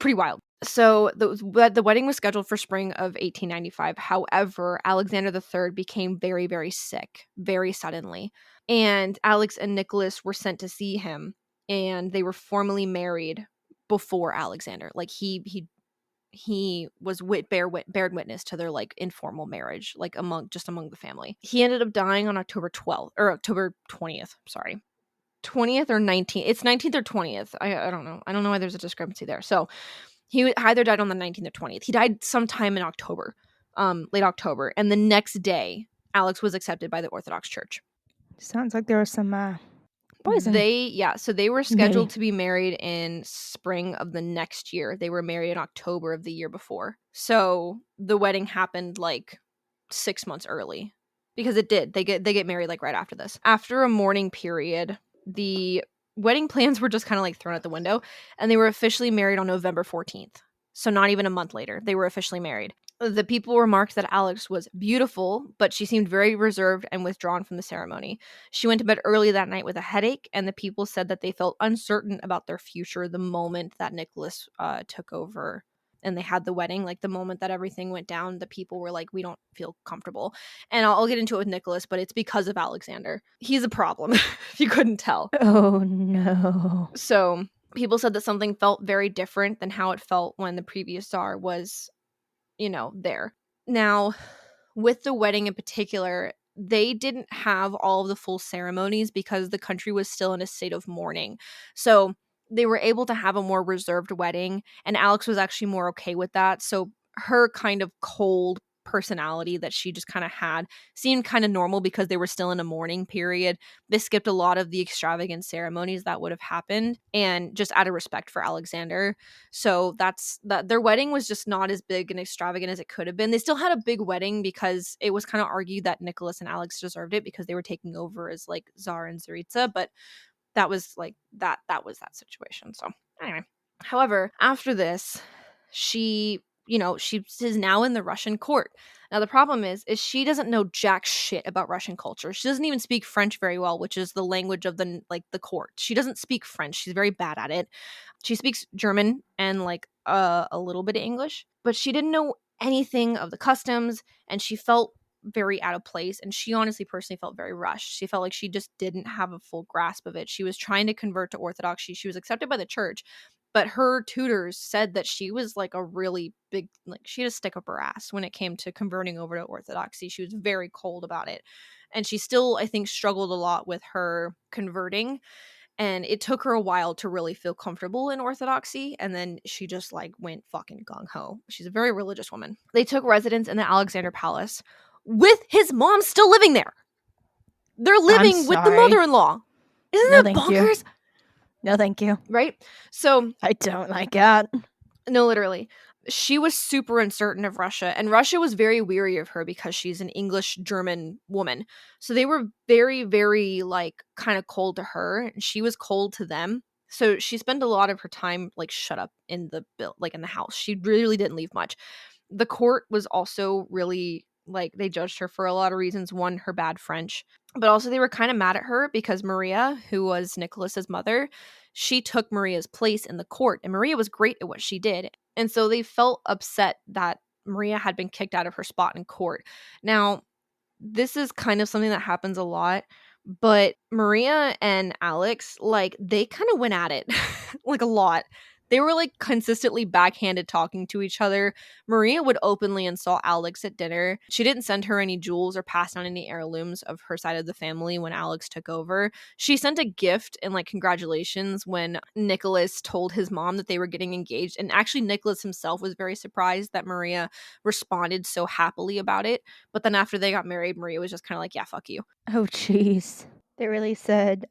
wild. So the wedding was scheduled for spring of 1895. However, Alexander III became very, very sick very suddenly, and Alex and Nicholas were sent to see him, and they were formally married before Alexander. Like he was bared witness to their like informal marriage, like among the family. He ended up dying on October 12th or October 20th. Sorry. 20th or 19th. It's 19th or 20th. I don't know. I don't know why there's a discrepancy there. So he either died on the 19th or 20th. He died sometime in October, late October. And the next day, Alex was accepted by the Orthodox Church. Sounds like there was some poison. So they were scheduled to be married in spring of the next year. They were married in October of the year before. So the wedding happened like 6 months early, because it did. They get married like right after this. After a mourning period, the wedding plans were just kind of like thrown out the window, and they were officially married on November 14th. So not even a month later, they were officially married. The people remarked that Alex was beautiful, but she seemed very reserved and withdrawn from the ceremony. She went to bed early that night with a headache, and the people said that they felt uncertain about their future the moment that Nicholas took over and they had the wedding. Like the moment that everything went down, the people were like, we don't feel comfortable. And I'll get into it with Nicholas, but it's because of Alexander. He's a problem, if you couldn't tell. Oh no. So people said that something felt very different than how it felt when the previous Tsar was, there. Now, with the wedding in particular, they didn't have all of the full ceremonies because the country was still in a state of mourning. So they were able to have a more reserved wedding, and Alex was actually more okay with that. So her kind of cold personality that she just kind of had seemed kind of normal because they were still in a mourning period. They skipped a lot of the extravagant ceremonies that would have happened, and just out of respect for Alexander. So that's that. Their wedding was just not as big and extravagant as it could have been. They still had a big wedding because it was kind of argued that Nicholas and Alex deserved it because they were taking over as like Tsar and Tsaritsa, but that was like that was that situation. So anyway, however, after this, she is now in the Russian court. Now the problem is she doesn't know jack shit about Russian culture. She doesn't even speak French very well, which is the language of the court. She doesn't speak French. She's very bad at it. She speaks German and like a little bit of English, but she didn't know anything of the customs, and she felt very out of place, and she honestly personally felt very rushed. She felt like she just didn't have a full grasp of it. She was trying to convert to Orthodoxy. She was accepted by the church, but her tutors said that she was like a really big, like she had a stick up her ass when it came to converting over to Orthodoxy. She was very cold about it. And she still, I think, struggled a lot with her converting. And it took her a while to really feel comfortable in Orthodoxy. And then she just like went fucking gung-ho. She's a very religious woman. They took residence in the Alexander Palace with his mom still living there. They're living with the mother-in-law. Isn't that bonkers? No, thank you. Right? So I don't like that. No, literally. She was super uncertain of Russia, and Russia was very weary of her because she's an English-German woman. So they were very, very, like, kind of cold to her, and she was cold to them. So she spent a lot of her time, like, shut up in the in the house. She really didn't leave much. The court was also really, like, they judged her for a lot of reasons. One, her bad French, but also they were kind of mad at her because Maria, who was Nicholas's mother, she took Maria's place in the court, and Maria was great at what she did. And so they felt upset that Maria had been kicked out of her spot in court. Now, this is kind of something that happens a lot, but Maria and Alex, like, they kind of went at it like a lot. They were like consistently backhanded talking to each other. Maria would openly insult Alex at dinner. She didn't send her any jewels or pass on any heirlooms of her side of the family when Alex took over. She sent a gift and like congratulations when Nicholas told his mom that they were getting engaged. And actually Nicholas himself was very surprised that Maria responded so happily about it. But then after they got married, Maria was just kind of like, yeah, fuck you. Oh, jeez. They really said,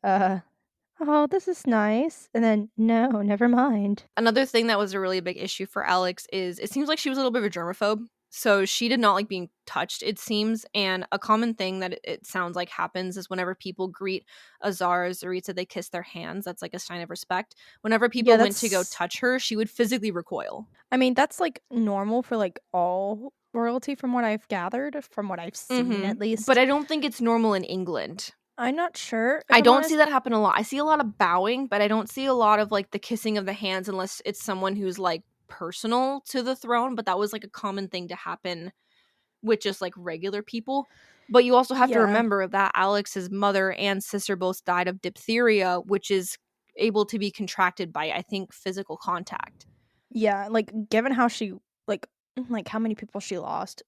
oh, this is nice. And then, no, never mind. Another thing that was a really big issue for Alex is it seems like she was a little bit of a germaphobe. So she did not like being touched, it seems. And a common thing that it sounds like happens is whenever people greet a Tsar or Tsaritsa, they kiss their hands. That's like a sign of respect. Whenever people went to go touch her, she would physically recoil. I mean, that's like normal for like all royalty from what I've gathered, from what I've seen at least. But I don't think it's normal in England. I'm not sure. I don't see that happen a lot. I see a lot of bowing, but I don't see a lot of like the kissing of the hands unless it's someone who's like personal to the throne. But that was like a common thing to happen with just like regular people. But you also have to remember that Alex's mother and sister both died of diphtheria, which is able to be contracted by, I think, physical contact. Yeah, like given how she like how many people she lost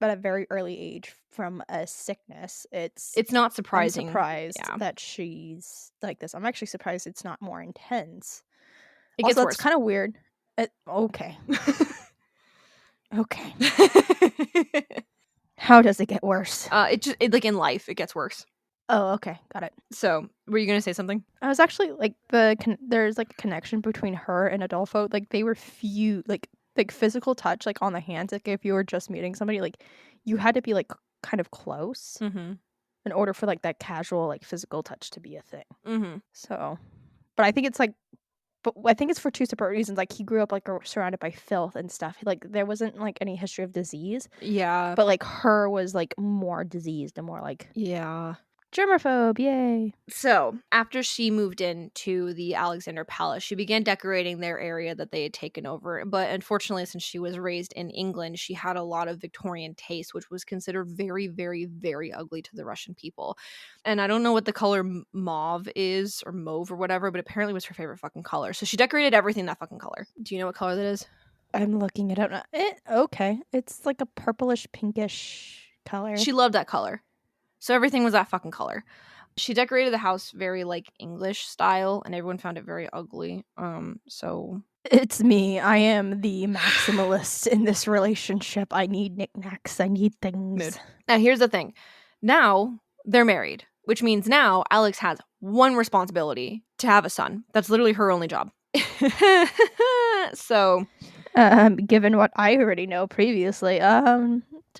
at a very early age from a sickness, it's not surprising. I'm surprised that she's like this. I'm actually surprised it's not more intense. It gets worse. It's kind of weird. Okay. Okay. How does it get worse? It like in life, it gets worse. Oh, okay, got it. So, were you gonna say something? I was actually like there's like a connection between her and Adolfo. Like they were like physical touch, like on the hands. Like if you were just meeting somebody, like you had to be like kind of close in order for like that casual like physical touch to be a thing. So, but I think it's like. But I think it's for two separate reasons. Like, he grew up, like, surrounded by filth and stuff. Like, there wasn't, like, any history of disease. Yeah. But, like, her was, like, more diseased and more, like... Yeah. Germaphobe, yay. So, after she moved into the Alexander Palace, she began decorating their area that they had taken over. But unfortunately, since she was raised in England, she had a lot of Victorian taste, which was considered very, very, very ugly to the Russian people. And I don't know what the color mauve is, or mauve or whatever, but apparently it was her favorite fucking color. So she decorated everything that fucking color. Do you know what color that is? I'm looking it up now. Okay. It's like a purplish, pinkish color. She loved that color. So everything was that fucking color. She decorated the house very like English style, and everyone found it very ugly. So it's me. I am the maximalist in this relationship. I need knickknacks. I need things. Mood. Now here's the thing. Now they're married, which means now Alex has one responsibility: to have a son. That's literally her only job. So, given what I already know previously,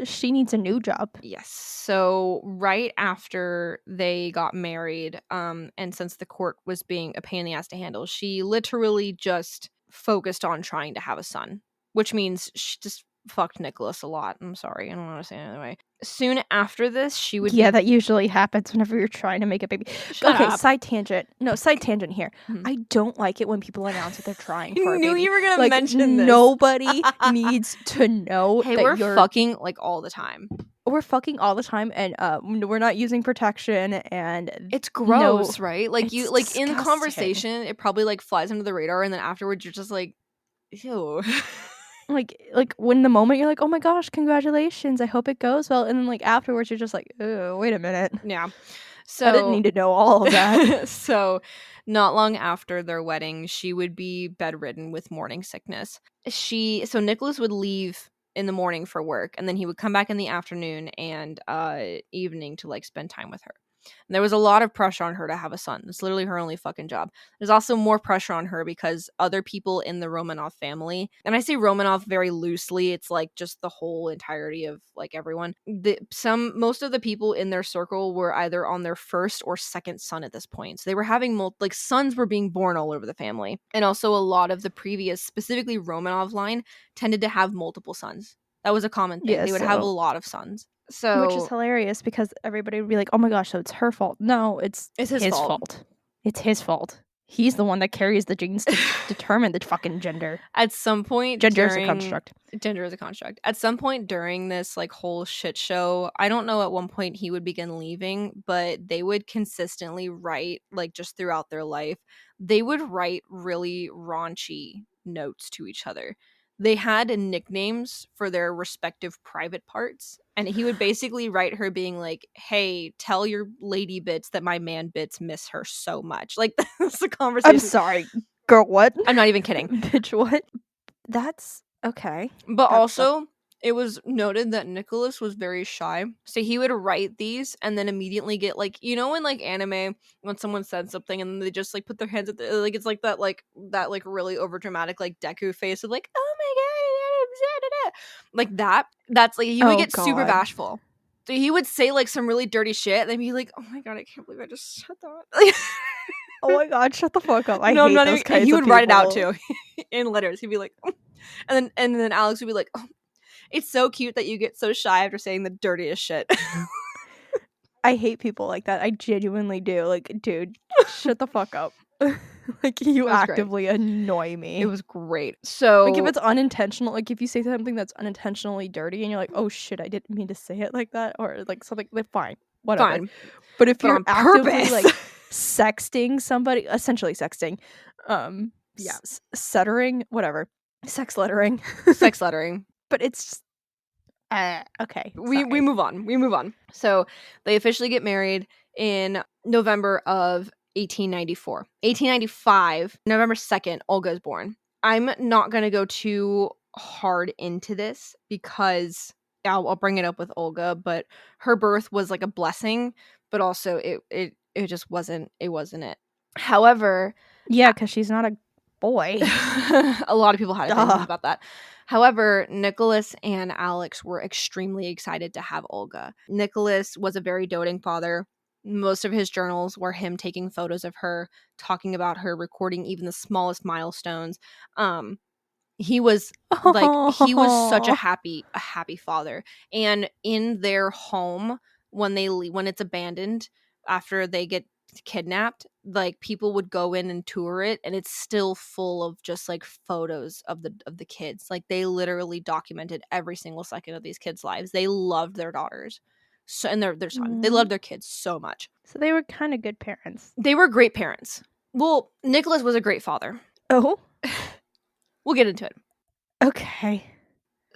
she needs a new job. Yes. So right after they got married, and since the court was being a pain in the ass to handle, she literally just focused on trying to have a son, which means she just fucked Nicholas a lot. I'm sorry, I don't want to say it anyway. Soon after this, she would that usually happens whenever you're trying to make a baby. Shut up. Side tangent here. I don't like it when people announce that they're trying for a baby. I knew you were gonna mention this. Nobody needs to know. Hey, we're fucking like all the time. We're fucking all the time, and we're not using protection, and it's gross, right? Like you, like disgusting. In conversation, it probably like flies under the radar, and then afterwards, you're just like, ew. like when the moment you're like, oh my gosh, congratulations, I hope it goes well, and then like afterwards you're just like, oh, wait a minute, Yeah. So I didn't need to know all of that. So not long after their wedding, she would be bedridden with morning sickness. So Nicholas would leave in the morning for work, and then he would come back in the afternoon and evening to like spend time with her. And there was a lot of pressure on her to have a son. It's literally her only fucking job. There's also more pressure on her because other people in the Romanov family, and I say Romanov very loosely, it's like just the whole entirety of like everyone. Most of the people in their circle were either on their first or second son at this point. So they were having like sons were being born all over the family. And also a lot of the previous, specifically Romanov line, tended to have multiple sons. That was a common thing. Yeah, They would have a lot of sons. So which is hilarious because everybody would be like, oh my gosh, so it's her fault. No, it's his fault. It's his fault. He's the one that carries the genes to determine the fucking gender. At some point, gender is a construct. Gender is a construct. At some point during this like whole shit show, I don't know at one point he would begin leaving, but they would consistently write, like just throughout their life, they would write really raunchy notes to each other. They had nicknames for their respective private parts, and he would basically write her being like, hey, tell your lady bits that my man bits miss her so much. Like, that's the conversation. I'm sorry, girl, what? I'm not even kidding. Bitch, what? That's okay. But also, it was noted that Nicholas was very shy. So he would write these and then immediately get like, you know, in like anime, when someone said something and they just like put their hands at the, like, it's like that really over dramatic like Deku face of like, oh my god, like that. That's like, he would get super bashful. So he would say like some really dirty shit and then be like, oh my god, I can't believe I just said that. Oh my god, shut the fuck up. I hate those kinds he of would people. write it out too in letters. He'd be like, oh. and then Alex would be like, oh, it's so cute that you get so shy after saying the dirtiest shit. I hate people like that. I genuinely do. Like, dude, shut the fuck up. Like, you actively annoy me. It was great. So like, if it's unintentional, like if you say something that's unintentionally dirty and you're like, oh shit, I didn't mean to say it like that, or like something, like fine, whatever. Fine. But if you're actively like sexting somebody, essentially sexting, settering, whatever, sex lettering. But it's just, okay. We move on. So they officially get married in November of 1894. 1895, November 2nd, Olga is born. I'm not going to go too hard into this because I'll bring it up with Olga, but her birth was like a blessing, but also it just wasn't it. However, yeah, because she's not a boy. A lot of people had opinions about that. However, Nicholas and Alex were extremely excited to have Olga. Nicholas was a very doting father. Most of his journals were him taking photos of her, talking about her, recording even the smallest milestones. He was such a happy father. And in their home, when it's abandoned after they get kidnapped, like people would go in and tour it, and it's still full of just like photos of the kids. Like they literally documented every single second of these kids' lives. They loved their daughters, so, and their son. They loved their kids so much. So they were kind of good parents. They were great parents. Well, Nicholas was a great father. Oh, we'll get into it. Okay.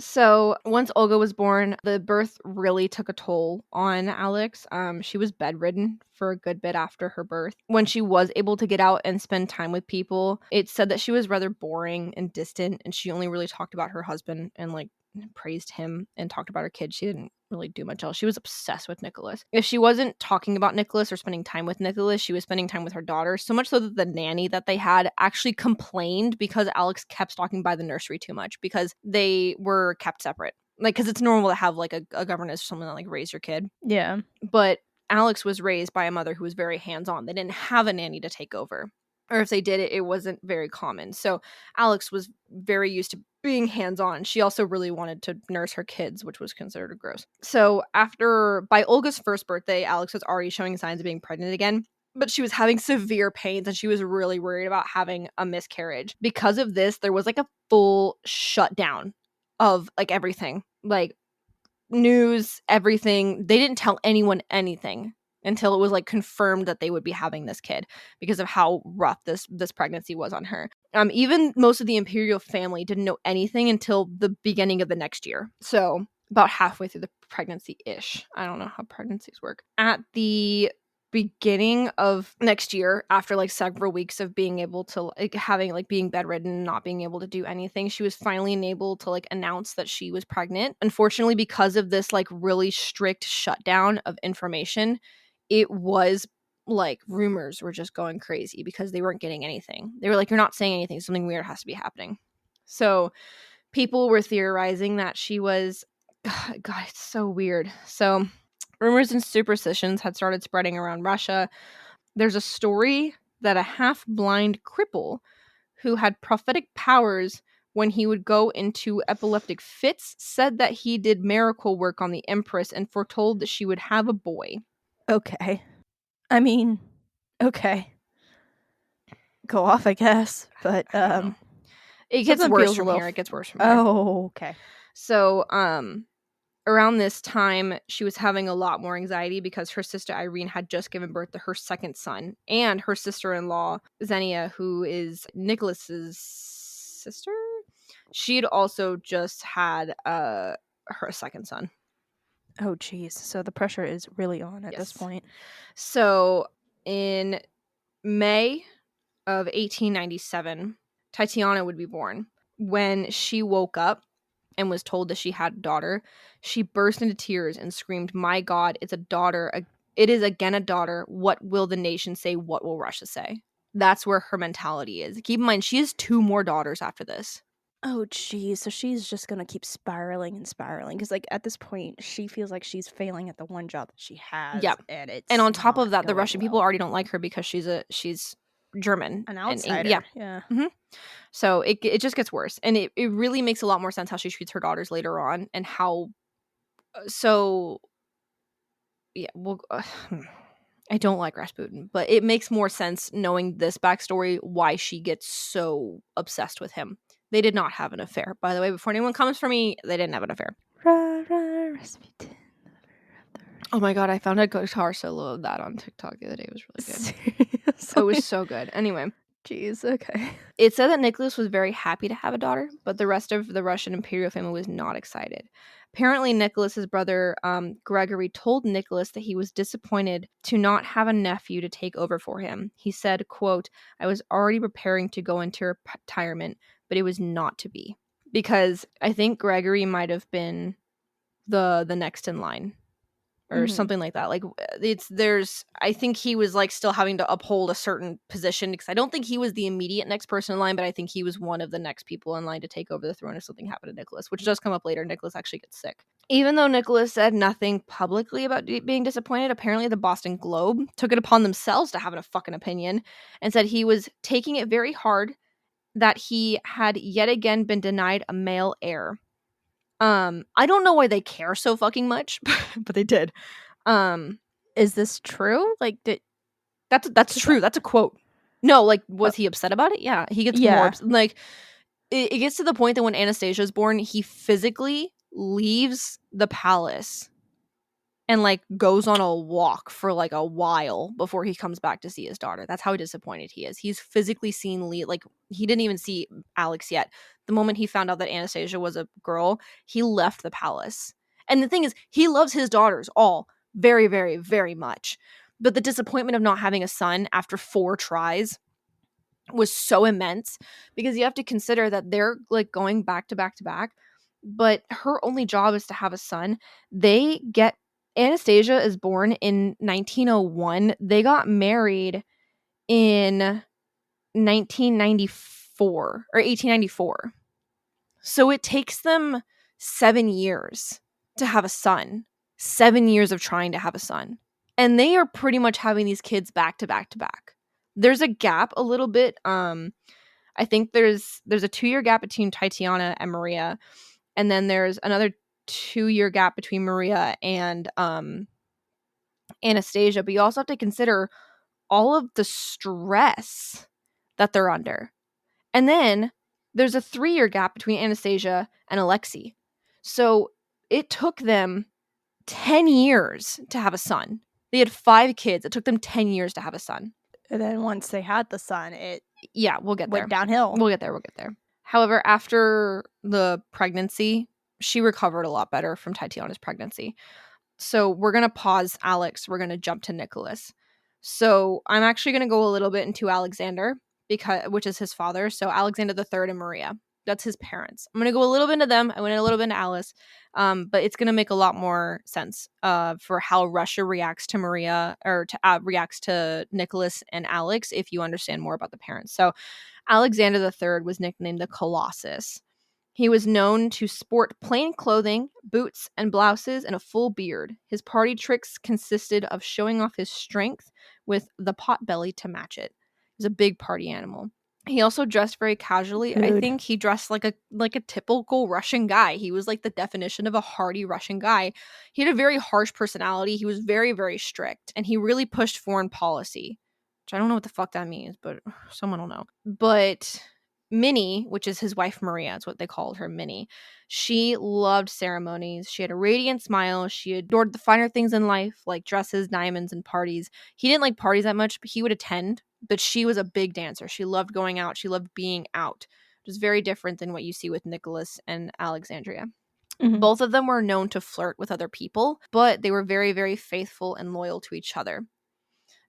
So once Olga was born, the birth really took a toll on Alex. She was bedridden for a good bit after her birth. When she was able to get out and spend time with people, it said that she was rather boring and distant, and she only really talked about her husband and like praised him and talked about her kids. She didn't really do much else. She was obsessed with Nicholas. If she wasn't talking about Nicholas or spending time with Nicholas, she was spending time with her daughter, so much so that the nanny that they had actually complained because Alex kept stalking by the nursery too much because they were kept separate. Like, because it's normal to have like a governess or someone that like raise your kid. Yeah. But Alex was raised by a mother who was very hands-on. They didn't have a nanny to take over. Or if they did it, it wasn't very common. So Alex was very used to being hands-on. She also really wanted to nurse her kids, which was considered gross. So by Olga's first birthday, Alex was already showing signs of being pregnant again, but she was having severe pains and she was really worried about having a miscarriage. Because of this, there was like a full shutdown of like everything, like news, everything. They didn't tell anyone anything. until it was like confirmed that they would be having this kid because of how rough this pregnancy was on her. Even most of the imperial family didn't know anything until the beginning of the next year. So about halfway through the pregnancy-ish. I don't know how pregnancies work. At the beginning of next year, after like several weeks of being able to like having like being bedridden, not being able to do anything, she was finally enabled to like announce that she was pregnant. Unfortunately, because of this like really strict shutdown of information, it was like rumors were just going crazy because they weren't getting anything. They were like, you're not saying anything, something weird has to be happening. So people were theorizing that she was God, it's so weird. So rumors and superstitions had started spreading around Russia. There's a story that a half-blind cripple who had prophetic powers when he would go into epileptic fits said that he did miracle work on the empress and foretold that she would have a boy. Okay. I mean, okay. Go off, I guess. But it gets worse from here. It gets worse from here. Oh, okay. So, around this time, she was having a lot more anxiety because her sister Irene had just given birth to her second son, and her sister-in-law Xenia, who is Nicholas's sister, she'd also just had her second son. Oh, geez. So the pressure is really on at this point. So in May of 1897, Tatiana would be born. When she woke up and was told that she had a daughter, she burst into tears and screamed, "My God, it's a daughter. It is again a daughter. What will the nation say? What will Russia say?" That's where her mentality is. Keep in mind, she has 2 more daughters after this. Oh, geez. So she's just going to keep spiraling and spiraling. Because, like, at this point, she feels like she's failing at the one job that she has. Yeah. And on top of that, the Russian people already don't like her because she's German. An outsider. Yeah. Mm-hmm. So it just gets worse. And it really makes a lot more sense how she treats her daughters later on and how... So... Yeah, well... I don't like Rasputin, but it makes more sense knowing this backstory why she gets so obsessed with him. They did not have an affair, by the way. Before anyone comes for me, they didn't have an affair. Rasputin. Oh my God, I found a guitar solo of that on TikTok the other day. It was really good. Seriously? It was so good. Anyway. Jeez, okay. It said that Nicholas was very happy to have a daughter, but the rest of the Russian imperial family was not excited. Apparently, Nicholas's brother, Gregory, told Nicholas that he was disappointed to not have a nephew to take over for him. He said, quote, "I was already preparing to go into retirement, but it was not to be." Because I think Gregory might have been the next in line. Or something like that. Like I think he was like still having to uphold a certain position because I don't think he was the immediate next person in line, but I think he was one of the next people in line to take over the throne if something happened to Nicholas, which does come up later. Nicholas actually gets sick. Even though Nicholas said nothing publicly about being disappointed, apparently the Boston Globe took it upon themselves to have a fucking opinion and said he was taking it very hard that he had yet again been denied a male heir. I don't know why they care so fucking much, but they did. Is this true? Like, that's true. That's a quote. No, like, was he upset about it? Yeah, he gets more like it gets to the point that when Anastasia is born, he physically leaves the palace and like goes on a walk for like a while before he comes back to see his daughter. That's how disappointed he is. He's physically seen like he didn't even see Alex yet. The moment he found out that Anastasia was a girl, he left the palace. And the thing is, he loves his daughters all very, very, very much. But the disappointment of not having a son after 4 tries was so immense because you have to consider that they're like going back to back to back. But her only job is to have a son. Anastasia is born in 1901. They got married in 1994 or 1894. So it takes them 7 years to have a son. 7 years of trying to have a son. And they are pretty much having these kids back to back to back. There's a gap a little bit. I think there's a 2-year gap between Tatiana and Maria. And then there's another 2-year gap between Maria and Anastasia, but you also have to consider all of the stress that they're under. And then there's a 3-year gap between Anastasia and Alexei. So it took them 10 years to have a son. They had 5 kids. It took them 10 years to have a son. And then once they had the son, it we'll get went there. downhill. We'll get there. However, after the pregnancy, she recovered a lot better from Tatiana's pregnancy. So we're going to pause Alex. We're going to jump to Nicholas. So I'm actually going to go a little bit into Alexander, which is his father. So Alexander III and Maria. That's his parents. I'm going to go a little bit into them. I went a little bit into Alice. But it's going to make a lot more sense for how Russia reacts to Maria, or reacts to Nicholas and Alex, if you understand more about the parents. So Alexander III was nicknamed the Colossus. He was known to sport plain clothing, boots and blouses, and a full beard. His party tricks consisted of showing off his strength with the pot belly to match it. He was a big party animal. He also dressed very casually. Dude. I think he dressed like a typical Russian guy. He was like the definition of a hardy Russian guy. He had a very harsh personality. He was very, very strict, and he really pushed foreign policy, which I don't know what the fuck that means, but someone will know. But Minnie, which is his wife Maria, is what they called her, Minnie. She loved ceremonies. She had a radiant smile. She adored the finer things in life, like dresses, diamonds, and parties. He didn't like parties that much, but he would attend. But she was a big dancer. She loved going out. She loved being out. It was very different than what you see with Nicholas and Alexandria. Mm-hmm. Both of them were known to flirt with other people, but they were very, very faithful and loyal to each other.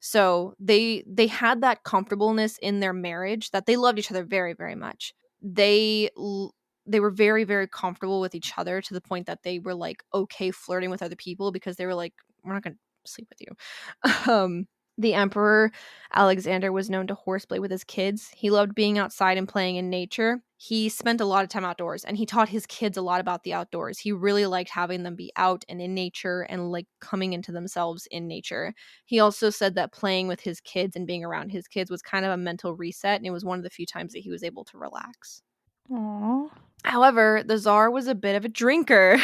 So they had that comfortableness in their marriage that they loved each other very, very much. They were very, very comfortable with each other to the point that they were like okay flirting with other people because they were like, we're not going to sleep with you. The Emperor Alexander was known to horseplay with his kids. He loved being outside and playing in nature. He spent a lot of time outdoors, and he taught his kids a lot about the outdoors. He really liked having them be out and in nature and like coming into themselves in nature. He also said that playing with his kids and being around his kids was kind of a mental reset, and it was one of the few times that he was able to relax. Aww. However, the Tsar was a bit of a drinker.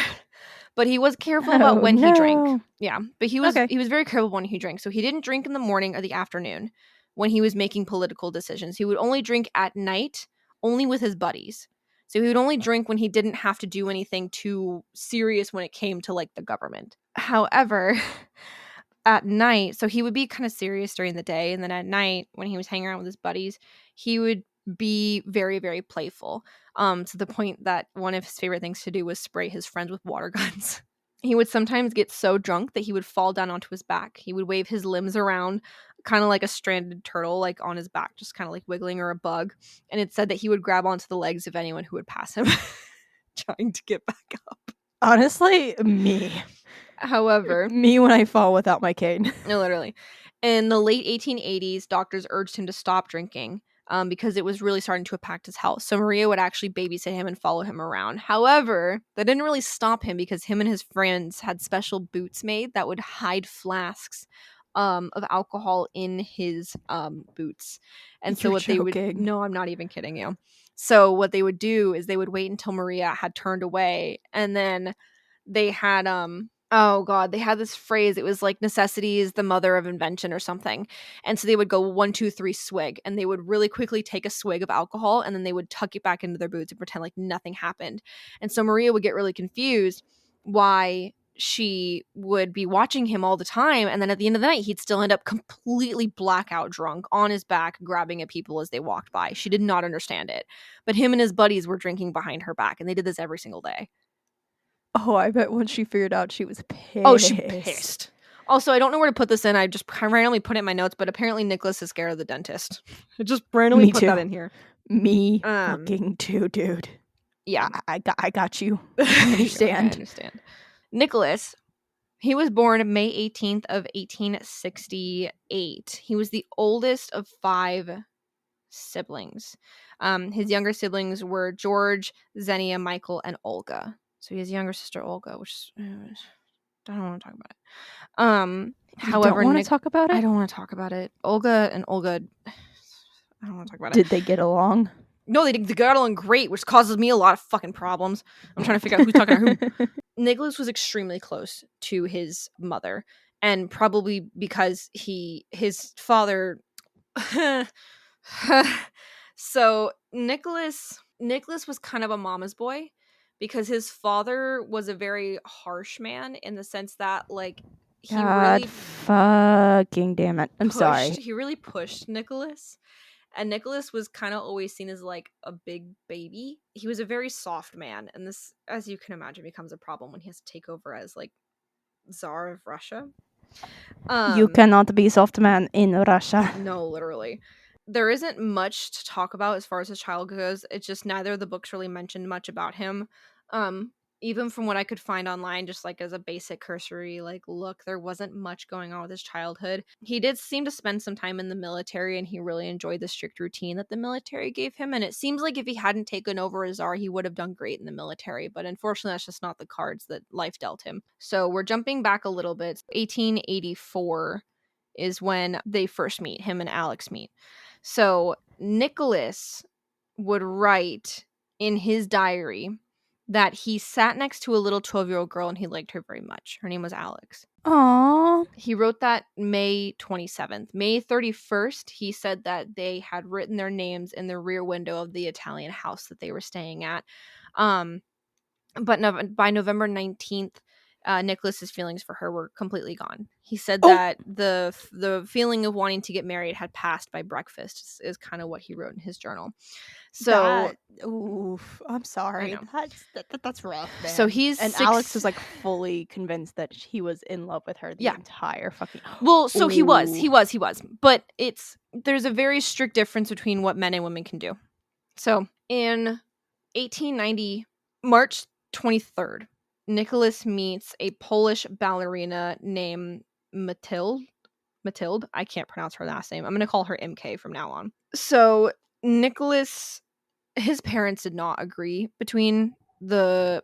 But he was careful about when he drank. Yeah, but he was very careful when he drank. So he didn't drink in the morning or the afternoon when he was making political decisions. He would only drink at night, only with his buddies. So he would only drink when he didn't have to do anything too serious when it came to like the government. However, at night, so he would be kind of serious during the day, and then at night when he was hanging around with his buddies, he would be very, very playful, to the point that one of his favorite things to do was spray his friends with water guns. He would sometimes get so drunk that he would fall down onto his back. He would wave his limbs around kind of like a stranded turtle, like on his back, just kind of like wiggling, or a bug. And it said that he would grab onto the legs of anyone who would pass him trying to get back up. Honestly, me. However, me when I fall without my cane. No, literally. In the late 1880s, doctors urged him to stop drinking because it was really starting to impact his health. So Maria would actually babysit him and follow him around. However, that didn't really stop him because him and his friends had special boots made that would hide flasks of alcohol in his boots. And so what joking. they would... No, I'm not even kidding you. So what they would do is they would wait until Maria had turned away, and then they had... Oh God, they had this phrase. It was like necessity is the mother of invention or something. And so they would go 1, 2, 3 swig, and they would really quickly take a swig of alcohol, and then they would tuck it back into their boots and pretend like nothing happened. And so Maria would get really confused why she would be watching him all the time. And then at the end of the night, he'd still end up completely blackout drunk on his back, grabbing at people as they walked by. She did not understand it. But him and his buddies were drinking behind her back, and they did this every single day. Oh, I bet once she figured out, she was pissed. Oh, she pissed. Also, I don't know where to put this in. I just randomly put it in my notes, but apparently Nicholas is scared of the dentist. I just randomly put that in here. Me fucking too, dude. Yeah. I got you. I understand. I understand. Nicholas, he was born May 18th of 1868. He was the oldest of 5 siblings. His younger siblings were George, Xenia, Michael, and Olga. So he has a younger sister, Olga, which I don't want to talk about it. However, don't want to talk about it? I don't want to talk about it. Olga, I don't want to talk about it. Did they get along? No, they got along great, which causes me a lot of fucking problems. I'm trying to figure out who's talking to who. Nicholas was extremely close to his mother, and probably because his father... So Nicholas was kind of a mama's boy, because his father was a very harsh man in the sense that, like, God fucking damn it. I'm sorry. He really pushed Nicholas. And Nicholas was kind of always seen as like a big baby. He was a very soft man. And this, as you can imagine, becomes a problem when he has to take over as like Tsar of Russia. You cannot be soft man in Russia. No, literally. There isn't much to talk about as far as his childhood goes. It's just neither of the books really mentioned much about him. Even from what I could find online, just like as a basic cursory like look, there wasn't much going on with his childhood. He did seem to spend some time in the military, and he really enjoyed the strict routine that the military gave him. And it seems like if he hadn't taken over as czar, he would have done great in the military. But unfortunately, that's just not the cards that life dealt him. So we're jumping back a little bit. 1884 is when they first meet, him and Alex meet. So Nicholas would write in his diary that he sat next to a little 12-year-old girl and he liked her very much. Her name was Alex. Aww. He wrote that May 27th. May 31st, he said that they had written their names in the rear window of the Italian house that they were staying at. But by November 19th, Nicholas's feelings for her were completely gone. He said that the feeling of wanting to get married had passed by breakfast is kind of what he wrote in his journal. So, I'm sorry. That's rough, man. So Alex was like fully convinced that he was in love with her the entire fucking. Well, so he was. But there's a very strict difference between what men and women can do. So in 1890, March 23rd, Nicholas meets a Polish ballerina named Mathilde. I can't pronounce her last name. I'm going to call her MK from now on. So Nicholas, his parents did not agree between the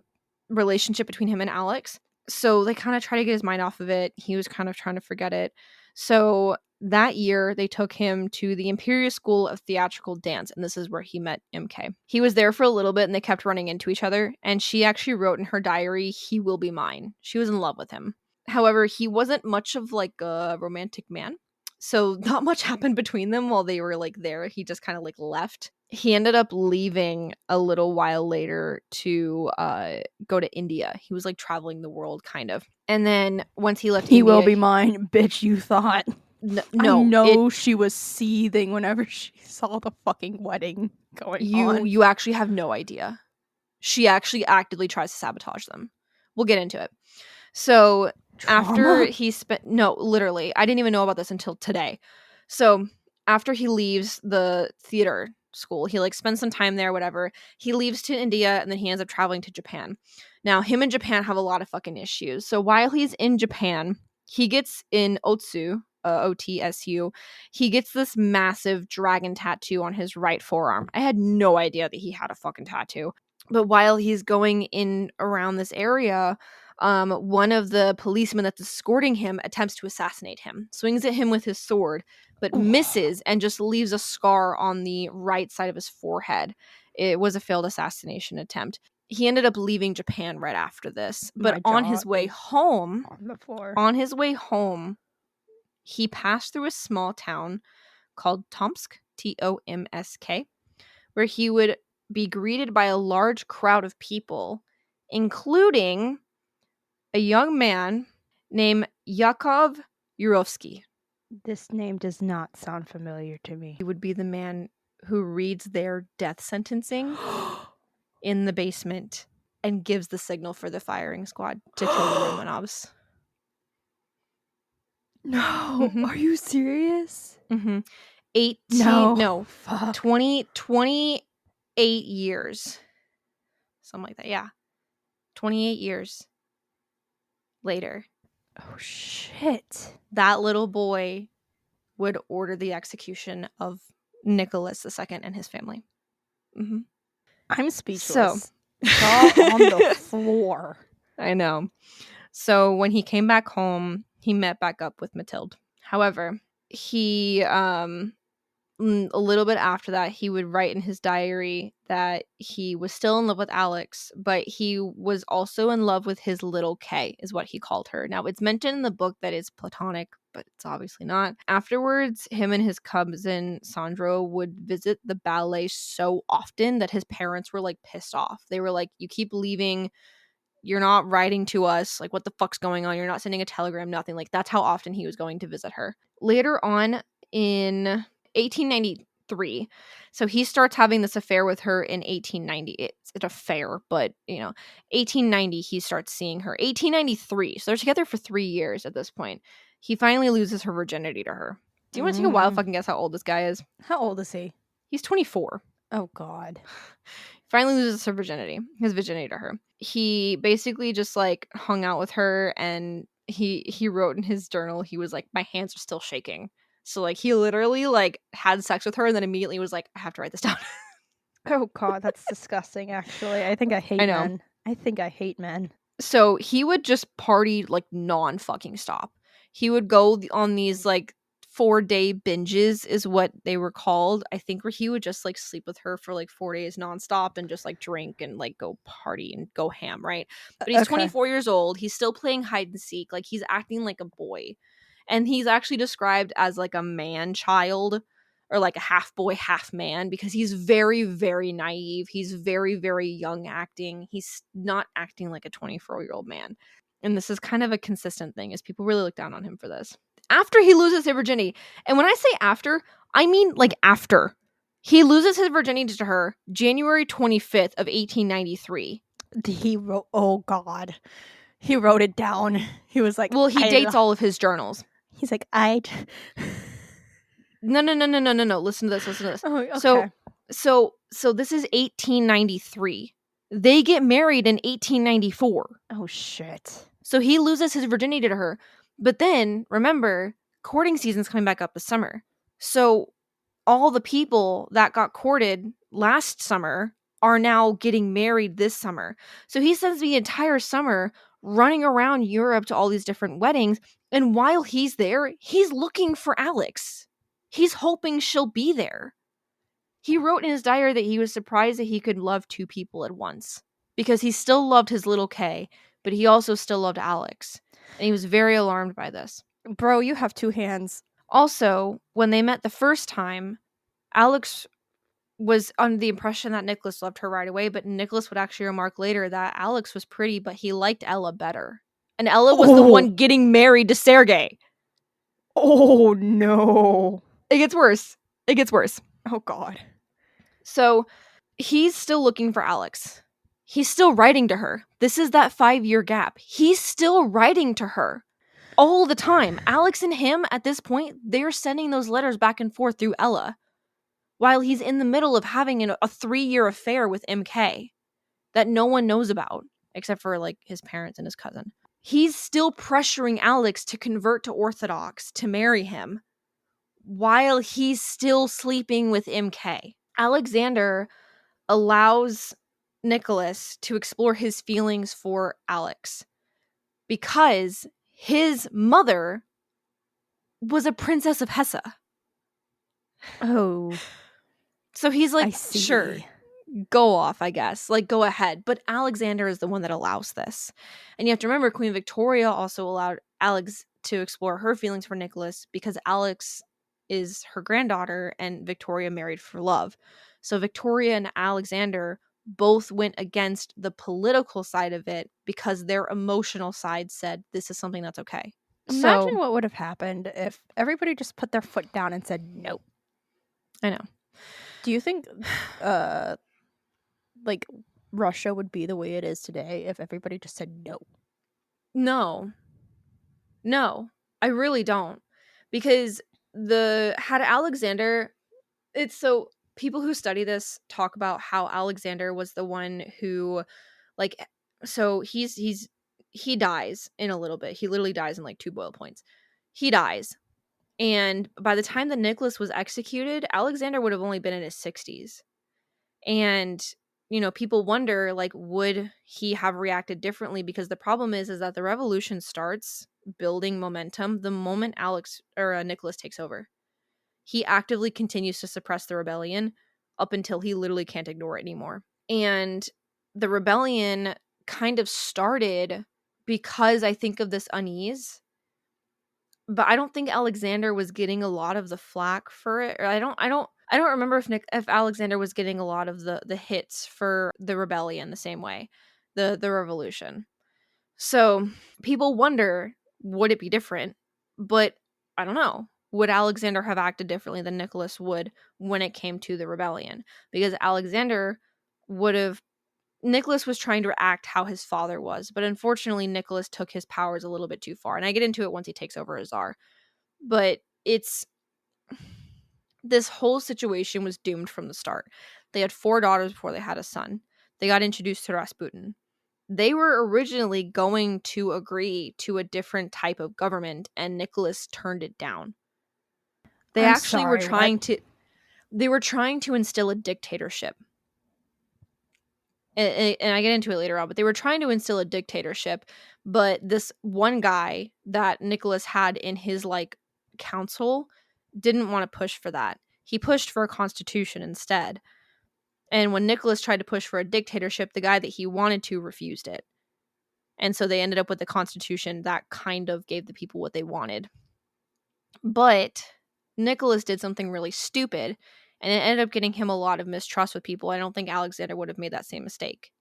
relationship between him and Alex. So they kind of try to get his mind off of it. He was kind of trying to forget it. So that year, they took him to the Imperial School of Theatrical Dance, and this is where he met MK. He was there for a little bit, and they kept running into each other, and she actually wrote in her diary, "He will be mine." She was in love with him. However, he wasn't much of like a romantic man, so not much happened between them while they were like there. He just kind of like left. He ended up leaving a little while later to go to India. He was like traveling the world kind of. And then once he left He India, will be mine, bitch, you thought. No, I know she was seething whenever she saw the fucking wedding going on. You actually have no idea. She actually actively tries to sabotage them. We'll get into it. So after he literally, I didn't even know about this until today. So after he leaves the theater school, he like spends some time there, whatever. He leaves to India, and then he ends up traveling to Japan. Now, him and Japan have a lot of fucking issues. So while he's in Japan, he gets in Otsu, OTSU, he gets this massive dragon tattoo on his right forearm. I had no idea that he had a fucking tattoo. But while he's going in around this area, one of the policemen that's escorting him attempts to assassinate him, swings at him with his sword, but misses and just leaves a scar on the right side of his forehead. It was a failed assassination attempt. He ended up leaving Japan right after this, but on his way home, he passed through a small town called Tomsk, Tomsk, where he would be greeted by a large crowd of people, including a young man named Yakov Yurovsky. This name does not sound familiar to me. He would be the man who reads their death sentencing in the basement and gives the signal for the firing squad to kill the Romanovs. No, are you serious? 28 years. Something like that, yeah. 28 years later. Oh, shit. That little boy would order the execution of Nicholas II and his family. Mm-hmm. I'm speechless. Jaw on the floor. I know. So when he came back home, he met back up with Mathilde. However, he a little bit after that, he would write in his diary that he was still in love with Alex, but he was also in love with his little K, is what he called her. Now, it's mentioned in the book that it's platonic, but it's obviously not. Afterwards, him and his cousin Sandro would visit the ballet so often that his parents were like pissed off. They were like, "You keep leaving You're not writing to us. Like, what the fuck's going on? You're not sending a telegram, nothing. Like, that's how often he was going to visit her. Later on in 1893, so he starts having this affair with her in 1890. It's an affair, but, 1890, he starts seeing her. 1893, so they're together for 3 years at this point. He finally loses her virginity to her. Do you want to take a wild fucking guess how old this guy is? How old is he? He's 24. Oh, God. Finally loses his virginity to her. He basically just like hung out with her, and he wrote in his journal, he was like, my hands are still shaking. So like he literally like had sex with her and then immediately was like, I have to write this down. Oh, God, that's disgusting, actually. I think I hate men. I think I hate men. So he would just party like non-fucking stop. He would go on these like 4-day binges is what they were called, I think, where he would just like sleep with her for like 4 days nonstop and just like drink and like go party and go ham, right? But he's 24 years old. He's still playing hide and seek. Like, he's acting like a boy. And he's actually described as like a man child, or like a half boy, half man, because he's very, very naive. He's very, very young acting. He's not acting like a 24-year-old man. And this is kind of a consistent thing, is people really look down on him for this. After he loses his virginity, and when I say after, I mean like after. He loses his virginity to her January 25th of 1893. He wrote, oh God. He wrote it down. He was like, well, he dates all of his journals. He's like, No. Listen to this. Oh, okay. So this is 1893. They get married in 1894. Oh, shit. So he loses his virginity to her. But then, remember, courting season's coming back up this summer. So all the people that got courted last summer are now getting married this summer. So he spends the entire summer running around Europe to all these different weddings. And while he's there, he's looking for Alex. He's hoping she'll be there. He wrote in his diary that he was surprised that he could love 2 people at once, because he still loved his little Kay, but he also still loved Alex. And he was very alarmed by this. Bro, you have 2 hands. Also, when they met the first time, Alex was under the impression that Nicholas loved her right away, but Nicholas would actually remark later that Alex was pretty, but he liked Ella better. And Ella was the one getting married to Sergei. Oh, no. It gets worse. Oh, God. So he's still looking for Alex. He's still writing to her. This is that 5-year gap. He's still writing to her all the time. Alex and him, at this point, they're sending those letters back and forth through Ella, while he's in the middle of having a 3-year affair with MK that no one knows about, except for like his parents and his cousin. He's still pressuring Alex to convert to Orthodox, to marry him, while he's still sleeping with MK. Alexander allows Nicholas to explore his feelings for Alex because his mother was a princess of Hesse. Oh. So he's like, sure, go off, I guess. Like, go ahead. But Alexander is the one that allows this. And you have to remember, Queen Victoria also allowed Alex to explore her feelings for Nicholas because Alex is her granddaughter and Victoria married for love. So Victoria and Alexander both went against the political side of it because their emotional side said this is something that's okay. Imagine what would have happened if everybody just put their foot down and said no. I know. Do you think like Russia would be the way it is today if everybody just said no? No, I really don't. Because had Alexander, it's so people who study this talk about how Alexander was the one who, like, so he dies in a little bit. He literally dies in like 2 bullet points. He dies. And by the time that Nicholas was executed, Alexander would have only been in his 60s. And, people wonder, like, would he have reacted differently? Because the problem is that the revolution starts building momentum the moment Nicholas takes over. He actively continues to suppress the rebellion up until he literally can't ignore it anymore. And the rebellion kind of started because I think of this unease. But I don't think Alexander was getting a lot of the flack for it. Or I don't remember if Alexander was getting a lot of the hits for the rebellion the same way the revolution. So people wonder, would it be different? But I don't know. Would Alexander have acted differently than Nicholas would when it came to the rebellion? Because Nicholas was trying to act how his father was, but unfortunately Nicholas took his powers a little bit too far. And I get into it once he takes over as Tsar. But this whole situation was doomed from the start. They had 4 daughters before they had a son. They got introduced to Rasputin. They were originally going to agree to a different type of government, and Nicholas turned it down. They were trying to instill a dictatorship. And I get into it later on, but they were trying to instill a dictatorship, but this one guy that Nicholas had in his council didn't want to push for that. He pushed for a constitution instead. And when Nicholas tried to push for a dictatorship, the guy that he wanted to refused it. And so they ended up with a constitution that kind of gave the people what they wanted. But Nicholas did something really stupid, and it ended up getting him a lot of mistrust with people. I don't think Alexander would have made that same mistake.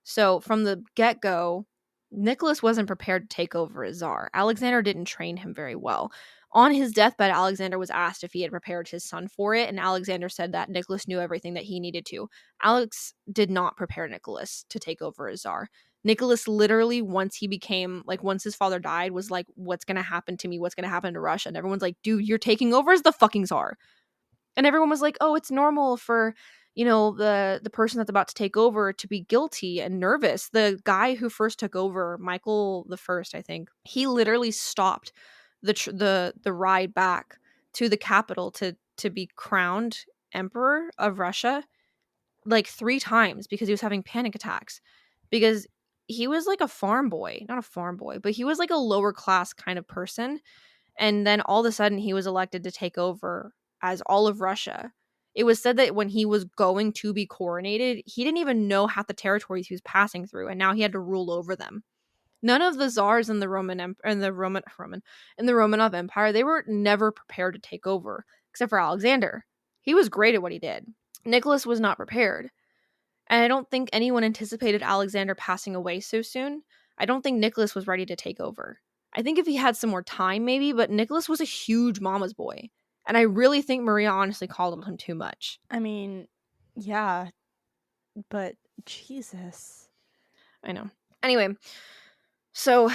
So from the get-go, Nicholas wasn't prepared to take over as Tsar. Alexander didn't train him very well. On his deathbed, Alexander was asked if he had prepared his son for it, and Alexander said that Nicholas knew everything that he needed to. Alex did not prepare Nicholas to take over as Tsar. Nicholas literally, once his father died, was like, what's going to happen to me? What's going to happen to Russia? And everyone's like, dude, you're taking over as the fucking Tsar. And everyone was like, oh, it's normal for, the person that's about to take over to be guilty and nervous. The guy who first took over, Michael the First, I think, he literally stopped the ride back to the capital to be crowned emperor of Russia 3 times because he was having panic attacks, because he was like a farm boy, not a farm boy, but he was like a lower class kind of person. And then all of a sudden he was elected to take over as all of Russia. It was said that when he was going to be coronated, he didn't even know half the territories he was passing through, and now he had to rule over them. None of the czars in the Romanov Empire, they were never prepared to take over, except for Alexander. He was great at what he did. Nicholas was not prepared. And I don't think anyone anticipated Alexander passing away so soon. I don't think Nicholas was ready to take over. I think if he had some more time, maybe, but Nicholas was a huge mama's boy. And I really think Maria honestly coddled him too much. I mean, yeah, but Jesus. I know. Anyway, so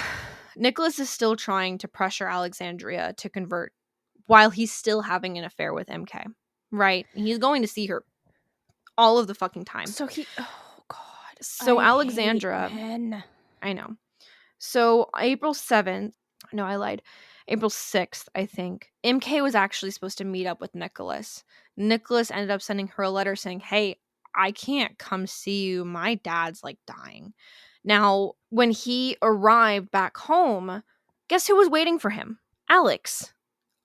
Nicholas is still trying to pressure Alexandria to convert while he's still having an affair with MK, right? He's going to see her all of the fucking time. So oh God. So Alexandra, I know. So April 7th, no, I lied. April 6th, I think, MK was actually supposed to meet up with Nicholas. Nicholas ended up sending her a letter saying, hey, I can't come see you. My dad's dying. Now, when he arrived back home, guess who was waiting for him? Alex,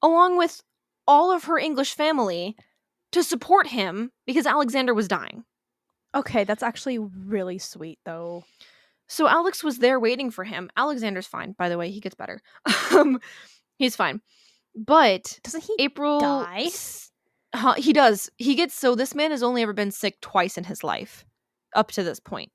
along with all of her English family to support him because Alexander was dying. Okay, that's actually really sweet, though. So Alex was there waiting for him. Alexander's fine, by the way. He gets better. He's fine. But doesn't he die? He does. So this man has only ever been sick twice in his life up to this point.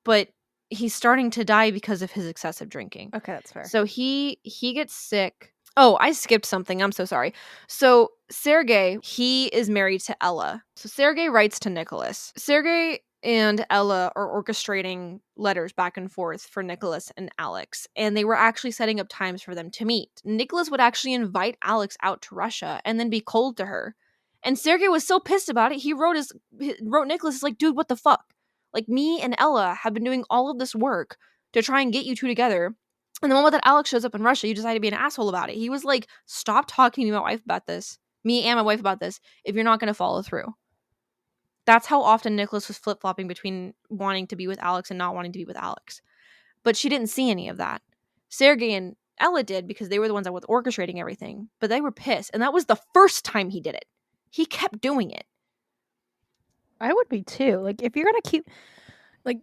But he's starting to die because of his excessive drinking. Okay, that's fair. So he gets sick. Oh, I skipped something. I'm so sorry. So Sergei, he is married to Ella. So Sergei writes to Nicholas. Sergei and Ella are orchestrating letters back and forth for Nicholas and Alex, and they were actually setting up times for them to meet. Nicholas would actually invite Alex out to Russia and then be cold to her. And Sergei was so pissed about it, he wrote Nicholas, dude, what the fuck? Me and Ella have been doing all of this work to try and get you two together. And the moment that Alex shows up in Russia, you decide to be an asshole about it. He was like, stop talking to me and my wife about this, if you're not going to follow through. That's how often Nicholas was flip-flopping between wanting to be with Alex and not wanting to be with Alex. But she didn't see any of that. Sergei and Ella did because they were the ones that were orchestrating everything. But they were pissed. And that was the first time he did it. He kept doing it. I would be too. If you're going to keep...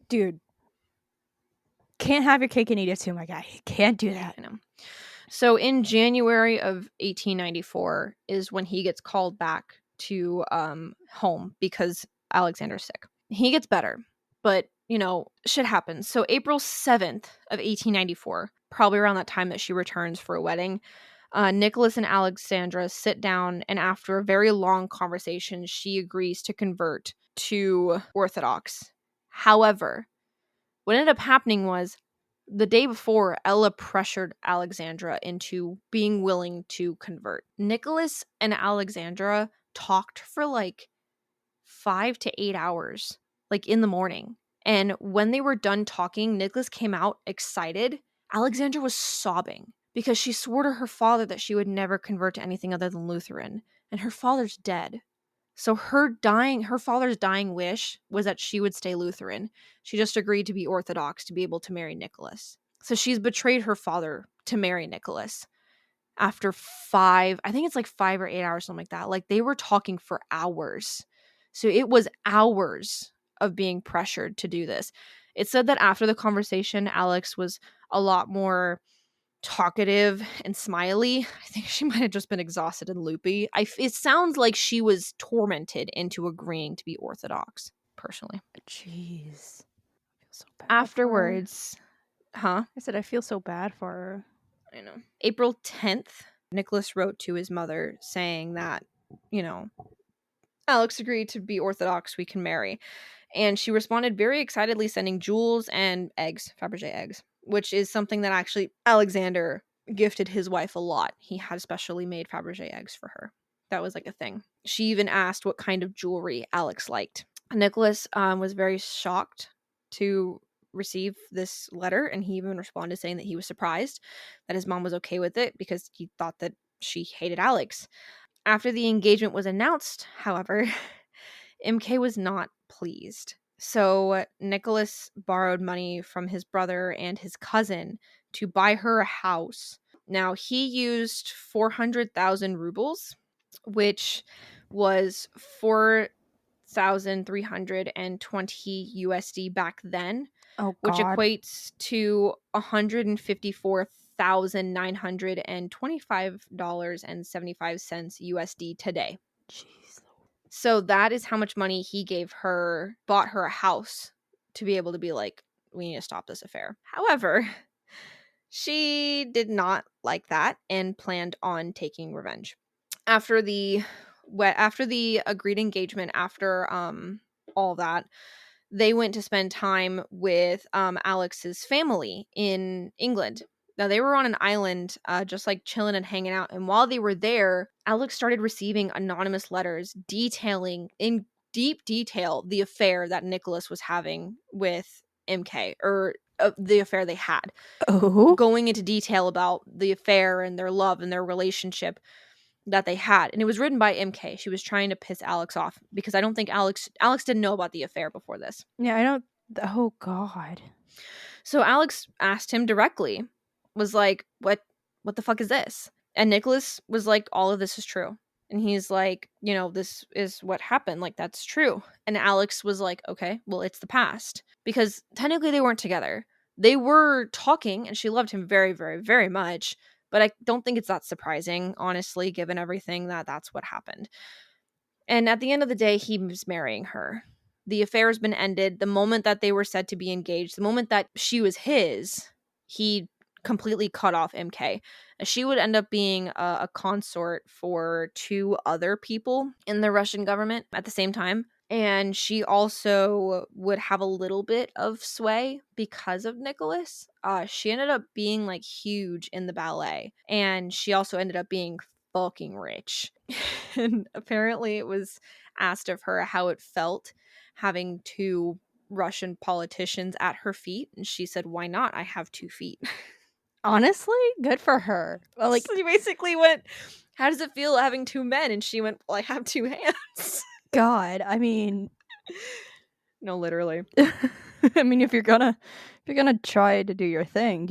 dude, can't have your cake and eat it too, my guy. You can't do that. I know. So in January of 1894 is when he gets called back to home because Alexander's sick. He gets better, but shit happens. So April 7th of 1894, probably around that time that she returns for a wedding, Nicholas and Alexandra sit down, and after a very long conversation, she agrees to convert to Orthodox. However, what ended up happening was the day before, Ella pressured Alexandra into being willing to convert. Nicholas and Alexandra talked for like 5 to 8 hours, like in the morning. And when they were done talking, Nicholas came out excited. Alexandra was sobbing because she swore to her father that she would never convert to anything other than Lutheran, and her father's dead. So her father's dying wish was that she would stay Lutheran. She just agreed to be Orthodox to be able to marry Nicholas. So she's betrayed her father to marry Nicholas. After 5, I think it's like 5 or 8 hours, something like that. Like, they were talking for hours. So it was hours of being pressured to do this. It said that after the conversation, Alex was a lot more talkative and smiley. I think she might have just been exhausted and loopy. It sounds like she was tormented into agreeing to be Orthodox, personally. Jeez. I feel so bad Afterwards, I said I feel so bad for her. I know. April 10th, Nicholas wrote to his mother saying that, Alex agreed to be Orthodox, we can marry. And she responded very excitedly, sending jewels and eggs, Fabergé eggs, which is something that actually Alexander gifted his wife a lot. He had specially made Fabergé eggs for her. That was like a thing. She even asked what kind of jewelry Alex liked. Nicholas was very shocked to receive this letter, and he even responded saying that he was surprised that his mom was okay with it because he thought that she hated Alex. After the engagement was announced, however, MK was not pleased. So Nicholas borrowed money from his brother and his cousin to buy her a house. Now, he used 400,000 rubles, which was 4,320 USD back then, Oh, which God. equates to $154,925.75 USD today. Jeez. So that is how much money he bought her a house to be able to be like, we need to stop this affair. However, she did not like that and planned on taking revenge. After the agreed engagement, after all that, they went to spend time with Alex's family in England. Now, they were on an island, just like chilling and hanging out. And while they were there, Alex started receiving anonymous letters detailing in deep detail the affair that Nicholas was having with MK, or the affair they had. Oh. Going into detail about the affair and their love and their relationship that they had. And it was written by MK. She was trying to piss Alex off because I don't think Alex didn't know about the affair before this. Yeah, I don't. Oh, God. So Alex asked him directly, was like, what the fuck is this? And Nicholas was like, all of this is true. And he's like, this is what happened. Like, that's true. And Alex was like, okay, well, it's the past. Because technically they weren't together. They were talking, and she loved him very, very, very much. But I don't think it's that surprising, honestly, given everything that's what happened. And at the end of the day, he was marrying her. The affair has been ended. The moment that they were said to be engaged, the moment that she was his, he completely cut off MK. She would end up being a consort for 2 other people in the Russian government at the same time. And she also would have a little bit of sway because of Nicholas. She ended up being like huge in the ballet. And she also ended up being fucking rich. And apparently it was asked of her how it felt having 2 Russian politicians at her feet. And she said, why not? I have 2 feet. Honestly, good for her. Well, like, so she basically went, how does it feel having 2 men? And she went, well, I have 2 hands. God, I mean, no, literally. I mean, if you're gonna try to do your thing,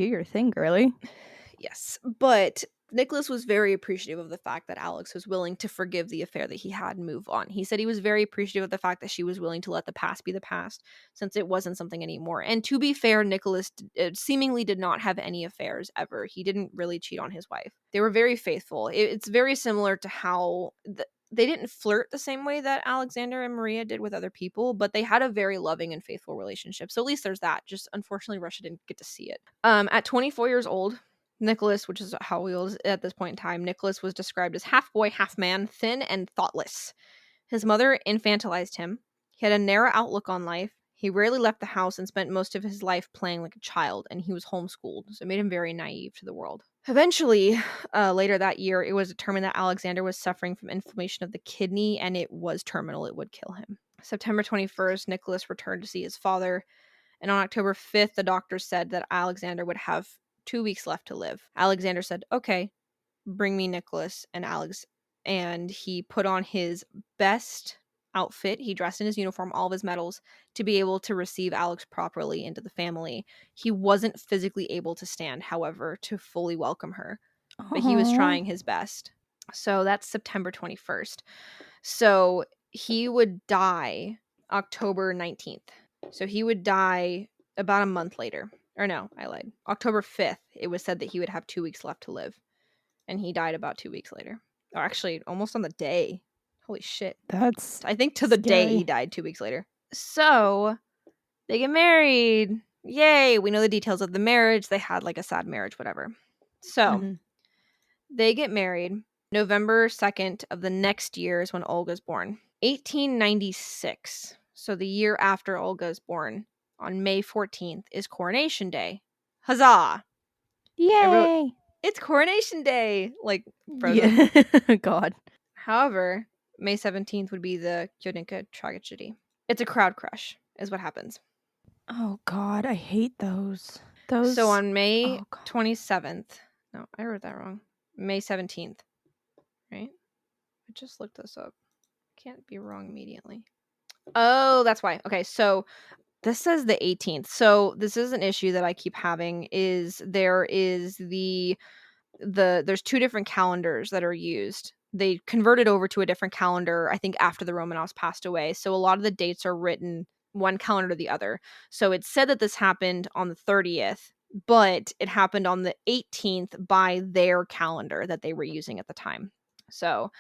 girly. Yes, but Nicholas was very appreciative of the fact that Alex was willing to forgive the affair that he had and move on. He said he was very appreciative of the fact that she was willing to let the past be the past, since it wasn't something anymore. And to be fair, Nicholas seemingly did not have any affairs ever. He didn't really cheat on his wife. They were very faithful. It's very similar to how they didn't flirt the same way that Alexander and Maria did with other people, but they had a very loving and faithful relationship. So at least there's that. Just unfortunately, Russia didn't get to see it. At 24 years old, Nicholas, which is how he was at this point in time, Nicholas was described as half boy, half man, thin and thoughtless. His mother infantilized him. He had a narrow outlook on life. He rarely left the house and spent most of his life playing like a child, and he was homeschooled, so it made him very naive to the world. Eventually, later that year, it was determined that Alexander was suffering from inflammation of the kidney, and it was terminal. It would kill him. September 21st, Nicholas returned to see his father, and on October 5th, the doctor said that Alexander would have 2 weeks left to live. Alexander said, okay, bring me Nicholas and Alex, and he put on his best outfit. He dressed in his uniform, all of his medals, to be able to receive Alex properly into the family. He wasn't physically able to stand, however, to fully welcome her, but he was trying his best. So that's September 21st. So he would die October 19th. So he would die about a month later. Or no, I lied. October 5th, it was said that he would have 2 weeks left to live. And he died about 2 weeks later. Or actually, almost on the day. Holy shit. That's I think to the day he died 2 weeks later. So, they get married. Yay! We know the details of the marriage. They had like a sad marriage, whatever. So, they get married. November 2nd of the next year is when Olga's born. 1896. So, the year after Olga is born, on May 14th, is Coronation Day. Huzzah! Yay! It's Coronation Day! Like, Frozen. Yeah. God. However, May 17th would be the Kyodinka tragedy. It's a crowd crush, is what happens. Oh, God. I hate those. So on May 27th, no, I wrote that wrong. May 17th, right? I just looked this up. Can't be wrong immediately. Oh, that's why. Okay, so this says the 18th. So this is an issue that I keep having is there's 2 different calendars that are used. They converted over to a different calendar, I think, after the Romanovs passed away. So a lot of the dates are written one calendar to the other. So it said that this happened on the 30th, but it happened on the 18th by their calendar that they were using at the time. So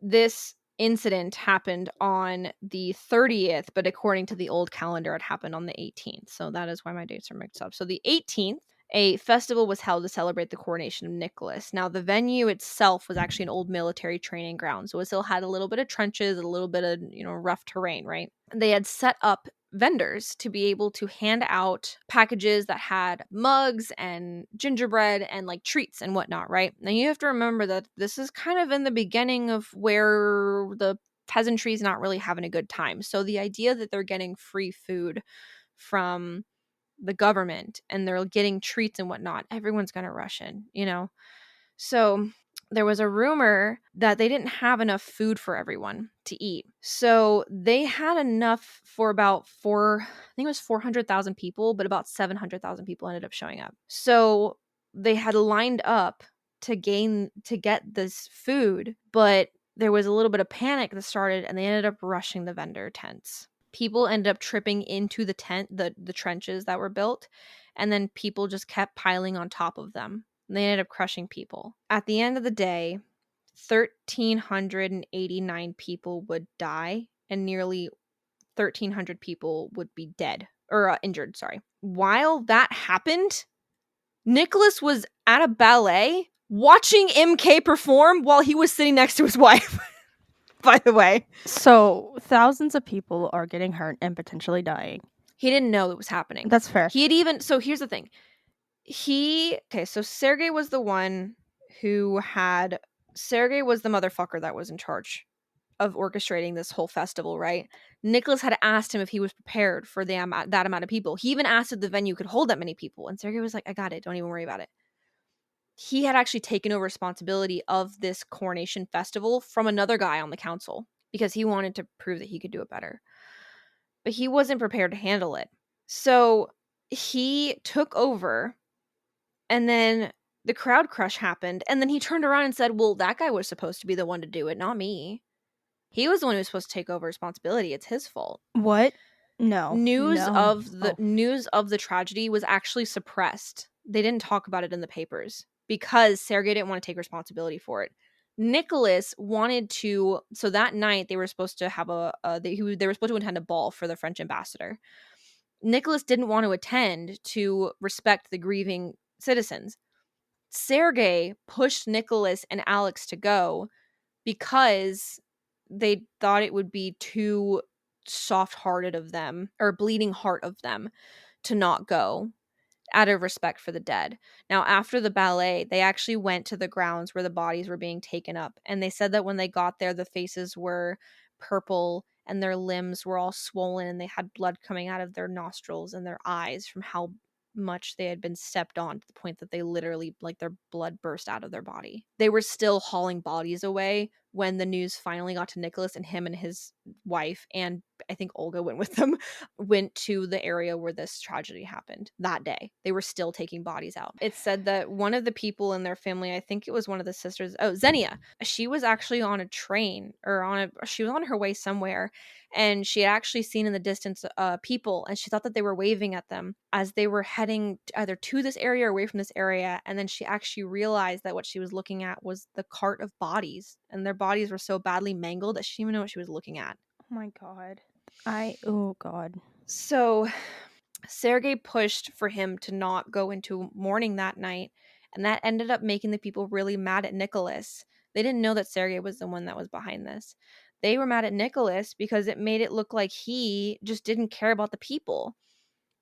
this incident happened on the 30th, but according to the old calendar, it happened on the 18th. So that is why my dates are mixed up. So the 18th, a festival was held to celebrate the coronation of Nicholas. Now, the venue itself was actually an old military training ground, so it still had a little bit of trenches, a little bit of, rough terrain, right? They had set up vendors to be able to hand out packages that had mugs and gingerbread and like treats and whatnot, right? Now, you have to remember that this is kind of in the beginning of where the peasantry is not really having a good time. So the idea that they're getting free food from the government and they're getting treats and whatnot, everyone's going to rush in, So there was a rumor that they didn't have enough food for everyone to eat. So they had enough for about I think it was 400,000 people, but about 700,000 people ended up showing up. So they had lined up to get this food, but there was a little bit of panic that started and they ended up rushing the vendor tents. People ended up tripping into the tent, the trenches that were built, and then people just kept piling on top of them. And they ended up crushing people. At the end of the day, 1,389 people would die, and nearly 1,300 people would be dead or injured. Sorry. While that happened, Nicholas was at a ballet watching MK perform while he was sitting next to his wife. By the way. So, thousands of people are getting hurt and potentially dying. He didn't know it was happening. That's fair. So here's the thing. So Sergei was the one Sergei was the motherfucker that was in charge of orchestrating this whole festival, right? Nicholas had asked him if he was prepared for that amount of people. He even asked if the venue could hold that many people. And Sergei was like, I got it. Don't even worry about it. He had actually taken over responsibility of this coronation festival from another guy on the council because he wanted to prove that he could do it better. But he wasn't prepared to handle it. So he took over, and then the crowd crush happened, and then he turned around and said, well, that guy was supposed to be the one to do it, not me. He was the one who was supposed to take over responsibility. It's his fault. What? No. News of the tragedy was actually suppressed. They didn't talk about it in the papers because Sergei didn't want to take responsibility for it. Nicholas wanted to, so that night they were supposed to have they were supposed to attend a ball for the French ambassador. Nicholas didn't want to attend to respect the grieving citizens. Sergei pushed Nicholas and Alex to go because they thought it would be too soft-hearted of them, or bleeding heart of them, to not go out of respect for the dead. Now, after the ballet, they actually went to the grounds where the bodies were being taken up, and they said that when they got there, the faces were purple and their limbs were all swollen, and they had blood coming out of their nostrils and their eyes from how much they had been stepped on, to the point that they literally, like, their blood burst out of their body. They were still hauling bodies away when the news finally got to Nicholas, and him and his wife, and I think Olga went with them, went to the area where this tragedy happened that day. They were still taking bodies out. It said that one of the people in their family, I think it was one of the sisters, Xenia, she was actually on a train, or she was on her way somewhere, and she had actually seen in the distance people, and she thought that they were waving at them as they were heading either to this area or away from this area. And then she actually realized that what she was looking at was the cart of bodies, and their bodies were so badly mangled that she didn't even know what she was looking at. Oh my god. Oh god. So Sergei pushed for him to not go into mourning that night, and that ended up making the people really mad at Nicholas. They didn't know that Sergei was the one that was behind this. They were mad at Nicholas because it made it look like he just didn't care about the people.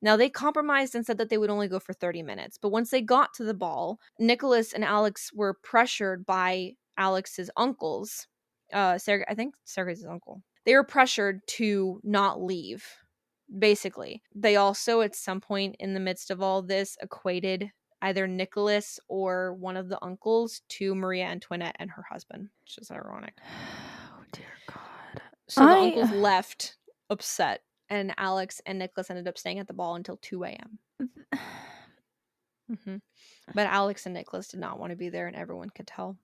Now, they compromised and said that they would only go for 30 minutes. But once they got to the ball, Nicholas and Alex were pressured by Alex's uncles. Sergei, I think Sergei's his uncle. They were pressured to not leave, basically. They also, at some point in the midst of all this, equated either Nicholas or one of the uncles to Maria Antoinette and her husband, which is ironic. Oh, dear God. So the uncles left upset, and Alex and Nicholas ended up staying at the ball until 2 a.m. But Alex and Nicholas did not want to be there, and everyone could tell.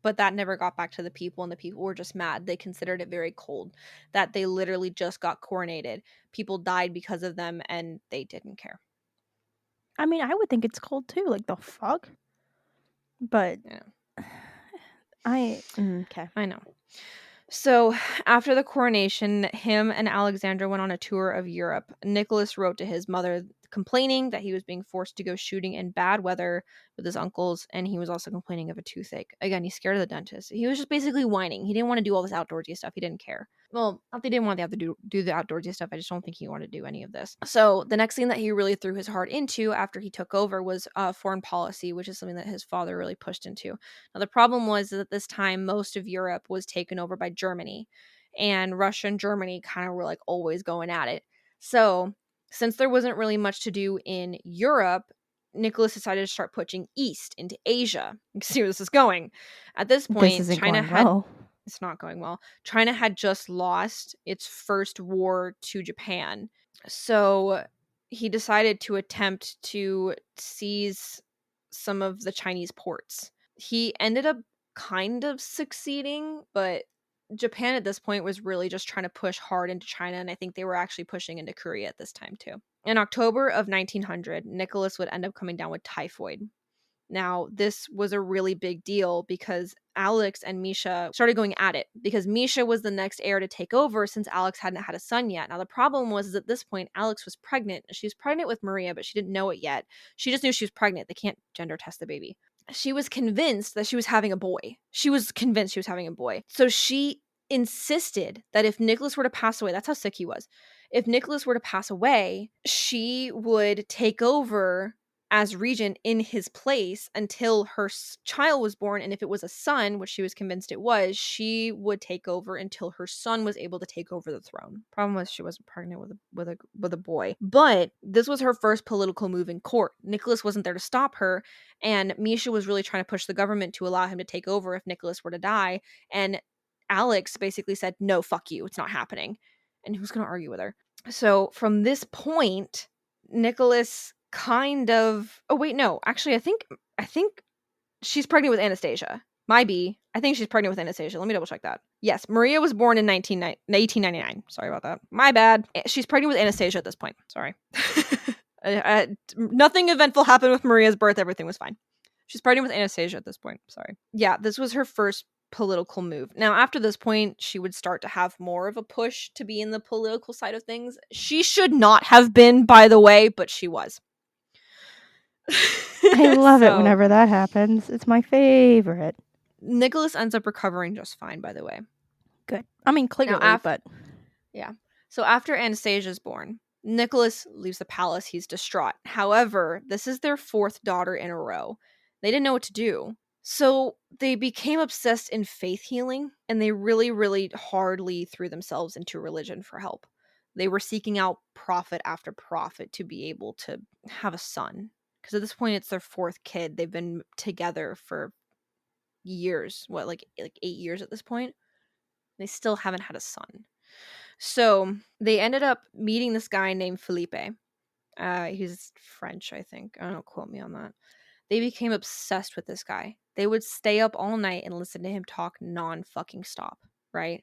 But that never got back to the people, and the people were just mad. They considered it very cold, that they literally just got coronated. People died because of them, and they didn't care. I mean, I would think it's cold too. Like, the fuck? But yeah. Okay. I know. So after the coronation, him and Alexandra went on a tour of Europe. Nicholas wrote to his mother complaining that he was being forced to go shooting in bad weather with his uncles, and he was also complaining of a toothache. Again, he's scared of the dentist. He was just basically whining. He didn't want to do all this outdoorsy stuff. He didn't care. Well, not that he didn't want to have to do the outdoorsy stuff. I just don't think he wanted to do any of this. So the next thing that he really threw his heart into after he took over was foreign policy, which is something that his father really pushed into. Now, the problem was that at this time, most of Europe was taken over by Germany, and Russia and Germany kind of were like always going at it. So since there wasn't really much to do in Europe, Nicholas decided to start pushing east into Asia. You can see where this is going. At this point, China had... well. It's not going well. China had just lost its first war to Japan. So he decided to attempt to seize some of the Chinese ports. He ended up kind of succeeding, but Japan at this point was really just trying to push hard into China, and I think they were actually pushing into Korea at this time too. In October of 1900, Nicholas would end up coming down with typhoid. Now, this was a really big deal because Alex and Misha started going at it, because Misha was the next heir to take over since Alex hadn't had a son yet. Now, the problem was at this point, Alex was pregnant. She was pregnant with Maria, but she didn't know it yet. She just knew she was pregnant. They can't gender test the baby. She was convinced that she was having a boy. So she insisted that if Nicholas were to pass away, that's how sick he was. If Nicholas were to pass away, she would take over as regent in his place until her child was born, and if it was a son, which she was convinced it was, she would take over until her son was able to take over the throne. Problem was, she wasn't pregnant with a boy. But this was her first political move in court. Nicholas wasn't there to stop her, and Misha was really trying to push the government to allow him to take over if Nicholas were to die, and Alex basically said, no, fuck you, it's not happening. And who's going to argue with her? So from this point, Nicholas kind of... Oh, wait, no. Actually, I think she's pregnant with Anastasia. I think she's pregnant with Anastasia. Let me double check that. Yes, Maria was born in 1899. Sorry about that. My bad. She's pregnant with Anastasia at this point. Sorry. Nothing eventful happened with Maria's birth. Everything was fine. She's pregnant with Anastasia at this point. Sorry. Yeah, this was her first political move. Now, after this point, she would start to have more of a push to be in the political side of things. She should not have been, by the way, but she was. I love it whenever that happens. It's my favorite. Nicholas ends up recovering just fine, by the way. Good. I mean, clearly, but... Yeah. So after Anastasia's born, Nicholas leaves the palace. He's distraught. However, this is their 4th daughter in a row. They didn't know what to do. So they became obsessed in faith healing, and they really, really hardly threw themselves into religion for help. They were seeking out prophet after prophet to be able to have a son. Because at this point, it's their 4th kid. They've been together for years. What, like 8 years at this point? They still haven't had a son. So they ended up meeting this guy named Felipe. He's French, I think. I don't quote me on that. They became obsessed with this guy. They would stay up all night and listen to him talk non-fucking stop, right?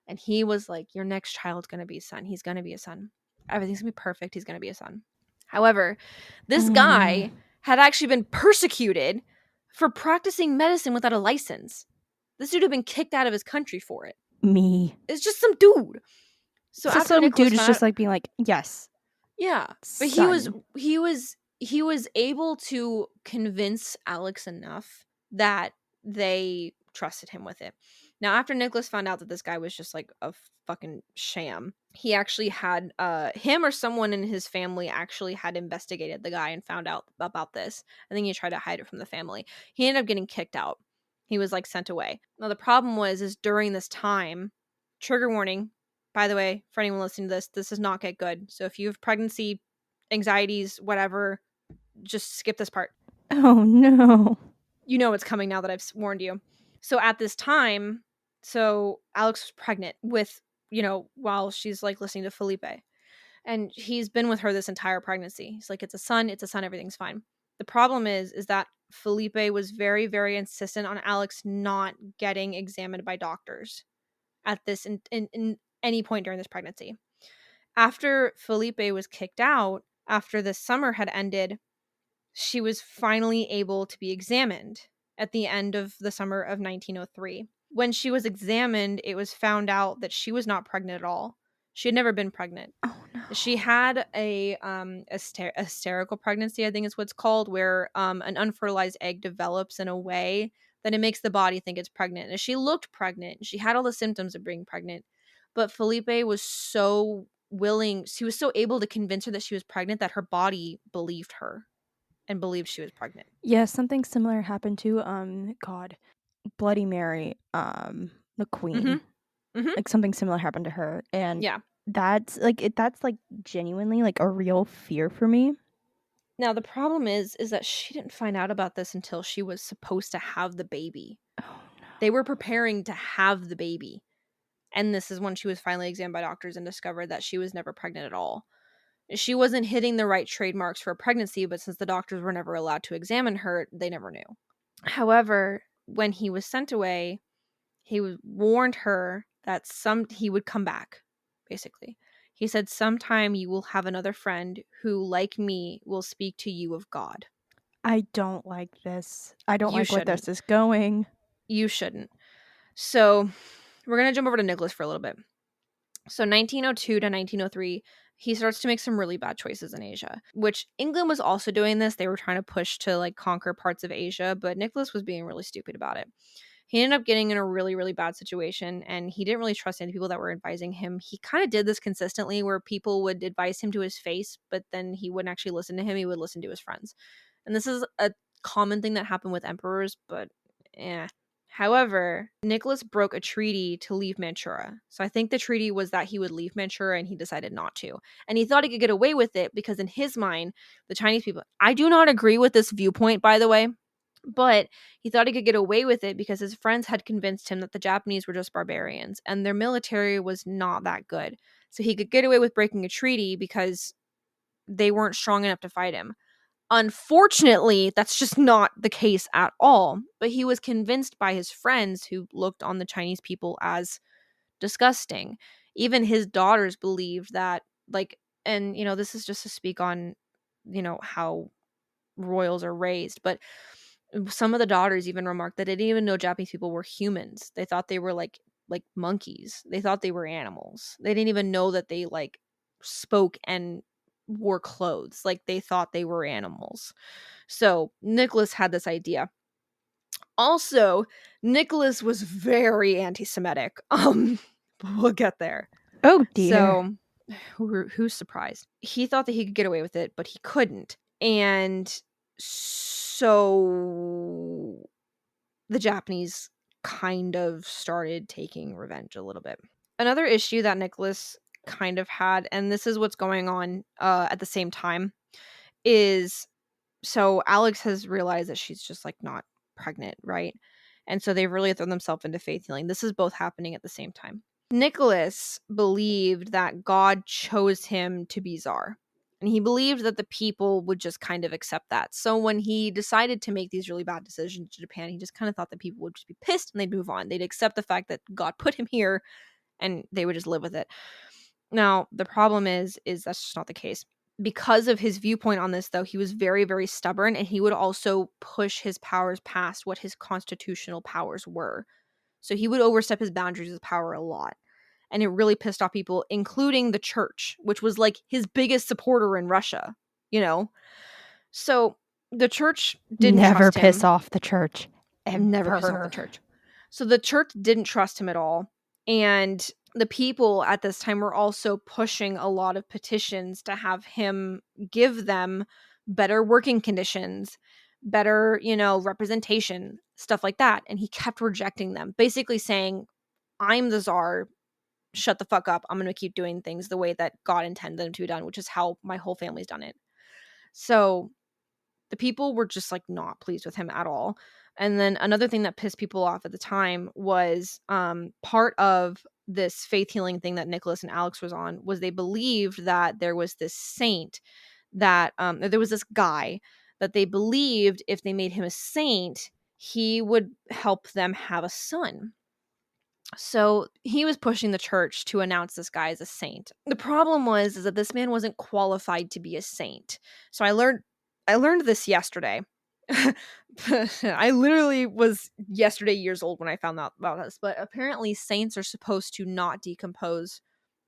And he was like, your next child's going to be a son. He's going to be a son. Everything's going to be perfect. He's going to be a son. However, this guy had actually been persecuted for practicing medicine without a license. This dude had been kicked out of his country for it. It's just some dude. So after some Nicholas dude is just like being like, yes. Yeah. But he was able to convince Alex enough that they trusted him with it. Now, after Nicholas found out that this guy was just like a fucking sham, he actually had him or someone in his family actually had investigated the guy and found out about this. I think he tried to hide it from the family. He ended up getting kicked out. He was like sent away. Now, the problem is during this time, trigger warning, by the way, for anyone listening to this does not get good. So if you have pregnancy anxieties, whatever, just skip this part. Oh, no. You know what's coming now that I've warned you. So at this time, so Alex was pregnant with, while she's like listening to Felipe. And he's been with her this entire pregnancy. He's like, it's a son, everything's fine. The problem is that Felipe was very, very insistent on Alex not getting examined by doctors at this in any point during this pregnancy. After Felipe was kicked out, after the summer had ended, she was finally able to be examined at the end of the summer of 1903. When she was examined, it was found out that she was not pregnant at all. She had never been pregnant. Oh, no. She had a hysterical pregnancy, I think is what's called, where an unfertilized egg develops in a way that it makes the body think it's pregnant. And she looked pregnant. She had all the symptoms of being pregnant. But Felipe was so willing, she was so able to convince her that she was pregnant that her body believed her and believed she was pregnant. Yeah, something similar happened to Bloody Mary, the queen. Mm-hmm. Mm-hmm. Like something similar happened to her, and yeah, that's like genuinely like a real fear for me. Now the problem is that she didn't find out about this until she was supposed to have the baby. Oh, no. They were preparing to have the baby, and this is when she was finally examined by doctors and discovered that she was never pregnant at all. She wasn't hitting the right trademarks for a pregnancy, but since the doctors were never allowed to examine her, they never knew. However, when he was sent away, he warned her that he would come back, basically. He said, sometime you will have another friend who, like me, will speak to you of God. I don't like this. I don't like where this is going. You shouldn't. So we're going to jump over to Nicholas for a little bit. So 1902 to 1903, he starts to make some really bad choices in Asia, which England was also doing this. They were trying to push to like conquer parts of Asia, but Nicholas was being really stupid about it. He ended up getting in a really, really bad situation, and he didn't really trust any people that were advising him. He kind of did this consistently where people would advise him to his face, but then he wouldn't actually listen to him. He would listen to his friends. And this is a common thing that happened with emperors, but However, Nicholas broke a treaty to leave Manchuria. So I think the treaty was that he would leave Manchuria, and he decided not to. And he thought he could get away with it because in his mind, the Chinese people... I do not agree with this viewpoint, by the way. But he thought he could get away with it because his friends had convinced him that the Japanese were just barbarians and their military was not that good. So he could get away with breaking a treaty because they weren't strong enough to fight him. Unfortunately, that's just not the case at all. But he was convinced by his friends who looked on the Chinese people as disgusting. Even his daughters believed that, like, and, this is just to speak on, how royals are raised, but Some of the daughters even remarked that they didn't even know Japanese people were humans. They thought they were like monkeys. They thought they were animals. They didn't even know that they like spoke and wore clothes. Like they thought they were animals. So Nicholas had this idea. Also, Nicholas was very anti-Semitic. We'll get there. Oh dear. So who's surprised? He thought that he could get away with it, but he couldn't. And so the Japanese kind of started taking revenge a little bit. Another issue that Nicholas kind of had, and this is what's going on at the same time, is so Alex has realized that she's just like not pregnant, right? And so they've really thrown themselves into faith healing. This is both happening at the same time. Nicholas believed that God chose him to be czar. And he believed that the people would just kind of accept that. So when he decided to make these really bad decisions to Japan, he just kind of thought that people would just be pissed and they'd move on. They'd accept the fact that God put him here and they would just live with it. Now, the problem is that's just not the case. Because of his viewpoint on this, though, he was very, very stubborn, and he would also push his powers past what his constitutional powers were. So he would overstep his boundaries of power a lot. And it really pissed off people, including the church, which was like his biggest supporter in Russia, you know? So the church didn't Never trust him. piss off the church. Never piss off the church. So the church didn't trust him at all. And the people at this time were also pushing a lot of petitions to have him give them better working conditions, better, representation, stuff like that. And he kept rejecting them, basically saying, I'm the czar. Shut the fuck up. I'm going to keep doing things the way that God intended them to be done, which is how my whole family's done it. So the people were just like not pleased with him at all. And then another thing that pissed people off at the time was part of this faith healing thing that Nicholas and Alex was on was they believed that there was this saint that there was this guy that they believed if they made him a saint, he would help them have a son. So he was pushing the church to announce this guy as a saint. The problem was that this man wasn't qualified to be a saint. So I learned this yesterday. I literally was yesterday years old when I found out about this, but apparently saints are supposed to not decompose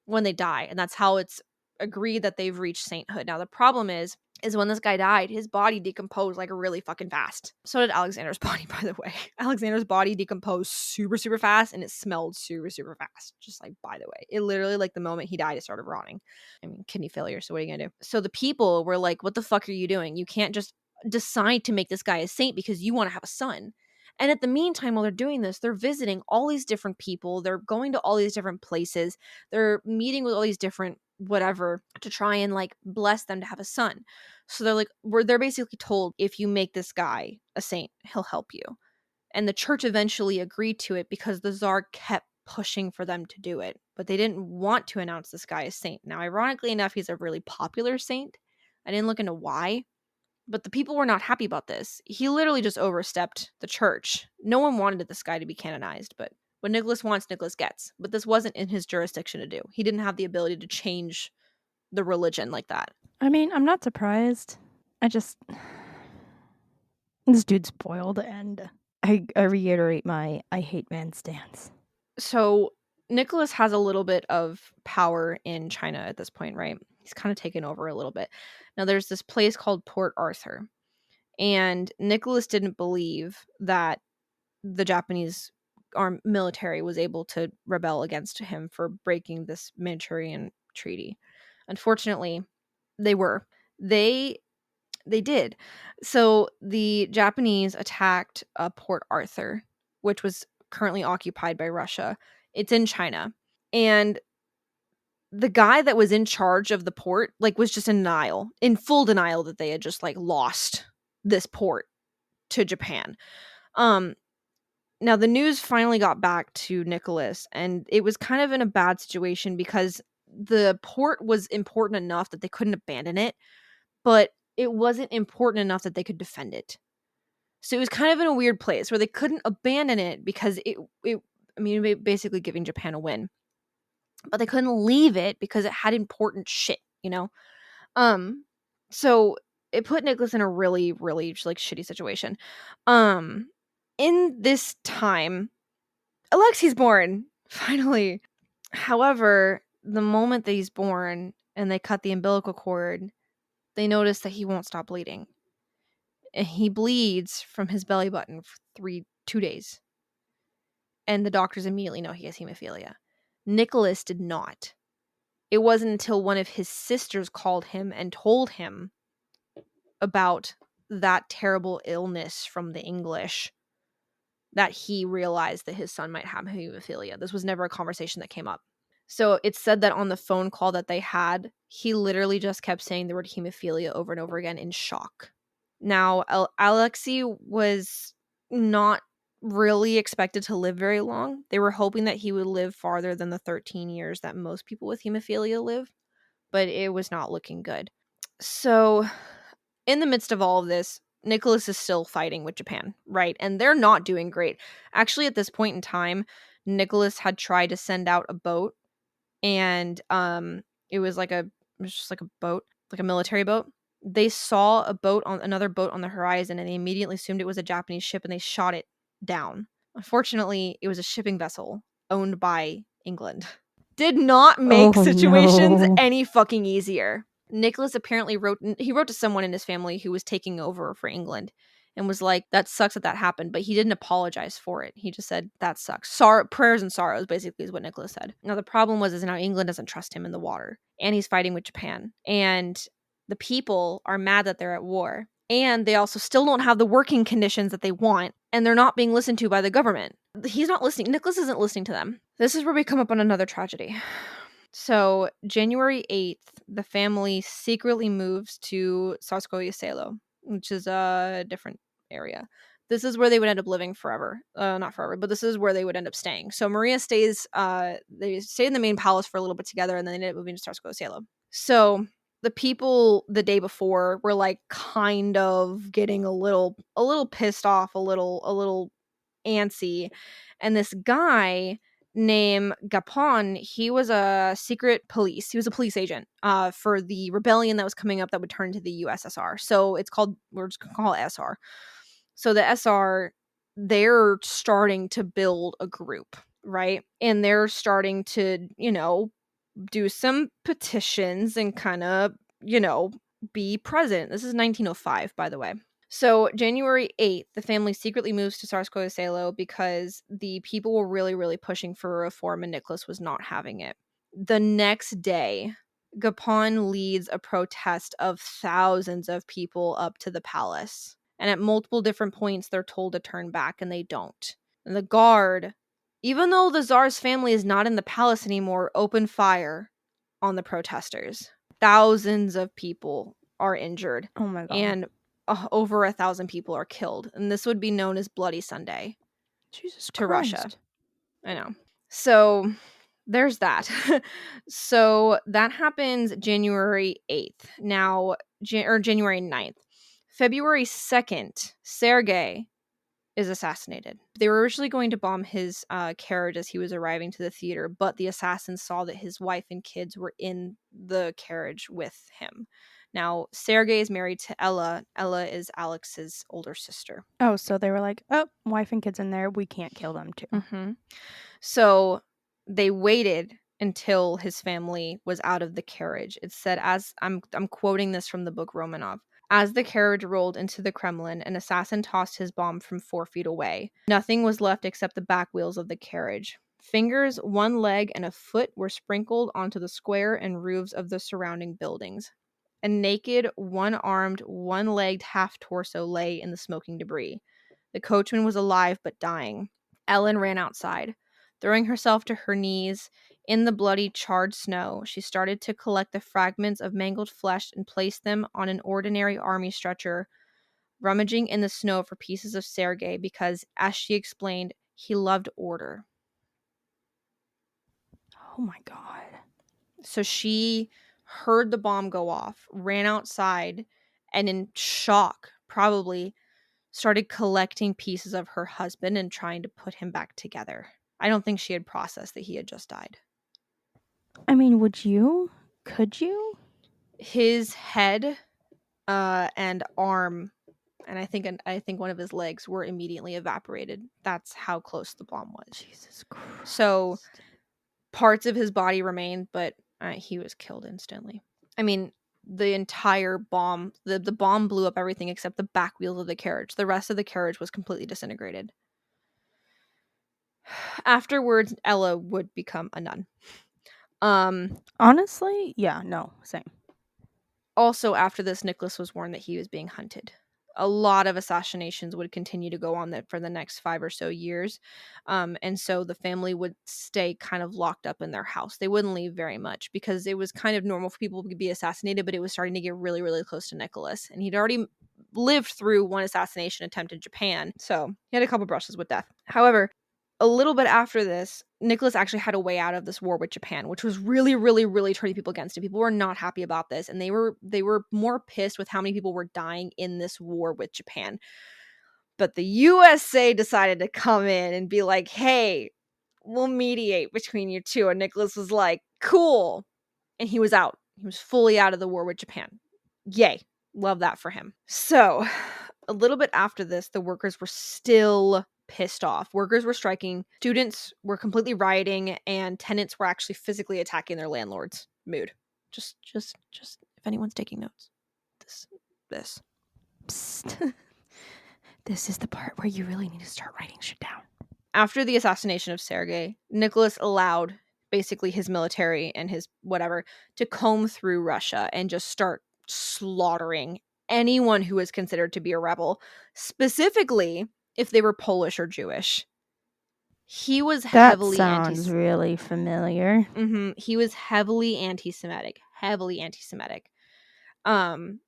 when they die, and that's how it's agreed that they've reached sainthood. Now the problem is when this guy died, his body decomposed like really fucking fast. So did Alexander's body, by the way. Alexander's body decomposed super, super fast, and it smelled super, super fast. Just like, by the way, it literally, like the moment he died, it started rotting. I mean, kidney failure, so what are you gonna do? So the people were like, what the fuck are you doing? You can't just decide to make this guy a saint because you want to have a son. And at the meantime, while they're doing this, they're visiting all these different people. They're going to all these different places. They're meeting with all these different whatever to try and like bless them to have a son. So they're like, they're basically told, if you make this guy a saint, he'll help you. And the church eventually agreed to it because the czar kept pushing for them to do it. But they didn't want to announce this guy as saint. Now, ironically enough, he's a really popular saint. I didn't look into why. But the people were not happy about this. He literally just overstepped the church. No one wanted this guy to be canonized, but what Nicholas wants, Nicholas gets. But this wasn't in his jurisdiction to do. He didn't have the ability to change the religion like that. I mean, I'm not surprised. This dude's spoiled, and I reiterate my I hate man stance. So Nicholas has a little bit of power in China at this point, right? He's kind of taken over a little bit. Now there's this place called Port Arthur, and Nicholas didn't believe that the Japanese armed military was able to rebel against him for breaking this Manchurian treaty. Unfortunately, they were. They did. So the Japanese attacked Port Arthur, which was currently occupied by Russia. It's in China. And the guy that was in charge of the port like was just in full denial that they had just like lost this port to Japan. Now the news finally got back to Nicholas, and it was kind of in a bad situation because the port was important enough that they couldn't abandon it, but it wasn't important enough that they could defend it. So it was kind of in a weird place where they couldn't abandon it because basically giving Japan a win. But they couldn't leave it because it had important shit, you know? So it put Nicholas in a really, really like shitty situation. In this time, Alexei's born, finally. However, the moment that he's born and they cut the umbilical cord, they notice that he won't stop bleeding. And he bleeds from his belly button for 2 days. And the doctors immediately know he has hemophilia. Nicholas did not. It wasn't until one of his sisters called him and told him about that terrible illness from the English that he realized that his son might have hemophilia. This was never a conversation that came up. So it's said that on the phone call that they had, he literally just kept saying the word hemophilia over and over again in shock. Now, Alexei was not really expected to live very long. They were hoping that he would live farther than the 13 years that most people with hemophilia live, but it was not looking good. So, in the midst of all of this, Nicholas is still fighting with Japan, right? And they're not doing great. Actually, at this point in time, Nicholas had tried to send out a boat, and it was just like a boat, like a military boat. They saw another boat on the horizon, and they immediately assumed it was a Japanese ship, and they shot it down. Unfortunately, it was a shipping vessel owned by England. Did not make situations any fucking easier. Nicholas apparently wrote to someone in his family who was taking over for England and was like, that sucks that happened, but he didn't apologize for it. He just said, that sucks. Prayers and sorrows, basically, is what Nicholas said. Now, the problem is now England doesn't trust him in the water, and he's fighting with Japan. And the people are mad that they're at war. And they also still don't have the working conditions that they want, and they're not being listened to by the government. He's not listening. Nicholas isn't listening to them. This is where we come up on another tragedy. So, January 8th, the family secretly moves to Tsarskoye Selo, which is a different area. This is where they would end up living forever. Not forever, but this is where they would end up staying. So Maria stays, they stay in the main palace for a little bit together, and then they end up moving to Tsarskoye Selo. So the people the day before were like kind of getting a little pissed off, a little antsy. And this guy named Gapon, he was a secret police. He was a police agent for the rebellion that was coming up that would turn to the USSR. So we're just going to call it SR. So the SR, they're starting to build a group, right? And they're starting to, do some petitions and kind of, be present. This is 1905, by the way. So January 8th, the family secretly moves to Tsarskoye Selo because the people were really, really pushing for reform, and Nicholas was not having it. The next day, Gapon leads a protest of thousands of people up to the palace. And at multiple different points, they're told to turn back, and they don't. And the guard, even though the Tsar's family is not in the palace anymore, open fire on the protesters. Thousands of people are injured. Oh my God. And over 1,000 people are killed. And this would be known as Bloody Sunday. Jesus to Christ. Russia. I know. So there's that. So that happens January 8th. Now, or January 9th. February 2nd, Sergei is assassinated. They were originally going to bomb his carriage as he was arriving to the theater, but the assassins saw that his wife and kids were in the carriage with him. Now, Sergei is married to Ella. Ella is Alex's older sister. Oh, so they were like, oh, wife and kids in there. We can't kill them too. Mm-hmm. So they waited until his family was out of the carriage. It said, as I'm quoting this from the book Romanov, as the carriage rolled into the Kremlin, an assassin tossed his bomb from 4 feet away. Nothing was left except the back wheels of the carriage. Fingers, one leg, and a foot were sprinkled onto the square and roofs of the surrounding buildings. A naked, one-armed, one-legged half-torso lay in the smoking debris. The coachman was alive but dying. Ellen ran outside. Throwing herself to her knees in the bloody, charred snow, she started to collect the fragments of mangled flesh and place them on an ordinary army stretcher, rummaging in the snow for pieces of Sergei because, as she explained, he loved order. Oh my God. So she heard the bomb go off, ran outside, and in shock, probably, started collecting pieces of her husband and trying to put him back together. I don't think she had processed that he had just died. I mean, would you? Could you? His head and arm, and I think one of his legs were immediately evaporated. That's how close the bomb was. Jesus Christ. So parts of his body remained, but he was killed instantly. I mean, the entire bomb, the bomb blew up everything except the back wheels of the carriage. The rest of the carriage was completely disintegrated. Afterwards, Ella would become a nun. Honestly, yeah, no, same. Also, after this, Nicholas was warned that he was being hunted. A lot of assassinations would continue to go on for the next 5 or so years. And so the family would stay kind of locked up in their house. They wouldn't leave very much because it was kind of normal for people to be assassinated, but it was starting to get really, really close to Nicholas. And he'd already lived through one assassination attempt in Japan. So he had a couple brushes with death. However, a little bit after this, Nicholas actually had a way out of this war with Japan, which was really, really, really turning people against him. People were not happy about this, and they were more pissed with how many people were dying in this war with Japan. But the USA decided to come in and be like, hey, we'll mediate between you two. And Nicholas was like, cool. And he was out. He was fully out of the war with Japan. Yay. Love that for him. So, a little bit after this, the workers were still pissed off. Workers were striking, students were completely rioting, and tenants were actually physically attacking their landlords. Mood. Just if anyone's taking notes. This. Psst. This is the part where you really need to start writing shit down. After the assassination of Sergei, Nicholas allowed basically his military and his whatever to comb through Russia and just start slaughtering anyone who was considered to be a rebel, specifically if they were Polish or Jewish. He was heavily sounds really familiar. He was heavily anti-Semitic. And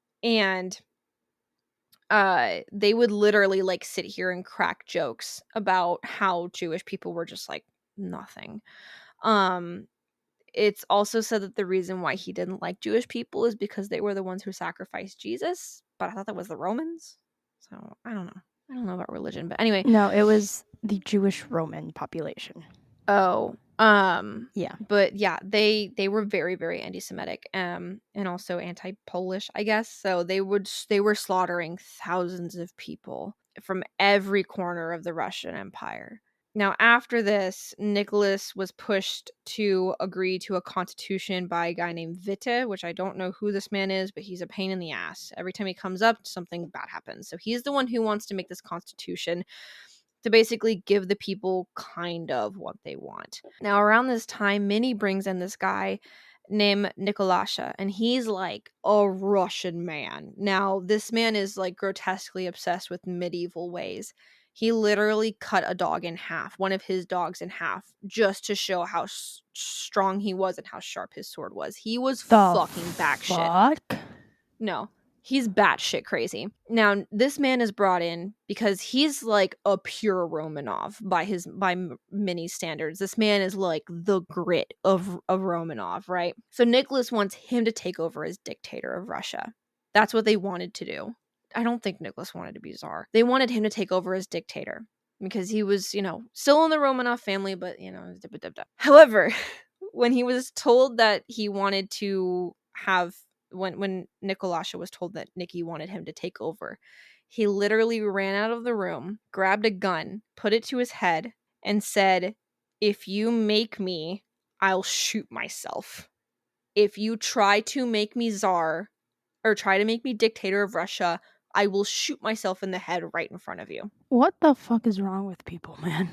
they would literally like sit here and crack jokes about how Jewish people were just like nothing. It's also said that the reason why he didn't like Jewish people is because they were the ones who sacrificed Jesus, but I thought that was the Romans. So I don't know. I don't know about religion, but anyway. No, it was the Jewish Roman population. Oh, yeah. But yeah, they were very, very anti-Semitic, and also anti-Polish, I guess. So they were slaughtering thousands of people from every corner of the Russian Empire. Now, after this, Nicholas was pushed to agree to a constitution by a guy named Witte, which I don't know who this man is, but he's a pain in the ass. Every time he comes up, something bad happens. So he's the one who wants to make this constitution to basically give the people kind of what they want. Now, around this time, Minnie brings in this guy named Nikolasha, and he's like a Russian man. Now, this man is like grotesquely obsessed with medieval ways. He literally cut a dog in half, one of his dogs in half, just to show how strong he was and how sharp his sword was. He was fucking batshit. No, he's batshit crazy. Now, this man is brought in because he's like a pure Romanov by Minnie's standards. This man is like the grit of Romanov, right? So Nicholas wants him to take over as dictator of Russia. That's what they wanted to do. I don't think Nicholas wanted to be czar. They wanted him to take over as dictator because he was, still in the Romanov family, but, However, when he was told that he wanted to have when Nikolasha was told that Nikki wanted him to take over, he literally ran out of the room, grabbed a gun, put it to his head, and said, "If you make me, I'll shoot myself. If you try to make me czar or try to make me dictator of Russia, I will shoot myself in the head right in front of you." What the fuck is wrong with people, man?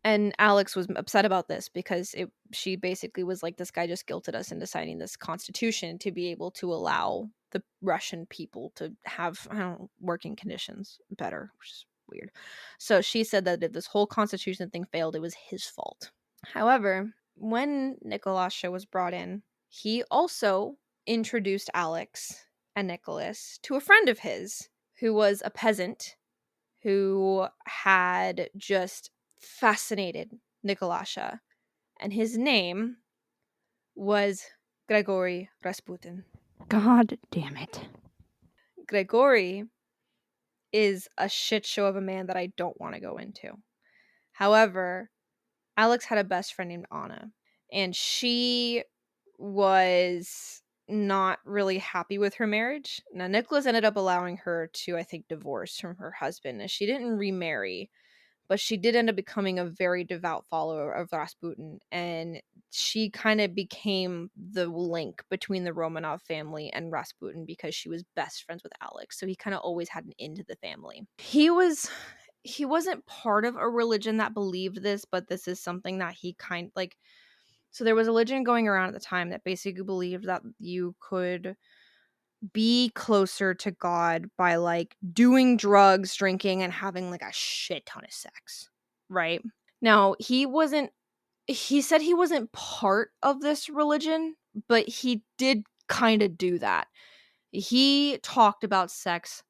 And Alex was upset about this because she basically was like, this guy just guilted us into signing this constitution to be able to allow the Russian people to have working conditions better, which is weird. So she said that if this whole constitution thing failed, it was his fault. However, when Nikolasha was brought in, he also introduced Alex and Nicholas to a friend of his who was a peasant who had just fascinated Nikolasha, and his name was Grigory Rasputin. God damn it. Grigory is a shit show of a man that I don't want to go into. However, Alex had a best friend named Anna, and she was not really happy with her marriage. Now, Nicholas ended up allowing her to, I think, divorce from her husband, and she didn't remarry, but she did end up becoming a very devout follower of Rasputin, and she kind of became the link between the Romanov family and Rasputin because she was best friends with Alex, so he kind of always had an into the family. He wasn't part of a religion that believed this, but this is something that he so there was a religion going around at the time that basically believed that you could be closer to God by like doing drugs, drinking, and having like a shit ton of sex, right? Now, he said he wasn't part of this religion, but he did kind of do that. He talked about sex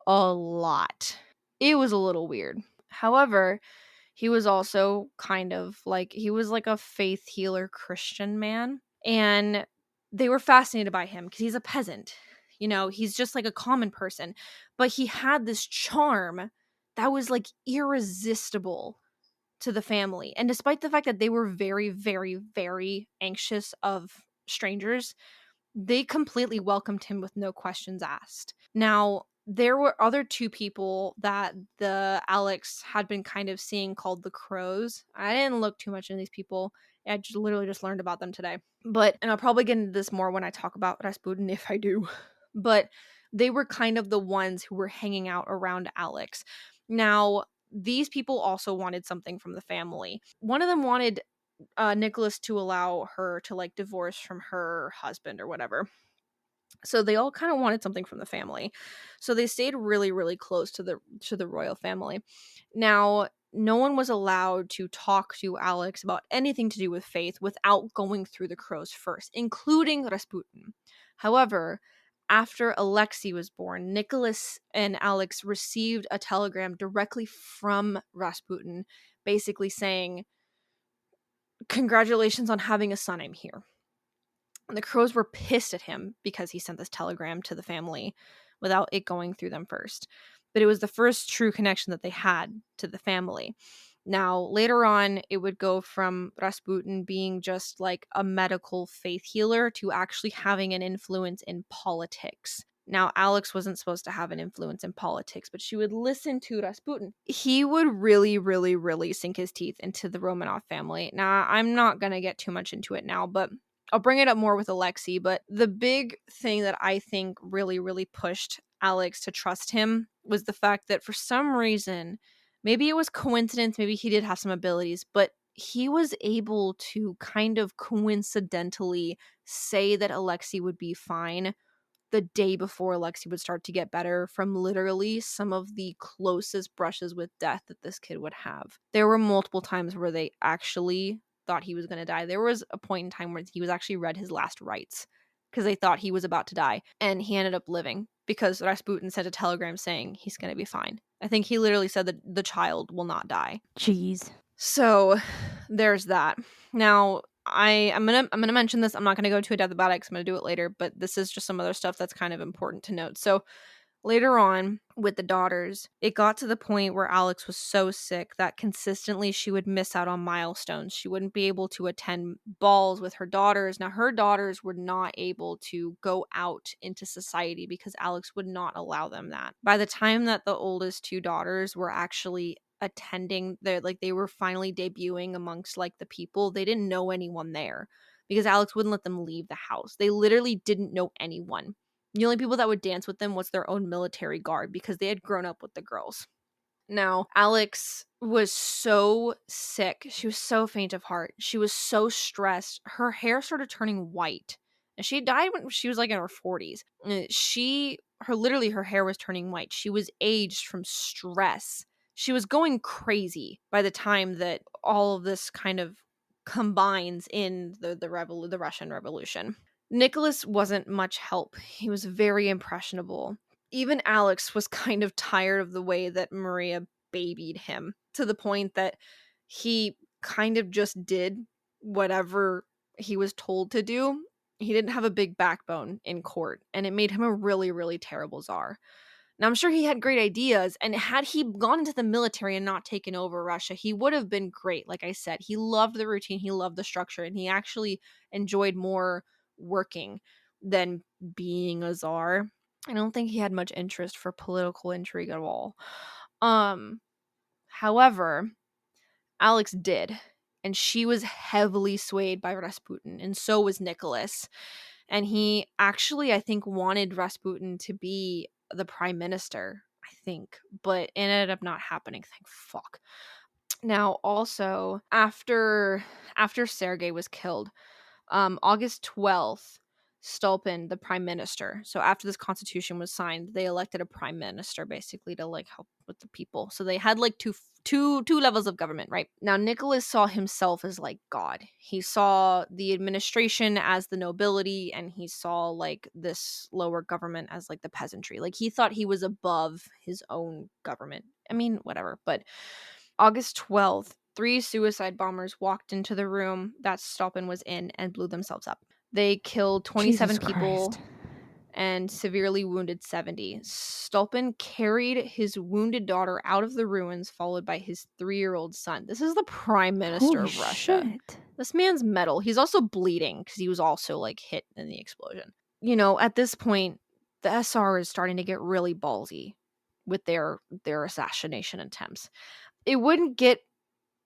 a lot. It was a little weird. However, he was also he was like a faith healer Christian man. And they were fascinated by him because he's a peasant. You know, he's just like a common person. But he had this charm that was like irresistible to the family. And despite the fact that they were very, very, very anxious of strangers, they completely welcomed him with no questions asked. Now, there were other two people that the Alex had been kind of seeing called the Crows. I didn't look too much into these people. I just literally just learned about them today. And I'll probably get into this more when I talk about Rasputin if I do. But they were kind of the ones who were hanging out around Alex. Now, these people also wanted something from the family. One of them wanted Nicholas to allow her to like divorce from her husband or whatever. So they all kind of wanted something from the family. So they stayed really, really close to the royal family. Now, no one was allowed to talk to Alex about anything to do with faith without going through the Crows first, including Rasputin. However, after Alexei was born, Nicholas and Alex received a telegram directly from Rasputin, basically saying, "Congratulations on having a son, I'm here." And the Crows were pissed at him because he sent this telegram to the family without it going through them first. But it was the first true connection that they had to the family. Now, later on, it would go from Rasputin being just like a medical faith healer to actually having an influence in politics. Now, Alex wasn't supposed to have an influence in politics, but she would listen to Rasputin. He would really, really, really sink his teeth into the Romanov family. Now, I'm not going to get too much into it now, but I'll bring it up more with Alexei. But the big thing that I think really, really pushed Alex to trust him was the fact that for some reason, maybe it was coincidence, maybe he did have some abilities, but he was able to kind of coincidentally say that Alexei would be fine the day before Alexei would start to get better from literally some of the closest brushes with death that this kid would have. There were multiple times where they actually thought he was going to die. There was a point in time where he was actually read his last rites because they thought he was about to die, and he ended up living because Rasputin sent a telegram saying he's going to be fine. I think he literally said that the child will not die. Jeez. So there's that. Now, I'm gonna mention this. I'm not gonna go too in depth about it because I'm gonna do it later, but this is just some other stuff that's kind of important to note. So later on with the daughters, it got to the point where Alex was so sick that consistently she would miss out on milestones. She wouldn't be able to attend balls with her daughters. Now, her daughters were not able to go out into society because Alex would not allow them that. By the time that the oldest two daughters were actually attending, they were finally debuting amongst like the people, they didn't know anyone there because Alex wouldn't let them leave the house. They literally didn't know anyone. The only people that would dance with them was their own military guard because they had grown up with the girls. Now, Alex was so sick. She was so faint of heart. She was so stressed. Her hair started turning white. And she died when she was like in her 40s. Her hair was turning white. She was aged from stress. She was going crazy by the time that all of this kind of combines in the Russian Revolution. Nicholas wasn't much help. He was very impressionable. Even Alex was kind of tired of the way that Maria babied him, to the point that he kind of just did whatever he was told to do. He didn't have a big backbone in court, and it made him a really, really terrible czar. Now, I'm sure he had great ideas, and had he gone into the military and not taken over Russia, he would have been great. Like I said, he loved the routine, he loved the structure, and he actually enjoyed more working than being a czar. I don't think he had much interest for political intrigue at all. However, Alex did, and she was heavily swayed by Rasputin, and so was Nicholas. And he actually, I think, wanted Rasputin to be the prime minister, I think, but it ended up not happening. Thank fuck. Now, also, after Sergei was killed, August 12th, Stolpen, the prime minister. So after this constitution was signed, they elected a prime minister basically to like help with the people. So they had like two levels of government, right? Now Nicholas saw himself as like God. He saw the administration as the nobility, and he saw like this lower government as like the peasantry. Like he thought he was above his own government. I mean, whatever. But August 12th, 3 suicide bombers walked into the room that Stolpen was in and blew themselves up. They killed 27 people and severely wounded 70. Stolpen carried his wounded daughter out of the ruins, followed by his 3-year-old son. This is the prime minister of Russia. Shit. This man's metal. He's also bleeding because he was also like hit in the explosion. You know, at this point, the SR is starting to get really ballsy with their assassination attempts. It wouldn't get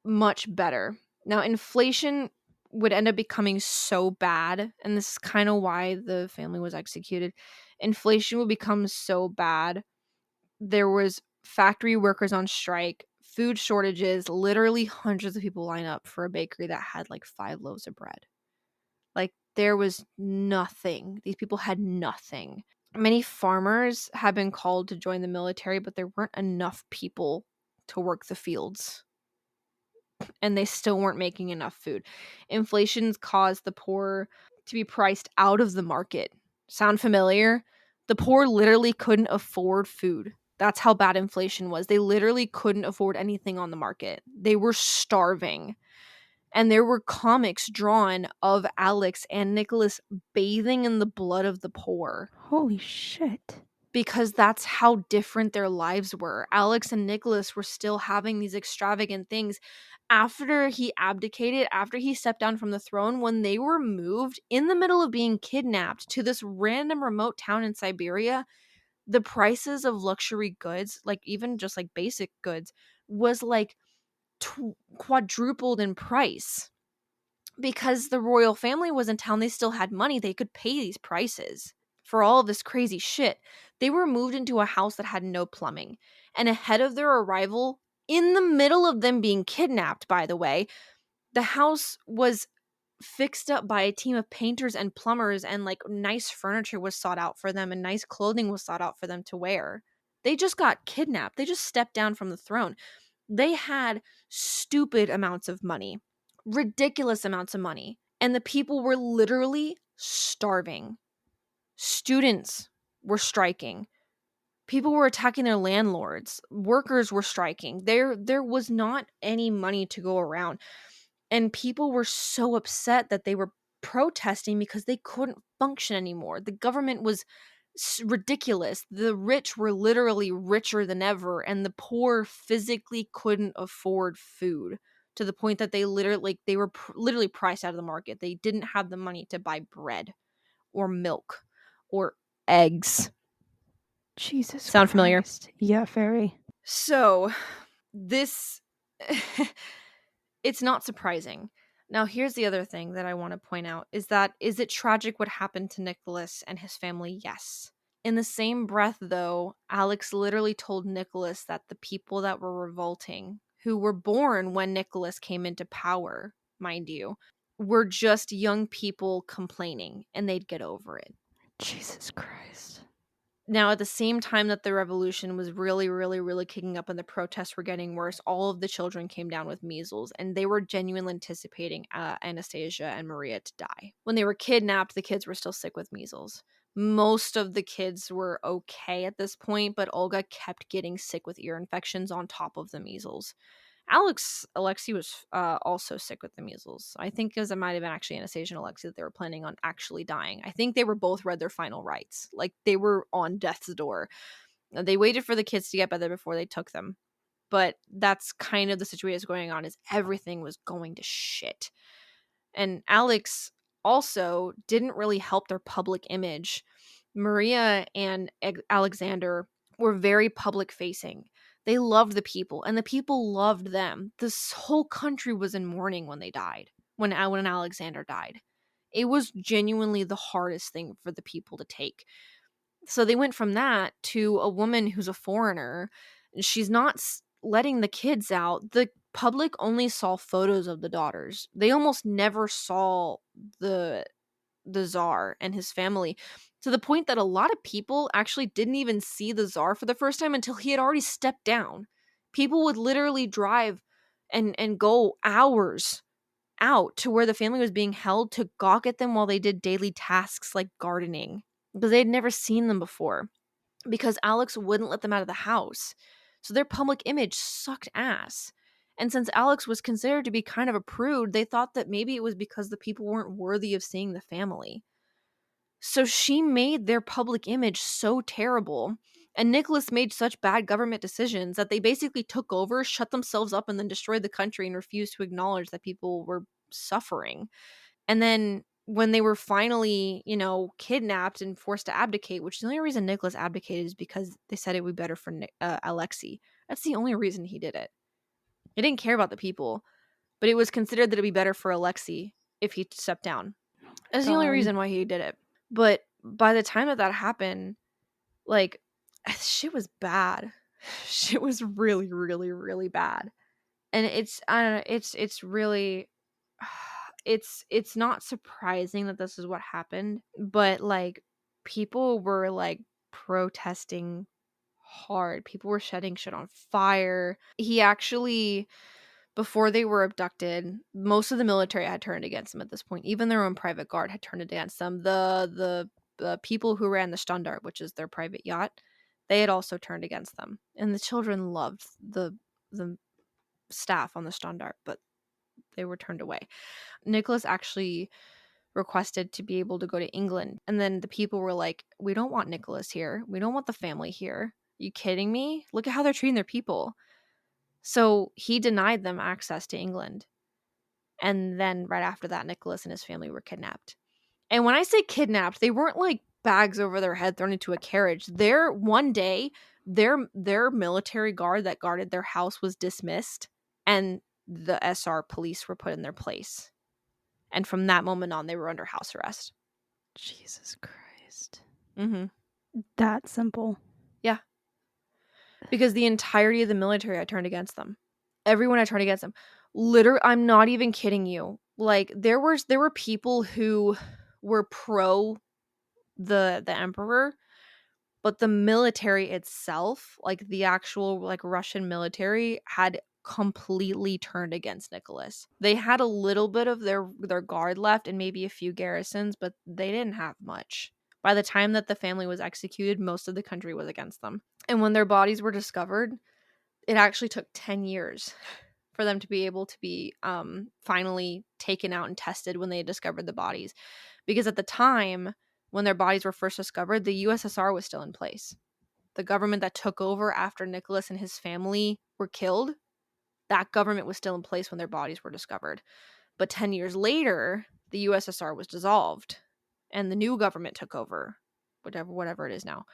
much better. Now, inflation would end up becoming so bad, and this is kind of why the family was executed. Inflation would become so bad. There was factory workers on strike, food shortages, literally hundreds of people line up for a bakery that had like 5 loaves of bread. Like there was nothing. These people had nothing. Many farmers have been called to join the military, but there weren't enough people to work the fields, and they still weren't making enough food. Inflation's caused the poor to be priced out of the market. Sound familiar? The poor literally couldn't afford food. That's how bad inflation was. They literally couldn't afford anything on the market. They were starving. And there were comics drawn of Alex and Nicholas bathing in the blood of the poor. Holy shit. Because that's how different their lives were. Alex and Nicholas were still having these extravagant things. After he abdicated, after he stepped down from the throne, when they were moved in the middle of being kidnapped to this random remote town in Siberia, the prices of luxury goods, like even just like basic goods, was like quadrupled in price. Because the royal family was in town, they still had money. They could pay these prices for all of this crazy shit. They were moved into a house that had no plumbing. And ahead of their arrival, in the middle of them being kidnapped, by the way, the house was fixed up by a team of painters and plumbers, and like nice furniture was sought out for them and nice clothing was sought out for them to wear. They just got kidnapped. They just stepped down from the throne. They had stupid amounts of money, ridiculous amounts of money, and the people were literally starving. Students were striking. People were attacking their landlords. Workers were striking. There was not any money to go around. And people were so upset that they were protesting because they couldn't function anymore. The government was ridiculous. The rich were literally richer than ever, and the poor physically couldn't afford food, to the point that they literally literally priced out of the market. They didn't have the money to buy bread or milk or eggs. Jesus Sound Christ. familiar? Yeah, very. So this it's not surprising. Now, here's the other thing that I want to point out is it tragic what happened to Nicholas and his family? Yes. In the same breath, though, Alex literally told Nicholas that the people that were revolting, who were born when Nicholas came into power, mind you, were just young people complaining, and they'd get over it. Jesus Christ. Now, at the same time that the revolution was really, really, really kicking up and the protests were getting worse, all of the children came down with measles, and they were genuinely anticipating Anastasia and Maria to die. When they were kidnapped, the kids were still sick with measles. Most of the kids were okay at this point, but Olga kept getting sick with ear infections on top of the measles. Alexei was also sick with the measles. I think it might have been actually Anastasia and Alexei that they were planning on actually dying. I think they were both read their final rites. Like, they were on death's door. They waited for the kids to get better before they took them. But that's kind of the situation going on, is everything was going to shit. And Alex also didn't really help their public image. Maria and Alexander were very public facing. They loved the people, and the people loved them. This whole country was in mourning when they died, when Alexander died. It was genuinely the hardest thing for the people to take. So they went from that to a woman who's a foreigner. She's not letting the kids out. The public only saw photos of the daughters. They almost never saw the Tsar and his family, to the point that a lot of people actually didn't even see the Tsar for the first time until he had already stepped down. People would literally drive and go hours out to where the family was being held to gawk at them while they did daily tasks like gardening, because they had never seen them before, because Alex wouldn't let them out of the house. So their public image sucked ass. And since Alex was considered to be kind of a prude, they thought that maybe it was because the people weren't worthy of seeing the family. So she made their public image so terrible, and Nicholas made such bad government decisions that they basically took over, shut themselves up, and then destroyed the country and refused to acknowledge that people were suffering. And then when they were finally, kidnapped and forced to abdicate, which the only reason Nicholas abdicated is because they said it would be better for Alexei. That's the only reason he did it. He didn't care about the people, but it was considered that it'd be better for Alexei if he stepped down. That's the only reason why he did it. But by the time that happened, like, shit was bad. Shit was really, really, really bad. And it's, I don't know, it's really, it's not surprising that this is what happened, but like, people were like protesting hard. People were setting shit on fire. He actually, before they were abducted, most of the military had turned against them at this point. Even their own private guard had turned against them. The people who ran the Standard, which is their private yacht, they had also turned against them. And the children loved the staff on the Standard, but they were turned away. Nicholas actually requested to be able to go to England, and then the people were like, we don't want Nicholas here. We don't want the family here. You kidding me? Look at how they're treating their people. So he denied them access to England. And then right after that, Nicholas and his family were kidnapped. And when I say kidnapped, they weren't like bags over their head thrown into a carriage. One day, their military guard that guarded their house was dismissed, and the SR police were put in their place. And from that moment on, they were under house arrest. Jesus Christ. Mm-hmm. That simple. Yeah. Because the entirety of the military had turned against them. Everyone had turned against them. Literally, I'm not even kidding you. Like, there were people who were pro the emperor, but the military itself, like the actual like Russian military, had completely turned against Nicholas. They had a little bit of their guard left and maybe a few garrisons, but they didn't have much. By the time that the family was executed, most of the country was against them. And when their bodies were discovered, it actually took 10 years for them to be able to be finally taken out and tested when they had discovered the bodies. Because at the time, when their bodies were first discovered, the USSR was still in place. The government that took over after Nicholas and his family were killed, that government was still in place when their bodies were discovered. But 10 years later, the USSR was dissolved and the new government took over, whatever it is now.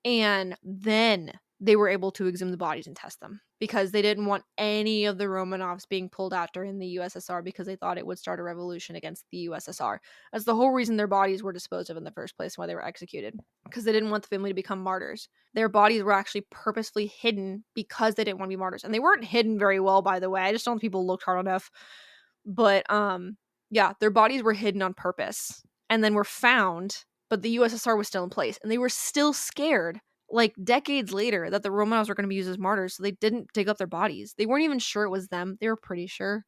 And then they were able to exhume the bodies and test them, because they didn't want any of the Romanovs being pulled out during the USSR, because they thought it would start a revolution against the USSR. That's the whole reason their bodies were disposed of in the first place, why they were executed, because they didn't want the family to become martyrs. Their bodies were actually purposefully hidden because they didn't want to be martyrs. And they weren't hidden very well, by the way. I just don't think people looked hard enough. But yeah, their bodies were hidden on purpose and then were found, but the USSR was still in place, and they were still scared, like decades later, that the Romanovs were going to be used as martyrs, so they didn't dig up their bodies. They weren't even sure it was them. They were pretty sure,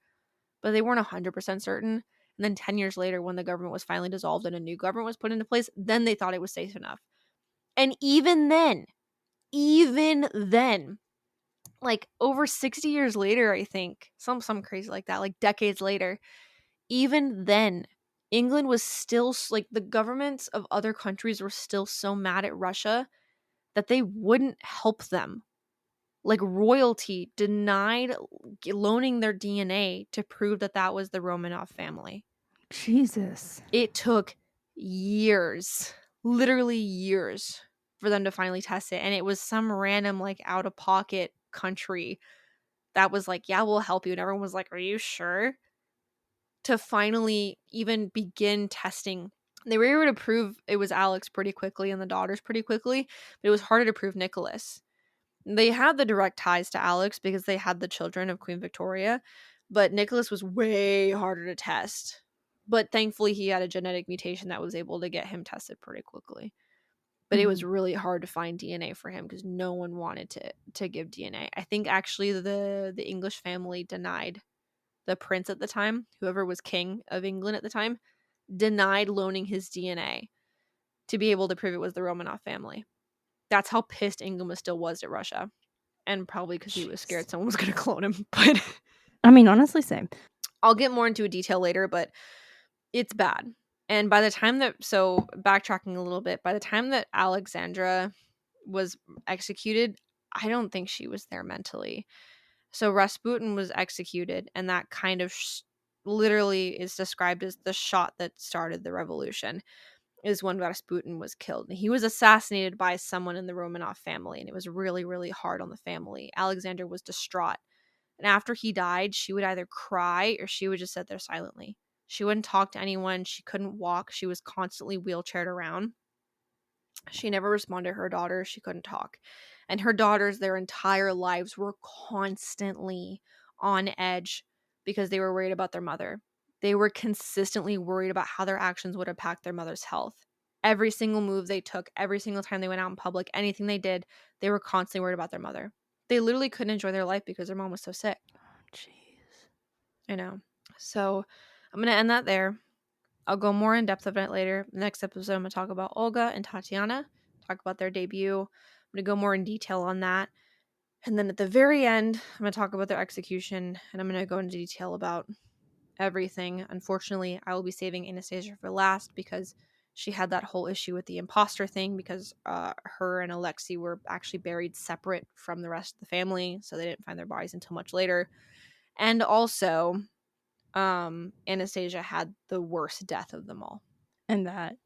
but they weren't 100% certain. And then 10 years later, when the government was finally dissolved and a new government was put into place, then they thought it was safe enough. And even then, like over 60 years later, I think, some crazy like that, like decades later, even then, England was still, like, the governments of other countries were still so mad at Russia that they wouldn't help them. Like, royalty denied loaning their DNA to prove that was the Romanov family. Jesus. It took years, literally years, for them to finally test it. And it was some random, like, out-of-pocket country that was like, yeah, we'll help you. And everyone was like, are you sure? To finally even begin testing. They were able to prove it was Alex pretty quickly and the daughters pretty quickly, but it was harder to prove Nicholas. They had the direct ties to Alex because they had the children of Queen Victoria, but Nicholas was way harder to test. But thankfully, he had a genetic mutation that was able to get him tested pretty quickly. But it was really hard to find DNA for him because no one wanted to give DNA. I think actually the English family denied the prince at the time, whoever was king of England at the time, denied loaning his DNA to be able to prove it was the Romanov family. That's how pissed England still was at Russia. And probably because he was scared someone was going to clone him. But I mean, honestly, same. I'll get more into a detail later, but it's bad. And by the time that, so backtracking a little bit, by the time that Alexandra was executed, I don't think she was there mentally. So Rasputin was executed, and that kind of literally is described as the shot that started the revolution, is when Rasputin was killed. He was assassinated by someone in the Romanov family, and it was really, really hard on the family. Alexandra was distraught. And after he died, she would either cry or she would just sit there silently. She wouldn't talk to anyone. She couldn't walk. She was constantly wheelchaired around. She never responded to her daughters. She couldn't talk. And her daughters, their entire lives were constantly on edge because they were worried about their mother. They were consistently worried about how their actions would impact their mother's health. Every single move they took, every single time they went out in public, anything they did, they were constantly worried about their mother. They literally couldn't enjoy their life because their mom was so sick. Jeez. I know. So I'm going to end that there. I'll go more in depth of it later. Next episode, I'm going to talk about Olga and Tatiana, talk about their debut. I'm going to go more in detail on that. And then at the very end, I'm going to talk about their execution, and I'm going to go into detail about everything. Unfortunately, I will be saving Anastasia for last because she had that whole issue with the imposter thing because her and Alexei were actually buried separate from the rest of the family, so they didn't find their bodies until much later. And also, Anastasia had the worst death of them all. And that,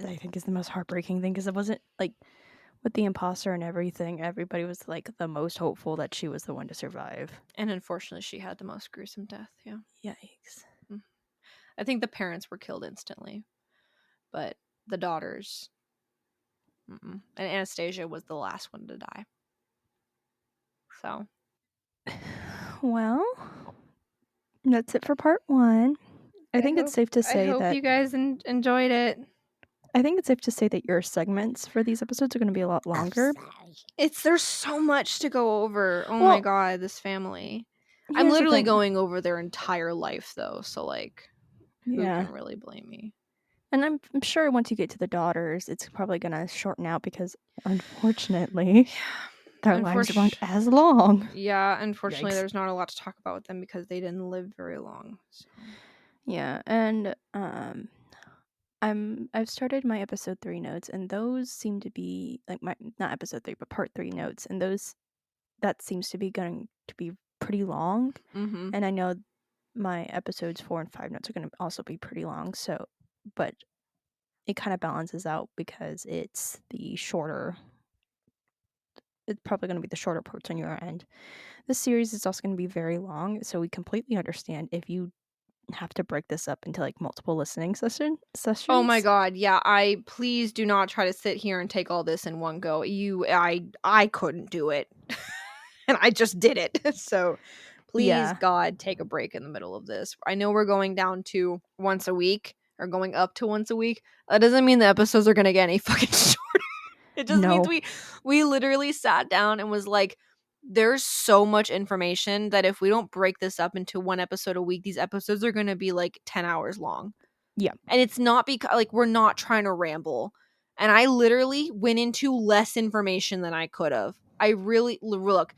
I think, is the most heartbreaking thing because it wasn't like with the imposter and everything, everybody was like the most hopeful that she was the one to survive. And unfortunately, she had the most gruesome death. Yeah. Yikes. I think the parents were killed instantly, but the daughters, and Anastasia was the last one to die. So, well, that's it for part 1. I think it's safe to say that you guys enjoyed it. I think it's safe to say that your segments for these episodes are going to be a lot longer. There's so much to go over. Oh my god, this family. I'm literally going over their entire life though, so like, who can really blame me? And I'm sure once you get to the daughters, it's probably going to shorten out because unfortunately, their lives weren't as long. Yeah, unfortunately, there's not a lot to talk about with them because they didn't live very long. So. Yeah, and I've started my episode 3 notes, and those seem to be like my not episode 3, but part 3 notes, and that seems to be going to be pretty long. Mm-hmm. And I know my episodes 4 and 5 notes are going to also be pretty long. So, but it kind of balances out because it's the shorter. It's probably going to be the shorter parts on your end. This series is also going to be very long, so we completely understand if you have to break this up into like multiple listening sessions. Oh my god, yeah. I please do not try to sit here and take all this in one go. I couldn't do it. And I just did it. So please, God, take a break in the middle of this. I know we're going down to once a week or going up to once a week. That doesn't mean the episodes are gonna get any fucking shorter. It just means we literally sat down and was like, there's so much information that if we don't break this up into one episode a week, these episodes are gonna be like 10 hours long. Yeah. And it's not because like we're not trying to ramble. And I literally went into less information than I could have. I really look.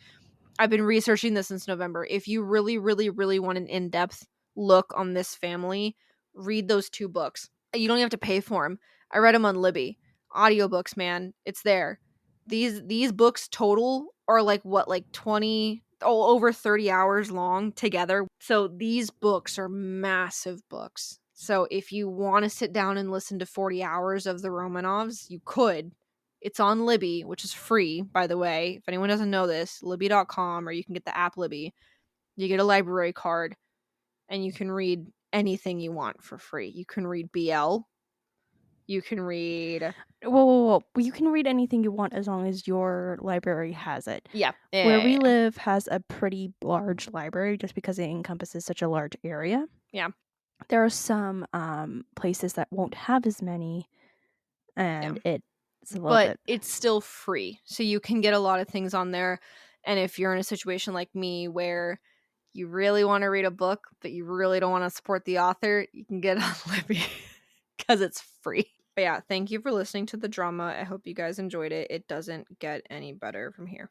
I've been researching this since November. If you really, really, really want an in-depth look on this family, read those 2 books. You don't even have to pay for them. I read them on Libby. Audiobooks, man. It's there. These books total are like 20 over 30 hours long together. So these books are massive books. So if you want to sit down and listen to 40 hours of the Romanovs, you could. It's on Libby, which is free, by the way. If anyone doesn't know this, libby.com, or you can get the app Libby. You get a library card, and you can read anything you want for free. You can read BL. You can read... Whoa. You can read anything you want as long as your library has it. Yeah. Where we live has a pretty large library just because it encompasses such a large area. Yeah. There are some places that won't have as many, and it's a little but bit... it's still free. So you can get a lot of things on there. And if you're in a situation like me where you really want to read a book, but you really don't want to support the author, you can get it on Libby because it's free. But yeah, thank you for listening to the drama. I hope you guys enjoyed it. It doesn't get any better from here.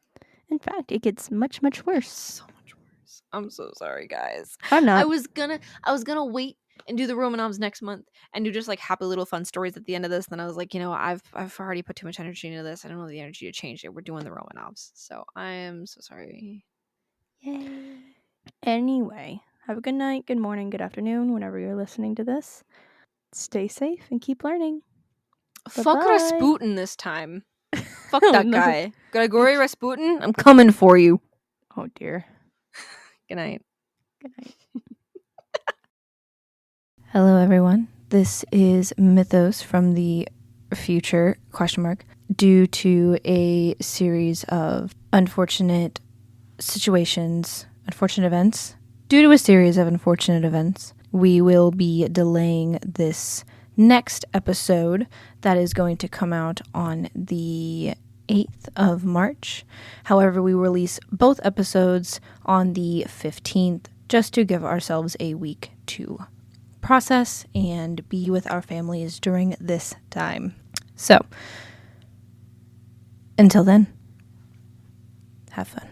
In fact, it gets much, much worse. So much worse. I'm so sorry, guys. I'm not. I was gonna wait and do the Romanovs next month and do just like happy little fun stories at the end of this. Then I was like, I've already put too much energy into this. I don't know the energy to change it. We're doing the Romanovs. So I am so sorry. Yay. Anyway, have a good night, good morning, good afternoon, whenever you're listening to this. Stay safe and keep learning. Fuck Bye-bye. Rasputin this time. Fuck that guy. Grigory Rasputin, I'm coming for you. Oh dear. Good night. Good night. Hello, everyone. This is Mythos from the future, ? Due to a series of unfortunate events, we will be delaying this next episode that is going to come out on the 8th of March. However, we release both episodes on the 15th just to give ourselves a week to process and be with our families during this time. So, until then, have fun.